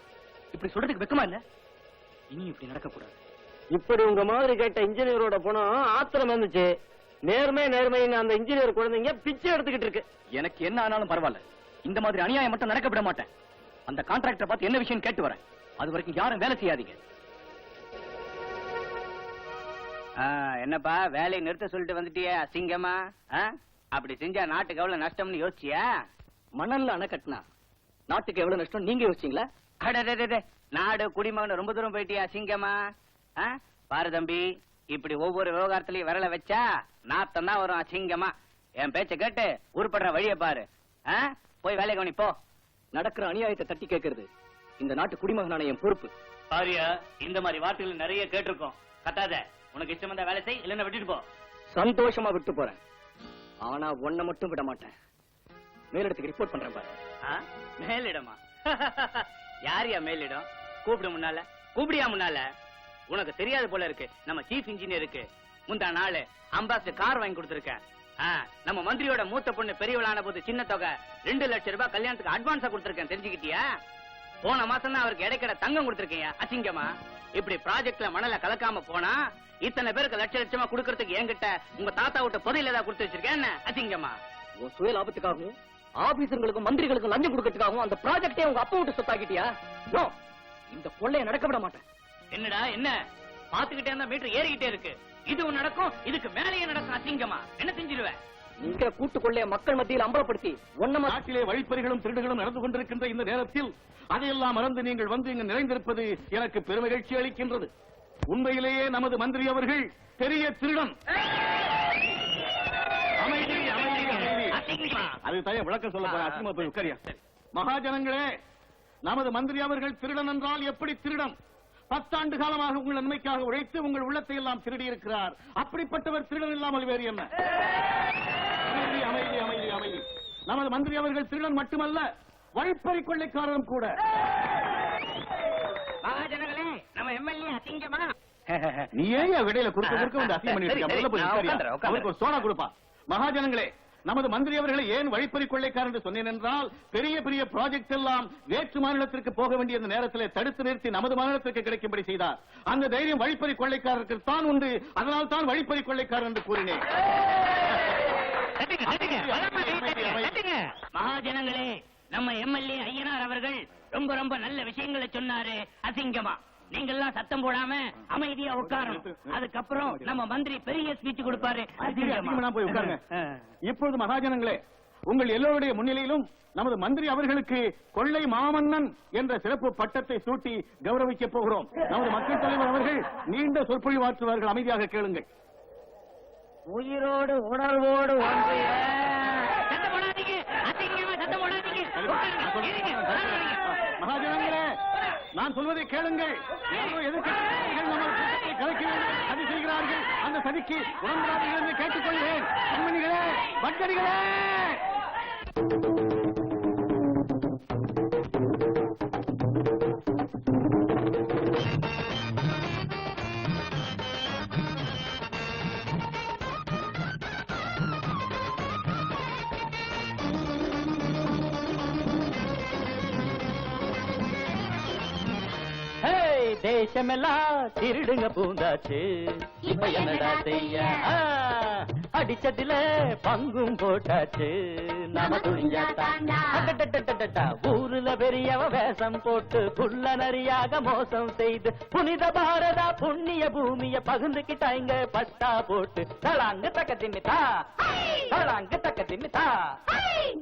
இப்படி சொல்றதுக்கு வெக்கமா இல்ல? இனி இப்படி நடக்க கூடாது. இப்படி உங்க மாதிரி கேட்ட இன்ஜினியரோட பணம் ஆத்திரம் வந்துச்சு. நேர்மைன்னு அந்த இன்ஜினியர் குழந்தைங்க பிச்சை எடுத்துக்கிட்டு இருக்கு. எனக்கு என்ன ஆனாலும் பரவாயில்ல, இந்த மாதிரி அநியாயம் மட்டும் நடக்க விட மாட்டேன். அந்த கான்ட்ராக்டரை பார்த்து என்ன விஷயம் கேட்டு வரேன். அது வரைக்கும் யாரும் வேலை செய்யாதீங்க. என்னப்பா வேலையை நிறுத்த சொல்லிட்டு வந்துட்டியே அசிங்கமா? அப்படி செஞ்சா நாட்டுக்கு எவ்வளவு நஷ்டம்னு யோசிச்சியா? மணல்ல அணை கட்டினா நாட்டுக்கு எவ்வளவு நஷ்டம் நீங்க யோசிச்சீங்களா? நாடு குடிமகன் ரொம்ப தூரம் போயிட்டியா அசிங்கமா? பாரு தம்பி, இப்படி ஒவ்வொரு விவகாரத்திலயும் விரல வச்சா நாத்தம் தான் வரும் அசிங்கமா. என் பேச்ச கேட்டு உருப்படுற வழிய பாரு. போய் வேலை கவனி போ. நடக்கிற அநியாயத்தை தட்டி கேட்கறது இந்த நாட்டு குடிமகனான என் பொறுப்பு. பாரியா, இந்த மாதிரி வார்த்தைகள் நிறைய கேட்டிருக்கோம். கத்தாத. உனக்கு இஷ்டம் வந்தா வேலை செய், இல்லன்னா விட்டுட்டு போ. சந்தோஷமா விட்டு போறேன். ஆனா ஒன்ன மட்டும் விட மாட்டேன். மேலிடத்துக்கு ரிப்போர்ட் பண்றேன் பாரு. மேலிடமா? யாரியா மேலிடம்? கூப்பிடு முன்னால. கூப்பிடியா முன்னால? உனக்கு தெரியாது போல இருக்கு. நம்ம சீஃப் இன்ஜினியருக்கு முந்தா நாள் அம்பாசிடர் கார் வாங்கி கொடுத்திருக்கேன். நம்ம மந்திரியோட மூத்த பொண்ணு பெரியவளான போது சின்ன தொகை 2 லட்சம் ரூபாய் கல்யாணத்துக்கு அட்வான்ஸா கொடுத்திருக்கேன். தெரிஞ்சுக்கிட்டியா? போன மாசம் தான் அவருக்கு இடைக்கிற தங்கம் கொடுத்திருக்கேன். அசிங்கமா? இப்படி ப்ராஜெக்ட்ல மணல கலக்காம போனா இத்தனை பேருக்கு லட்சமா கொடுக்கறதுக்கு என்கிட்ட உங்க தாத்தா விட்ட புதையில ஏதாவது கொடுத்து வச்சிருக்கேன். அசிங்கமா? உன் சுய லாபத்துக்காகவும் ஆபீசர்களுக்கும் மந்திரிகளுக்கும் லஞ்சம் கொடுக்கறதுக்காகவும் அந்த ப்ராஜெக்டே உங்க அப்பா விட்டு சொத்தாக்கிட்டியா? இந்த கொள்ளைய நடக்க விட மாட்டேன். என்னடா என்ன பாத்துக்கிட்டே இருந்தா மீட்டர் ஏறிக்கிட்டே இருக்கு. இதுவும் நடக்கும், இதுக்கு மேலேயே நடக்கும். அசிங்கமா? என்ன செஞ்சிருவேன்? நீங்க கூட்டு கொள்ளைய மக்கள் மத்தியில் அம்பலப்படுத்தி ஒன்னமா நாட்டிலே வழிப்பறிகளும் திருடுகளும் நடந்து கொண்டிருக்கின்ற இந்த நேரத்தில் அதையெல்லாம் மறந்து நீங்கள் வந்து இங்கு நிறைந்திருப்பது எனக்கு பெருமகிழ்ச்சி அளிக்கின்றது. உண்மையிலேயே நமது மந்திரி அவர்கள் பெரிய திருடன். அமைதி அமைதி அமைதி. அது தய விளக்கம் சொல்ல போற. அசிங்கமா போய் உட்காரியா. மகாஜனங்களே, நமது மந்திரி அவர்கள் திருடன் என்றால் எப்படி திருடன்? 10 ஆண்டு காலமாக உங்கள் நன்மைக்காக உழைத்து உங்கள் உள்ளத்தை எல்லாம் திருடி இருக்கிறார். அப்படிப்பட்டவர் திருடன் இல்லாமல் வேறு என்ன? அமைதி அமைதி அமைதி அமைதி. நமது மந்திரி அவர்கள் திருடன் மட்டுமல்ல, வழிப்பறி கொள்ளைக்காரரும் கூட. மகாஜனங்களே, நம்ம எம்எல்ஏ அசிங்கமா? நீ ஏன் விடையில குறுக்க வந்து அசிங்கம் பண்ணிட்டு அவருக்கு ஒரு சோடா கொடுப்பா. மகாஜனங்களே, நமது மந்திரி அவர்களை ஏன் வழிப்பறி கொள்ளைக்காரர் என்று சொன்னேன் என்றால், பெரிய பெரிய ப்ராஜெக்ட் எல்லாம் வேற்று மாநிலத்திற்கு போக வேண்டிய அந்த நேரத்தில் தடுத்து நிறுத்தி நமது மாநிலத்திற்கு கிடைக்கும்படி செய்தார். அந்த தைரியம் வழிப்பறி கொள்ளைக்காரருக்கு தான் உண்டு. அதனால் தான் வழிப்பறி கொள்ளைக்காரர் என்று கூறினேன். மகாஜனங்களே, நம்ம எம்எல்ஏ ஐயனார் அவர்கள் ரொம்ப ரொம்ப நல்ல விஷயங்களை சொன்னாரு. அசிங்கமா? நீங்கெல்லாம் சத்தம் போடாம அமைதியா உட்காரும். அதுக்கப்புறம் நம்ம மந்திரி பெரிய ஸ்பீச் கொடுப்பாரு. போய் உட்காருங்க. இப்பொழுது மகாஜனங்களே, உங்கள் எல்லோருடைய முன்னிலையிலும் நமது மந்திரி அவர்களுக்கு கொள்ளை மாமன்னன் என்ற சிறப்பு பட்டத்தை சூட்டி கௌரவிக்க போகிறோம். நமது மக்கள் தலைவர் அவர்கள் நீண்ட சொற்பொழிவாற்றுவார்கள். அமைதியாக கேளுங்கள். உயிரோடு உணர்வோடு ஒன்றிய மகாஜனங்களே, நான் சொல்வதை கேளுங்கள். எதிர்க்கட்சிகள் நம்ம கூட்டத்தை கலைக்க வேண்டும் சதி செய்கிறார்கள். அந்த சதிக்கு உடன்படாதீர்கள் என்று கேட்டுக்கொள்கிறேன். கண்மணிகளே, பட்டடிகளே, தேசமெல்லாம் திருடுங்க பூந்தாச்சு. இப்ப என்னடா செய்ய? அடிச்சதுல பங்கும் போட்டாச்சு. நாம துணிஞ்சாத்தாண்டா. ஊருல பெரியவ வேஷம் போட்டு புள்ள நரியாக மோசம் செய்து புனித பாரதா புண்ணிய பூமிய பகிர்ந்துக்கிட்டாங்க பட்டா போட்டு. தலாங்கு தக்க தின்னுதா, தலாங்கு தக்க தின்னுதா.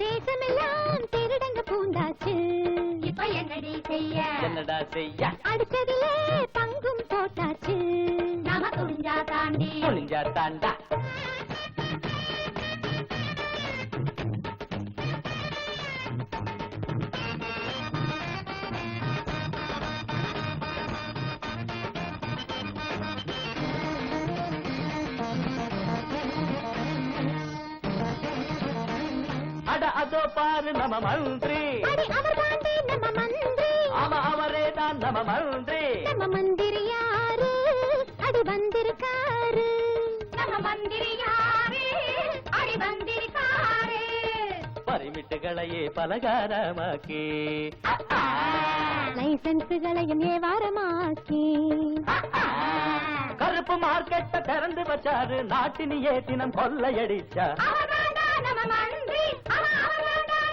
தேசமெல்லாம் திருடங்க பூந்தாச்சு. இப்ப என்னடி செய்ய? என்னடா செய்ய? அடிச்சதுல பங்கும் போட்டாச்சு. நாம துணிஞ்சா தாண்டி. துணிஞ்சா தாண்டா. அட அதோ பாரு நம்ம மந்திரி, ஆமா அவரே தான் நம்ம மந்திரி. நம்ம மந்திரி யாரு அடி வந்திருக்காரு, நம்ம மந்திரி யாரு அடி வந்திருக்காரு. பரிமிட்டுகளையே பலகாரமாக்கி லைசன்ஸுகளையும் ஏவாரமாக்கி கருப்பு மார்க்கெட்ட திறந்து வச்சாரு, நாட்டினியே தினம் கொள்ளையடிச்சா. நம்ம மந்திரி,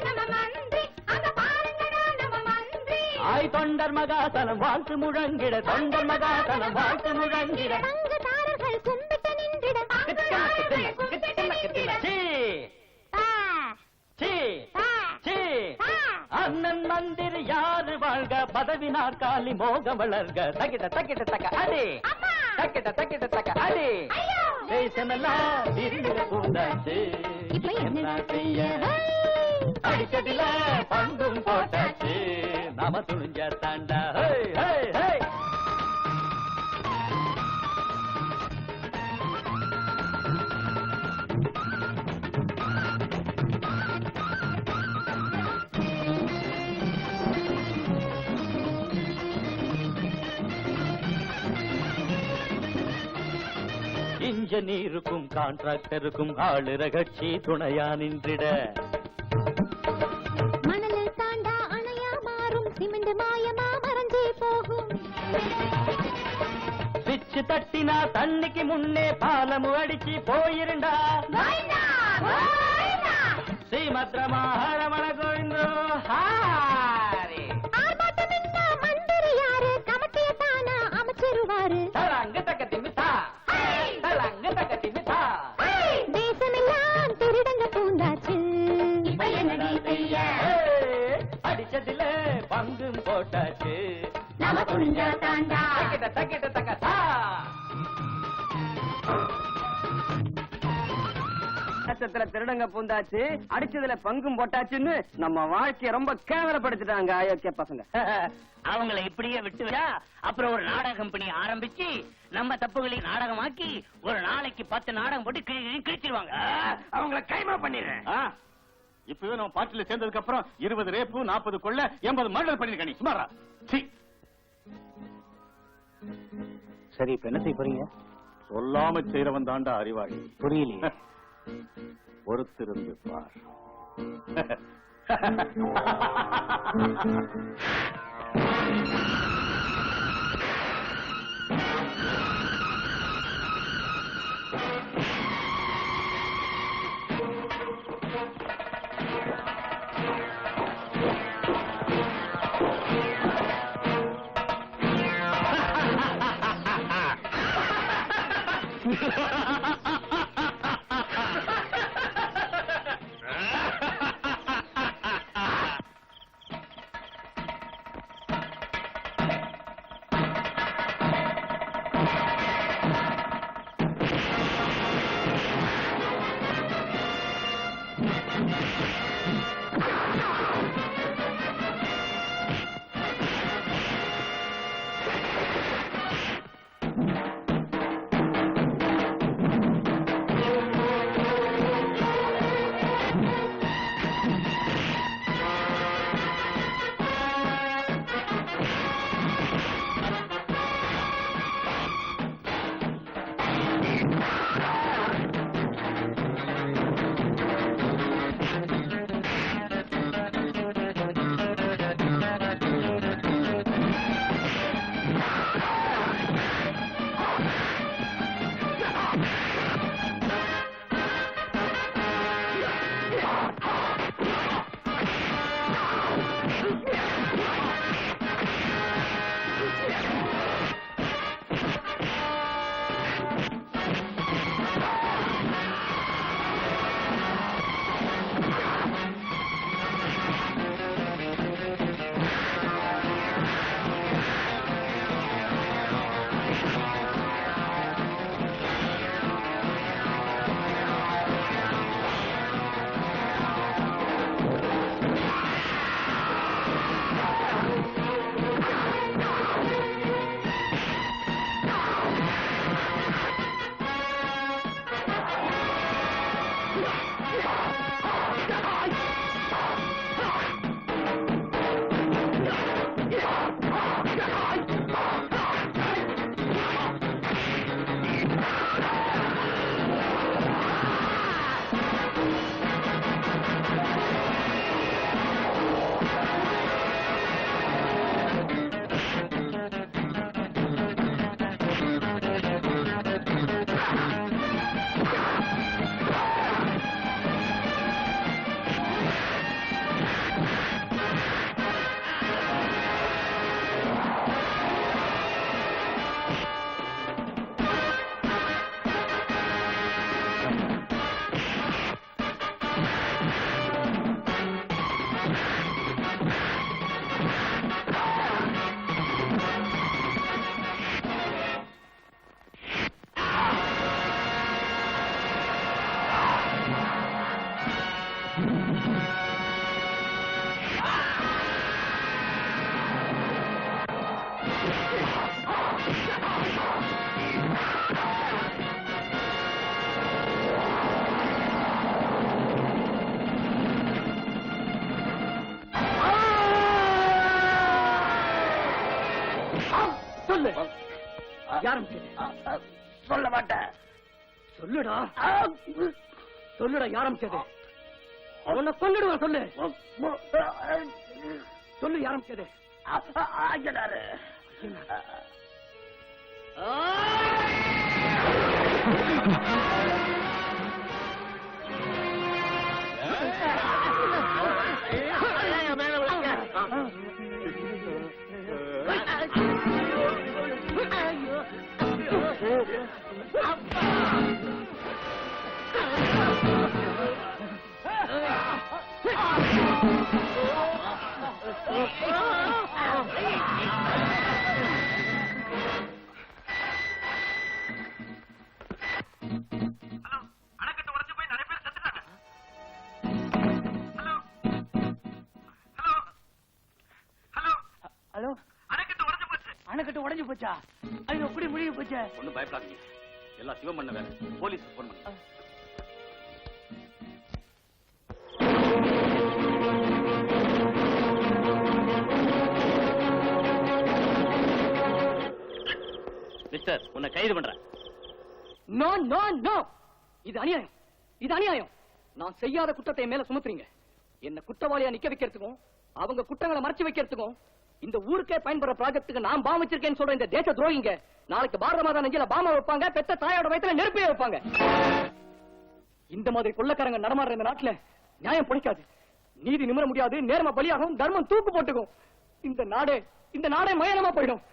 நம்ம மந்திரி, அங்க பாருங்கடா நம்ம மந்திரி. ஆய் தொண்டர் மகாசனம் வாழ்த்து முழங்கிட, தொண்டர் மகாசனம் வாழ்த்து முழங்கிட. பங்குதாரர்கள் கும்பிட்டு நின்றிட, அண்ணன் மந்திரி யாரு வாழ்க, பதவி நாற்காலி மோகம் வளர்க. தக்கிட்ட தக்கிட்ட தக்க அடி, தக்கிட்ட தக்கிட்ட தக்க அடி. தேசமெல்லாம் விருந்திட பூந்தாச்சு, இப்ப என்ன செய்ய? அடிச்சதில பங்கும் போட்டாச்சு, நாம துணிஞ்ச தாண்டா. இன்ஜினியருக்கும் கான்ட்ராக்டருக்கும் ஆளுற கட்சி துணையா நின்றிட. மணலில் தாண்டா அணையா மாறும், சிமெண்ட் மாயமா மறைஞ்சே போகும். பிச்சு தட்டினா தண்ணிக்கு முன்னே பாலமு அடிச்சு போயிருண்டா. ஸ்ரீமத்ரமாஹரமண கோவிந்தோ ஹாரி. மந்திரி யாரு கமட்டிய தானா அமைச்சிருவாரு. தலங்கு தக்க திமித்தா, தலங்கு தக்க திமித்தா. தேசமெல்லாம் திருடங்க பூந்தாச்சு, அடிச்சதில பங்கும் போட்டாச்சு, நாம துணிஞ்சா தாண்டா. தக்கிட்ட தக்கிட்ட தக்கத்தா. கஷ்டத்துல திருடங்க பூந்தாச்சு, அடிச்சதுல பங்கும் போட்டாச்சுன்னு நம்ம வாழ்க்கைய ரொம்ப கேவலப்படுத்திட்டாங்க அயோக்கிய பசங்க. அவங்களை இப்படியே விட்டு விட்டா அப்புறம் ஒரு நாடக கம்பெனி ஆரம்பிச்சு நம்ம தப்புகளை நாடகமாக்கி ஒரு நாளைக்கு 10 நாடகம் போட்டு கிழிச்சிருவாங்க. அவங்கள கைமா பண்ணிடுறேன். இப்பவே நம்ம பார்ட்டில சேர்ந்ததுக்கு அப்புறம் 20 ரேப்பு, 40 கொள்ள, 80 மர்டர் பண்ணிருக்க. நீ சுமாரா? சரி, இப்ப என்ன செய்ய போறீங்க? சொல்லாம செய்யறவன் தாண்டா அறிவாளி. புரியலையே. பொறுத்திருந்து பார். சொல்லு. யாரும் சொல்ல மாட்டேன். சொல்லுடா. சொல்லுடா யாரும் சேது. அவனை கொன்னுடுவான். சொல்லு சொல்லு யாரும் சேது. ஐயனாரு. ஹலோ, அணைக்கட்டு உடைஞ்சு போச்சா? ஐயோ, எப்படி முடிவு போச்சா? ஒண்ணும் பயப்படாதீங்க, எல்லாம் சிவம் பண்ண வேலை. போலீஸ் போன் பண்ண. மிஸ்டர், உன்னை கைது பண்றேன். நோ நோ நோ, இது அநியாயம், இது அநியாயம். நான் செய்யாத குற்றத்தை மேல சுமத்துறீங்க. என்ன குற்றவாளியா நிக்க வைக்கிறதுக்கும் அவங்க குற்றங்களை மறைச்சு வைக்கிறதுக்கும் இந்த ஊருக்கே பயன்படுற ப்ராஜெக்ட்டுக்கு நான் பாம் வச்சிருக்கேன்னு சொல்ற இந்த தேச துரோகிங்க நாளைக்கு பாரத மாதா நெஞ்சில பாமா வைப்பாங்க, பெத்த தாயோட வயித்துல நெருப்பே வைப்பாங்க. இந்த மாதிரி கொள்ளக்காரங்க நடமாடுற இந்த நாட்டுல நியாயம் பிடிக்காது, நீதி நிமிர முடியாது, நேர்ம பலியாகும், தர்மம் தூக்கு போட்டுக்கும். இந்த நாடே மயனமா போயிடும்.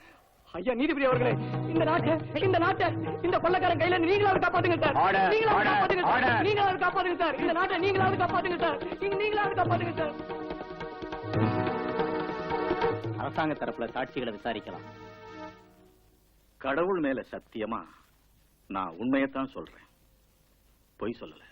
ஐயா நீதிபதி அவர்களே, இந்த நாட்டை இந்த கொள்ளக்காரன் கையில நீங்களாவது காப்பாத்துங்க சார். நீங்களாவது காப்பாத்துங்க சார். நீங்களாவது காப்பாத்துங்க சார். இந்த நாட்டை நீங்களாவது காப்பாத்துங்க சார். நீங்களாவது காப்பாத்துங்க சார். அரசாங்க தரப்புல சாட்சிகளை விசாரிக்கலாம். கடவுள் மேல சத்தியமா நான் உண்மையத்தான் சொல்றேன், பொய் சொல்லல.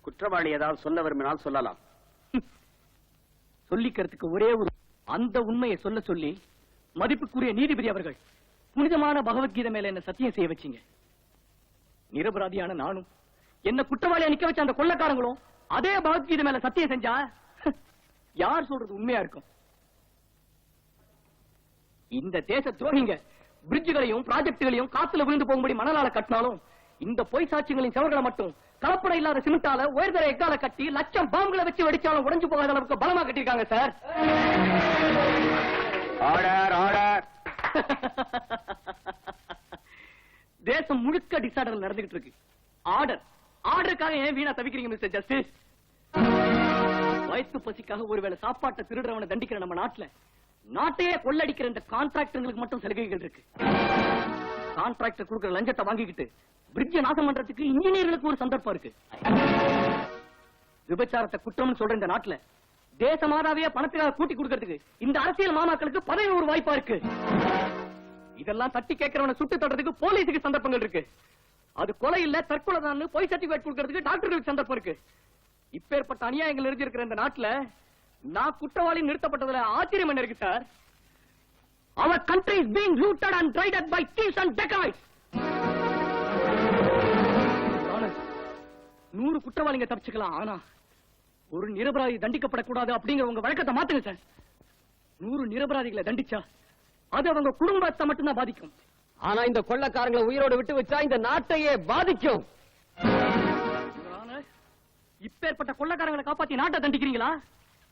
குற்றவாளி ஏதாவது சொல்ல விரும்பினால் சொல்லலாம். சொல்லிக்கிறதுக்கு ஒரே ஒரு அந்த உண்மையை சொல்ல சொல்லி மதிப்புக்குரிய நீதிபதி அவர்கள் புனிதமான பகவத்கீதை மேல என்ன சத்தியம் செய்ய வச்சீங்க. நிரபராதியான நானும் என்ன குற்றவாளியா நிக்க வச்ச அந்த கொள்ளக்காரங்களும் அதே பகவத்கீதை மேல சத்தியம் செஞ்சா யார் சொல்றது உண்மையா இருக்கும்? இந்த தேச துரோகிங்க பிரிட்ஜுகளையும் ப்ராஜெக்டுகளையும் காத்துல விழுந்து போகும்படி மணலால கட்டினாலும் இந்த பொய் சாட்சியங்களின் செவர்களை மட்டும் கலப்படம் இல்லாத சிமெண்டால உயர்தர எக்கால கட்டி லட்சம் பாம்புகளை வச்சு வெடிச்சாலும் உடைஞ்சு போகாத அளவுக்கு பலமா கட்டிருக்காங்க சார். Order order. தேசம் முழுக்க டிசார்டர் நடந்துகிட்டு இருக்கு. ஆர்டருக்காக ஏன் வீணா தவிக்கிறீங்க மிஸ்டர் ஜஸ்டிஸ்? வயிற்று பசிக்காக ஒருவேளை சாப்பாட்டை திருடுறவனை தண்டிக்கிற நம்ம நாட்டையே கொள்ளடிக்கிற இந்த கான்ட்ராக்டர்களுக்கு மட்டும் சலுகைகள் இருக்கு. கான்ட்ராக்டர் கொடுக்கிற லஞ்சத்தை வாங்கிக்கிட்டு பிரிட்ஜ் நாசம் பண்றதுக்கு இன்ஜினியர்களுக்கு ஒரு சந்தர்ப்பம் இருக்கு. விபச்சாரத்தை குற்றம்னு சொல்ற இந்த நாட்டுல தேச மாதாவையே பணத்துக்காக கூட்டி கொடுக்கறதுக்கு இந்த அரசியல் மாமாக்களுக்கு பதவி ஒரு வாய்ப்பா இருக்கு. இதெல்லாம் தட்டி கேட்கிறவனை சுட்டு தட்டுறதுக்கு போலீஸுக்கு சந்தர்ப்பங்கள் இருக்கு. அது கொலை இல்ல தற்கொலை தான் பொய் சர்டிபிகேட் கொடுக்கறதுக்கு டாக்டர்களுக்கு சந்தர்ப்பம் இருக்கு. இப்பேற்பட்ட அநியாயங்கள் இருக்கிற இந்த நாட்டுல நான் குற்றவாளி நிறுத்தப்பட்டதுல ஆச்சரியம் என்ன இருக்கு sir? Our country is being looted and raided by thieves and dacoits. 100 குற்றவாளிங்க தப்பிச்சுக்கலாம், ஆனா ஒரு நிரபராதி தண்டிக்கப்படக்கூடாது அப்படிங்கிற உங்க வழக்கத்தை மாத்துங்க சார். 100 நிரபராதிகளை தண்டிச்சா அது அவங்க குடும்பத்தை மட்டும்தான் பாதிக்கும். ஆனா இந்த கொள்ளக்காரங்களை உயிரோடு விட்டு வச்சா இந்த நாட்டையே பாதிக்கும். இப்பேற்பட்ட கொள்ளக்காரங்களை காப்பாத்தி நாட்டை தண்டிக்கிறீங்களா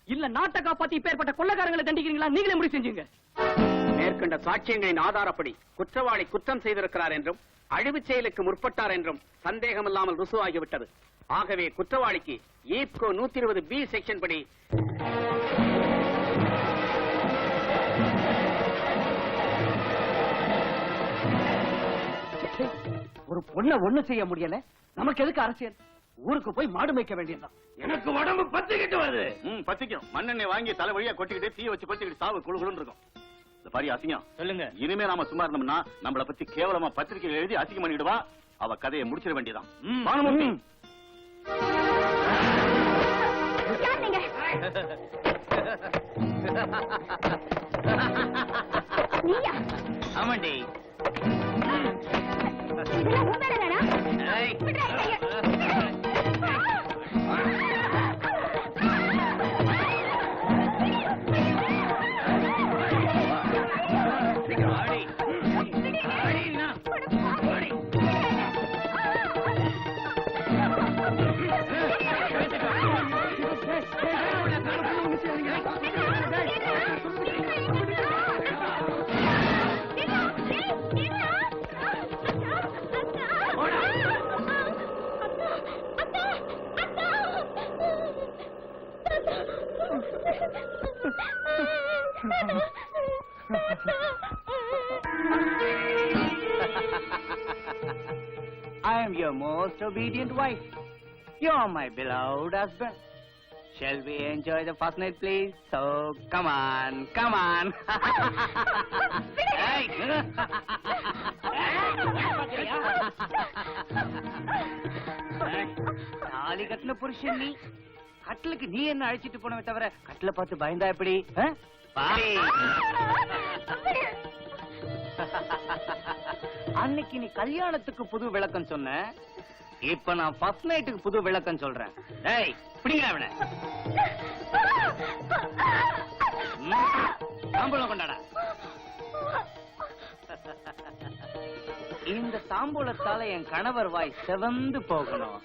இல்ல நாட்டை காப்பாத்தி இப்பேற்பட்ட கொள்ளக்காரங்களை தண்டிக்கிறீங்களா? நீங்களே முடிவு செஞ்சீங்க. மேற்கண்ட சாட்சியங்களின் ஆதாரப்படி குற்றவாளி குற்றம் செய்திருக்கிறார் என்றும் அழிவு செயலுக்கு முற்பட்டார் என்றும் சந்தேகமில்லாமல் ருசுவாகிவிட்டது. ஆகவே குற்றவாளிக்கு ஈப்கோ 120B செக்ஷன் படி ஒரு பொண்ணை ஒண்ணு செய்ய முடியல, நமக்கு எதுக்கு அரசியல்? ஊருக்கு போய் மாடு மேய்க்க வேண்டியதுதான். எனக்கு உடம்பு பத்திக்கிட்டு வருது. பத்திக்கும். மண்ணெண்ணெய் வாங்கி தலை வழியா கொட்டிக்கிட்டு தீ வச்சு கொட்டிக்கிட்டு சாவு குழுகுன்னு இருக்கும். பாரி அசிங்கம். சொல்லுங்க. இனிமே நாம சும்மா இருந்தோம்னா நம்மளை பத்தி கேவலமா பத்திரிகை எழுதி அசிங்கம் பண்ணிடுவா. அவ கதையை முடிச்சிட வேண்டியதான். பானுமூர்த்தி, யார் நீங்க? நீயா? ஆமாண்டி. இதெல்லாம் உன் வேலை தானா? ஏய். விட்றா, கையை. ஆடி. ஆடினா. ஆடி. I am your most obedient wife. You are my beloved husband. Shall we enjoy the first night, please? So, come on, come on. Hey. தாலி கட்டின புருஷன் நீ, கட்டிலுக்கு நீ என்ன அழைச்சிட்டு போனவே தவிர கட்டில பார்த்து பயந்தா எப்படி? அன்னைக்கு நீ கல்யாணத்துக்கு புது விளக்கம் சொன்ன, இப்ப நான் ஃபர்ஸ்ட் நைட்டுக்கு புது விளக்கம் சொல்றேன். டேய், பிடிங்க அவனை. தாம்பூலம் கொண்டாடா. இந்த தாம்பூலத்தால என் கணவர் வாய் செவந்து போகணும்.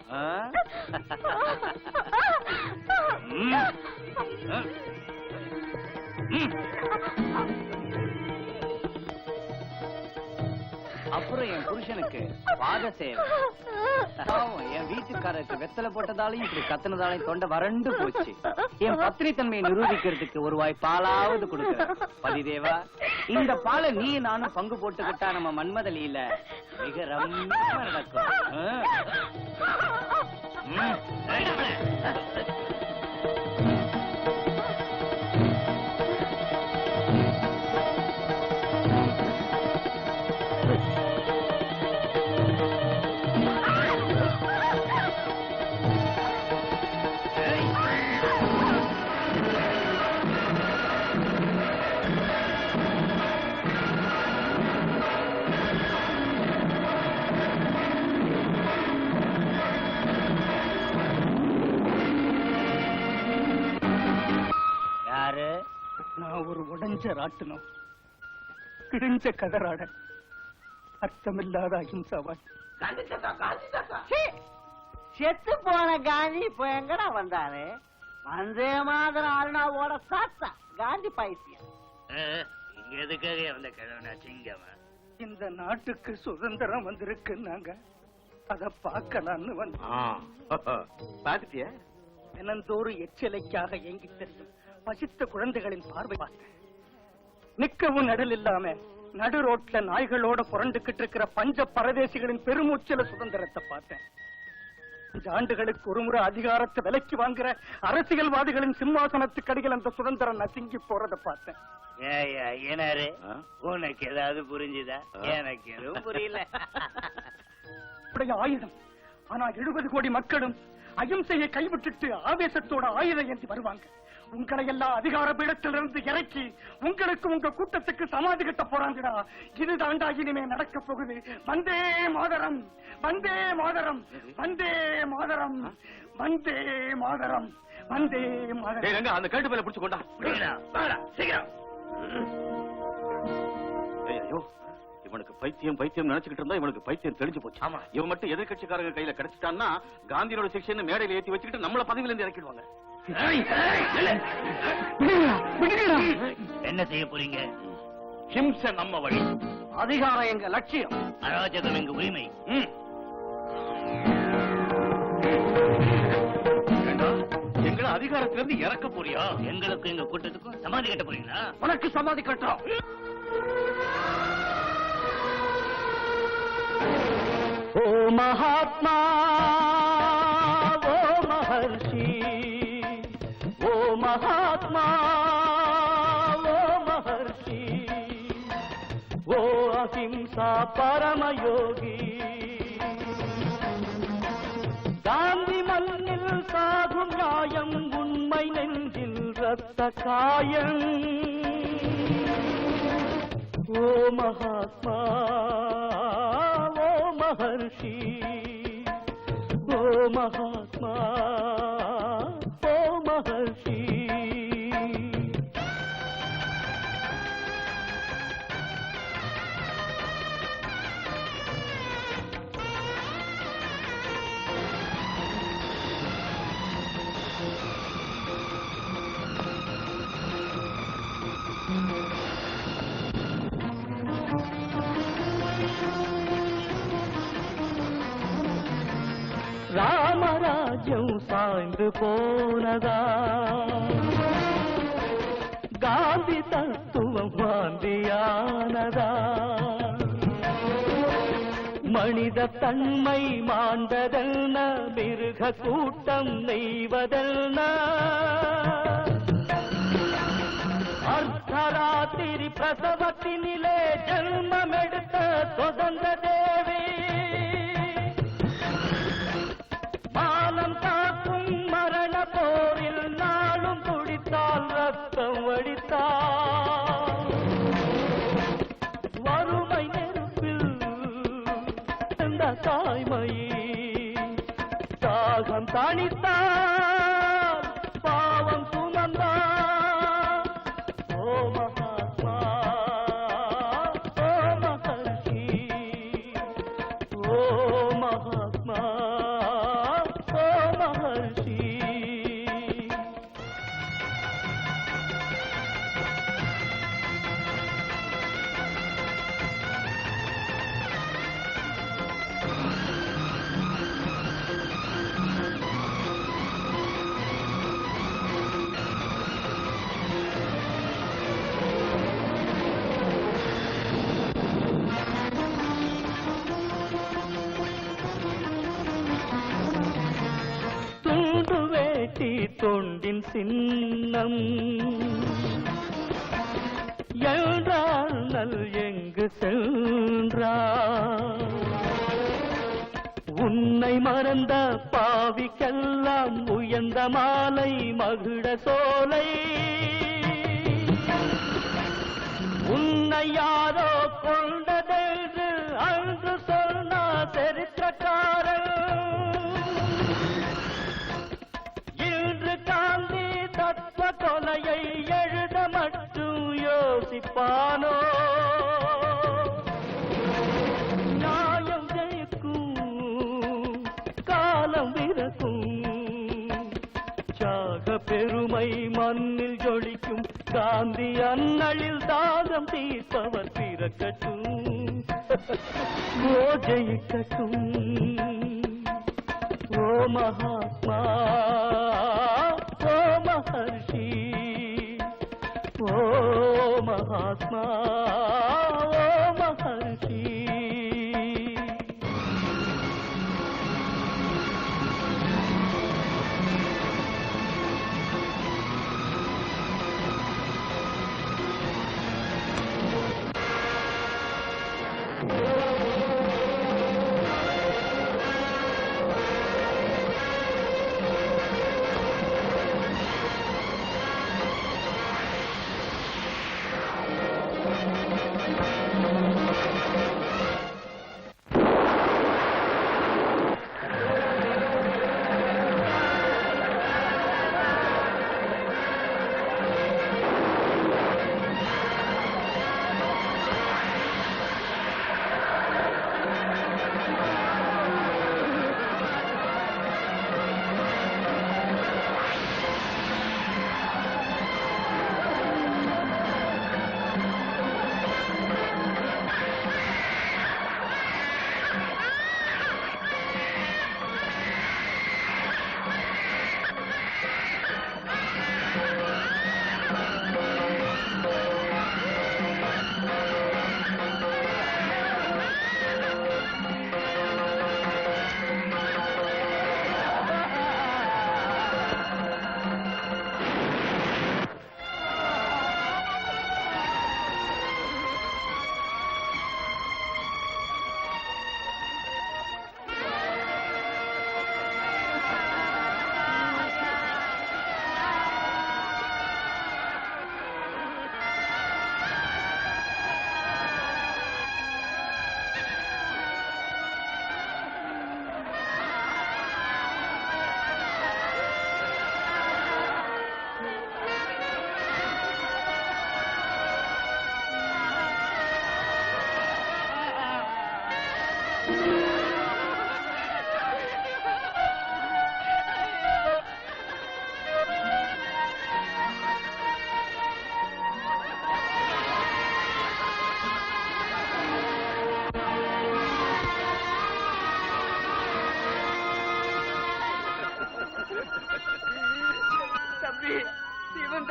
அப்புறம் என் புருஷனுக்கு பாத சேவை. என் வீட்டுக்காரருக்கு வெத்தலை போட்டதாலையும் இப்படி கத்துனதாலையும் தொண்டை வறண்டு போச்சு. என் பத்திரி தன்மையை நிரூபிக்கிறதுக்கு ஒரு வாய் பாலாவது கொடுக்கிறேன். பதிதேவா, இந்த பாலை நீ நானும் பங்கு போட்டுக்கிட்டா நம்ம மன்மதலியில மிக ரம்மியமா நடக்கும். நான் ஒரு உடைஞ்ச ராட்டினம், கிழிஞ்ச கதராட, அர்த்தமில்லாத அஹிம்சாவான். செத்து போன காந்தி இப்ப எங்கடா வந்தாரு? வந்தே மாதிரம் அருணாவோட சாத்தா காந்தி பைத்தியம். இங்க எதுக்காக வந்த கிழவனா சிங்கமா? இந்த நாட்டுக்கு சுதந்திரம் வந்திருக்குன்னாங்க, அத பார்க்கலான்னு வந்தோம். பாத்துட்டியா? தினந்தோறும் எச்சலைக்காக ஏங்கி தெரியும் பசித்த குழந்தைகளின் பார்வை பார்த்தேன். நிக்கவும் நடல் இல்லாம நடு ரோட்ல நாய்களோட புரண்டுகிட்டு இருக்கிற பஞ்ச பரதேசிகளின் பெருமூச்சல சுதந்திரத்தை பார்த்தேன். 5 ஆண்டுகளுக்கு ஒருமுறை அதிகாரத்தை விலைக்கு வாங்குற அரசியல்வாதிகளின் சிம்மாசனத்துக்கு அடியில் அந்த சுதந்திரம் நசுங்கி போறதை பார்த்தேன். ஏனாரு, உனக்கு ஏதாவது புரிஞ்சுதா? எனக்கு எதுவும் புரியல. ஆயுதம். ஆனா 70 கோடி மக்களும் அகிம்சையை கைவிட்டுட்டு ஆவேசத்தோட ஆயுதம் ஏந்தி வருவாங்க. உங்களை எல்லாம் அதிகார பீடத்திலிருந்து இறக்கி உங்களுக்கு உங்க கூட்டத்துக்கு சமாதி கட்ட போறாங்கடா. இதுதாண்டா இனிமே நடக்க போகுது. வந்தே மாதரம், வந்தே மாதரம், வந்தே மாதரம், வந்தே மாதரம், வந்தே மாதரம். அந்த கழுட்டு மேல பிடிச்சு கொண்டா. சீக்கிரம். ஐயோ, இவனுக்கு பைத்தியம் பைத்தியம் நினைச்சுக்கிட்டு இருந்தா இவனுக்கு பைத்தியம் தெரிஞ்சு போச்சு. ஆமா, இவன் மட்டும் எதிர்கட்சிக்காரங்க கையில கிடைச்சிட்டான்னா காந்தியோட சிக்ஷன் மேடையில ஏத்தி வச்சுக்கிட்டு நம்மள பதவியில இருந்து இறக்கிடுவாங்க. என்ன செய்ய போறீங்க? ஹிம்சை நம்ம வழி, அதிகாரம் எங்க லட்சியம், அராஜகம் எங்க உரிமை. எங்களை அதிகாரத்திலிருந்து இறக்க போறியா? எங்களுக்கு எங்க கூட்டத்துக்கும் சமாதி கட்ட போறீங்களா? உனக்கு சமாதி கட்டுறோம். ஓ மகாத்மா, ஓ மகர்ஷி, ஓ மகாத்மா, ஓ மகர்ஷி, ஓ அஹிம்சா பரமயோகி, ரத்த காயம் ஓ மகாத்மா ஓ மகர்ஷி ஓ மகாத்மா ஓ மகர்ஷி ராமராஜ்யம் சாய்ந்து போனதா காந்தி தத்துவம் வாந்தியானதா மனித தன்மை மாண்டதென்ன மிருக கூட்டம் நெய்வதென்ன அர்த்தராத்திரி பிரசவத்தினிலே ஜன்மமெடுத்த சுதந்திர தேவி மானம் காக்கும் மரண போரில் நாளும் துடித்தால் ரத்தம் வடித்தால் வறுமை நெருப்பில் இந்த தாய்மையை தாகம் தணித்தால் பாவம் சுமந்தால் ஓ மகாத்மா ஓ மகர்ஷி ஓ மகாத்மா ஓ மகர்ஷி துண்டு வேட்டி தொண்டின் சின்னம் என்றால் நல் எங்கு சென்றார் உன்னை மறந்த பாவிக்கெல்லாம் உயர்ந்த மாலை மகிழ சோலை உன்னை யாரோ கொண்டதென்று அன்று சொன்ன சரித்திரக்காரன் இன்று காந்தி தத்துவ கொலையை எழுத மட்டும் யோசிப்பானோ நியாயம் ஜெயிக்கும் காலம் விரக்கும் தியாக பெருமை மண்ணில் ஜொலிக்கும் காந்தி அண்ணலில் தாகம் தீர்ப்பவர் பிறக்கட்டும் ஓ ஜெயிக்கட்டும் ஓ மகாத்மா ஓ மகர்ஷி ஓ மகாத்மா ஓ மகர்ஷி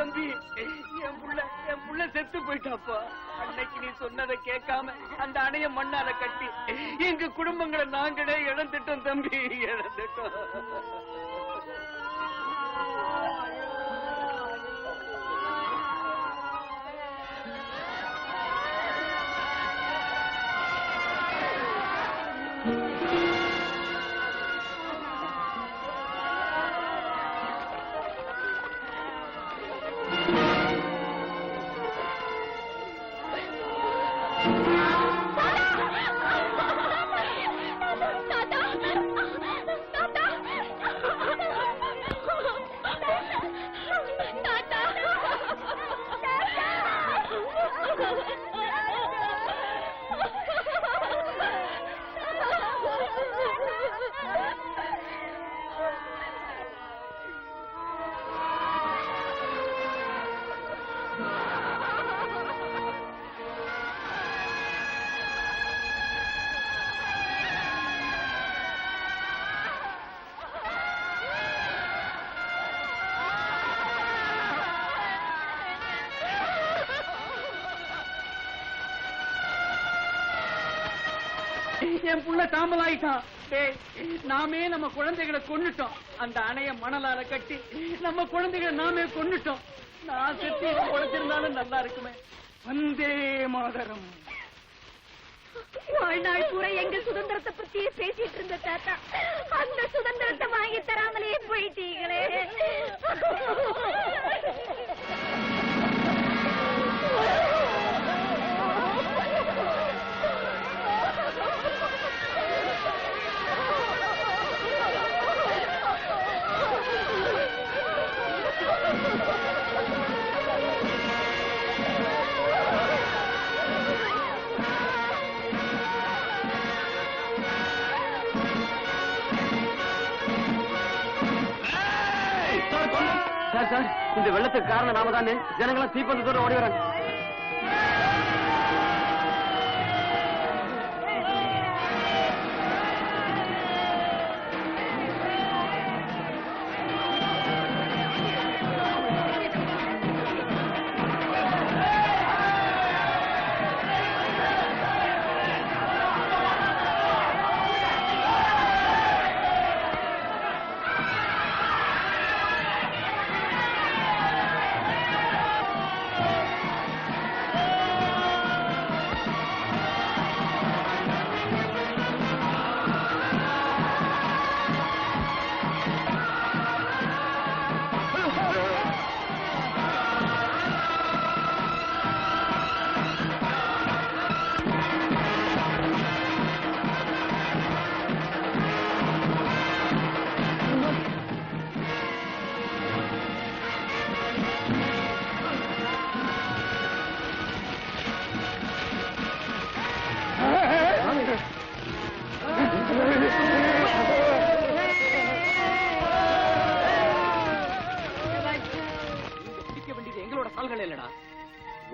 தம்பி, என் புள்ள செத்து போயிட்டாப்பா. அன்னைக்கு நீ சொன்னதை கேட்காம அந்த அணைய மண்ணால கட்டி எங்க குடும்பங்களை நாங்களே இழந்துட்டோம் தம்பி, இழந்துட்டோம். என் புள்ள சாம்பலாயிட்டான். நாமே நம்ம குழந்தைகளை கொன்னுட்டோம். அந்த அணைய மணலால கட்டி நம்ம குழந்தைகளை நாமே கொன்னுட்டோம். நான் செத்து குழச்சிருந்தாலும் நல்லா இருக்குமே. வந்தே மாதரம். வாழ்நாள் பூரா எங்க சுதந்திரத்தை பத்தியே பேசிட்டு இருந்த தாத்தா, அந்த சுதந்திரத்தை வாங்கி தராமலே போயிட்டீங்களே. சார், இந்த வெள்ளத்துக்கு காரணம் நாம தானே. ஜனங்களாம் தீப்பந்தத்தோட ஓடி வராங்க.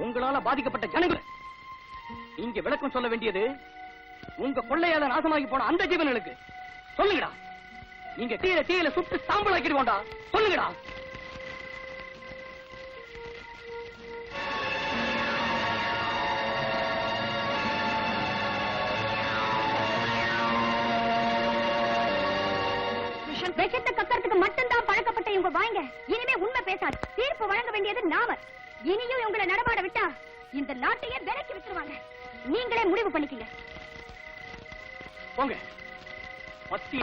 உங்களால பாதிக்கப்பட்ட ஜனங்கள். நீங்க விளக்கம் சொல்ல வேண்டியது உங்க கொள்ளையால நாசமாகி போன அந்த ஜீவன்களுக்கு. சொல்லுங்கடா. நீங்க தீயில சுட்டு சாம்பலாக்கிடுவோண்டா. சொல்லுங்கடா. விஷத்தை கக்கறதுக்கு மட்டும்தான் பழக்கப்பட்ட இவங்க வாங்க இனிமே உண்மை பேசாது. தீர்ப்பு வழங்க வேண்டியது நாம. இனியும் இவங்களை நடமாட விட்டா இந்த நாட்டையே விலைக்கு விட்டுருவாங்க. நீங்களே முடிவு பண்ணிக்கங்க. போங்க. பத்தி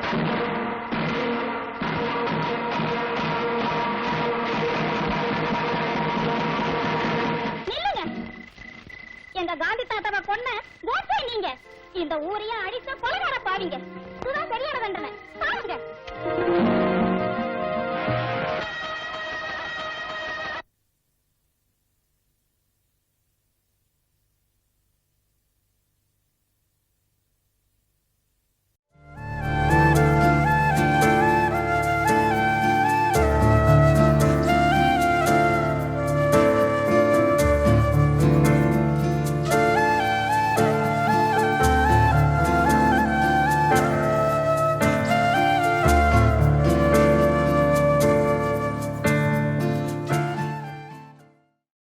நில்லுங்க. எங்க காந்தி தாத்தாவை கொன்ன கோட்டை நீங்க. இந்த ஊரையே அடித்த கொலைகார பாவீங்க. இதுதான் சரியான தண்டனை. பாருங்க.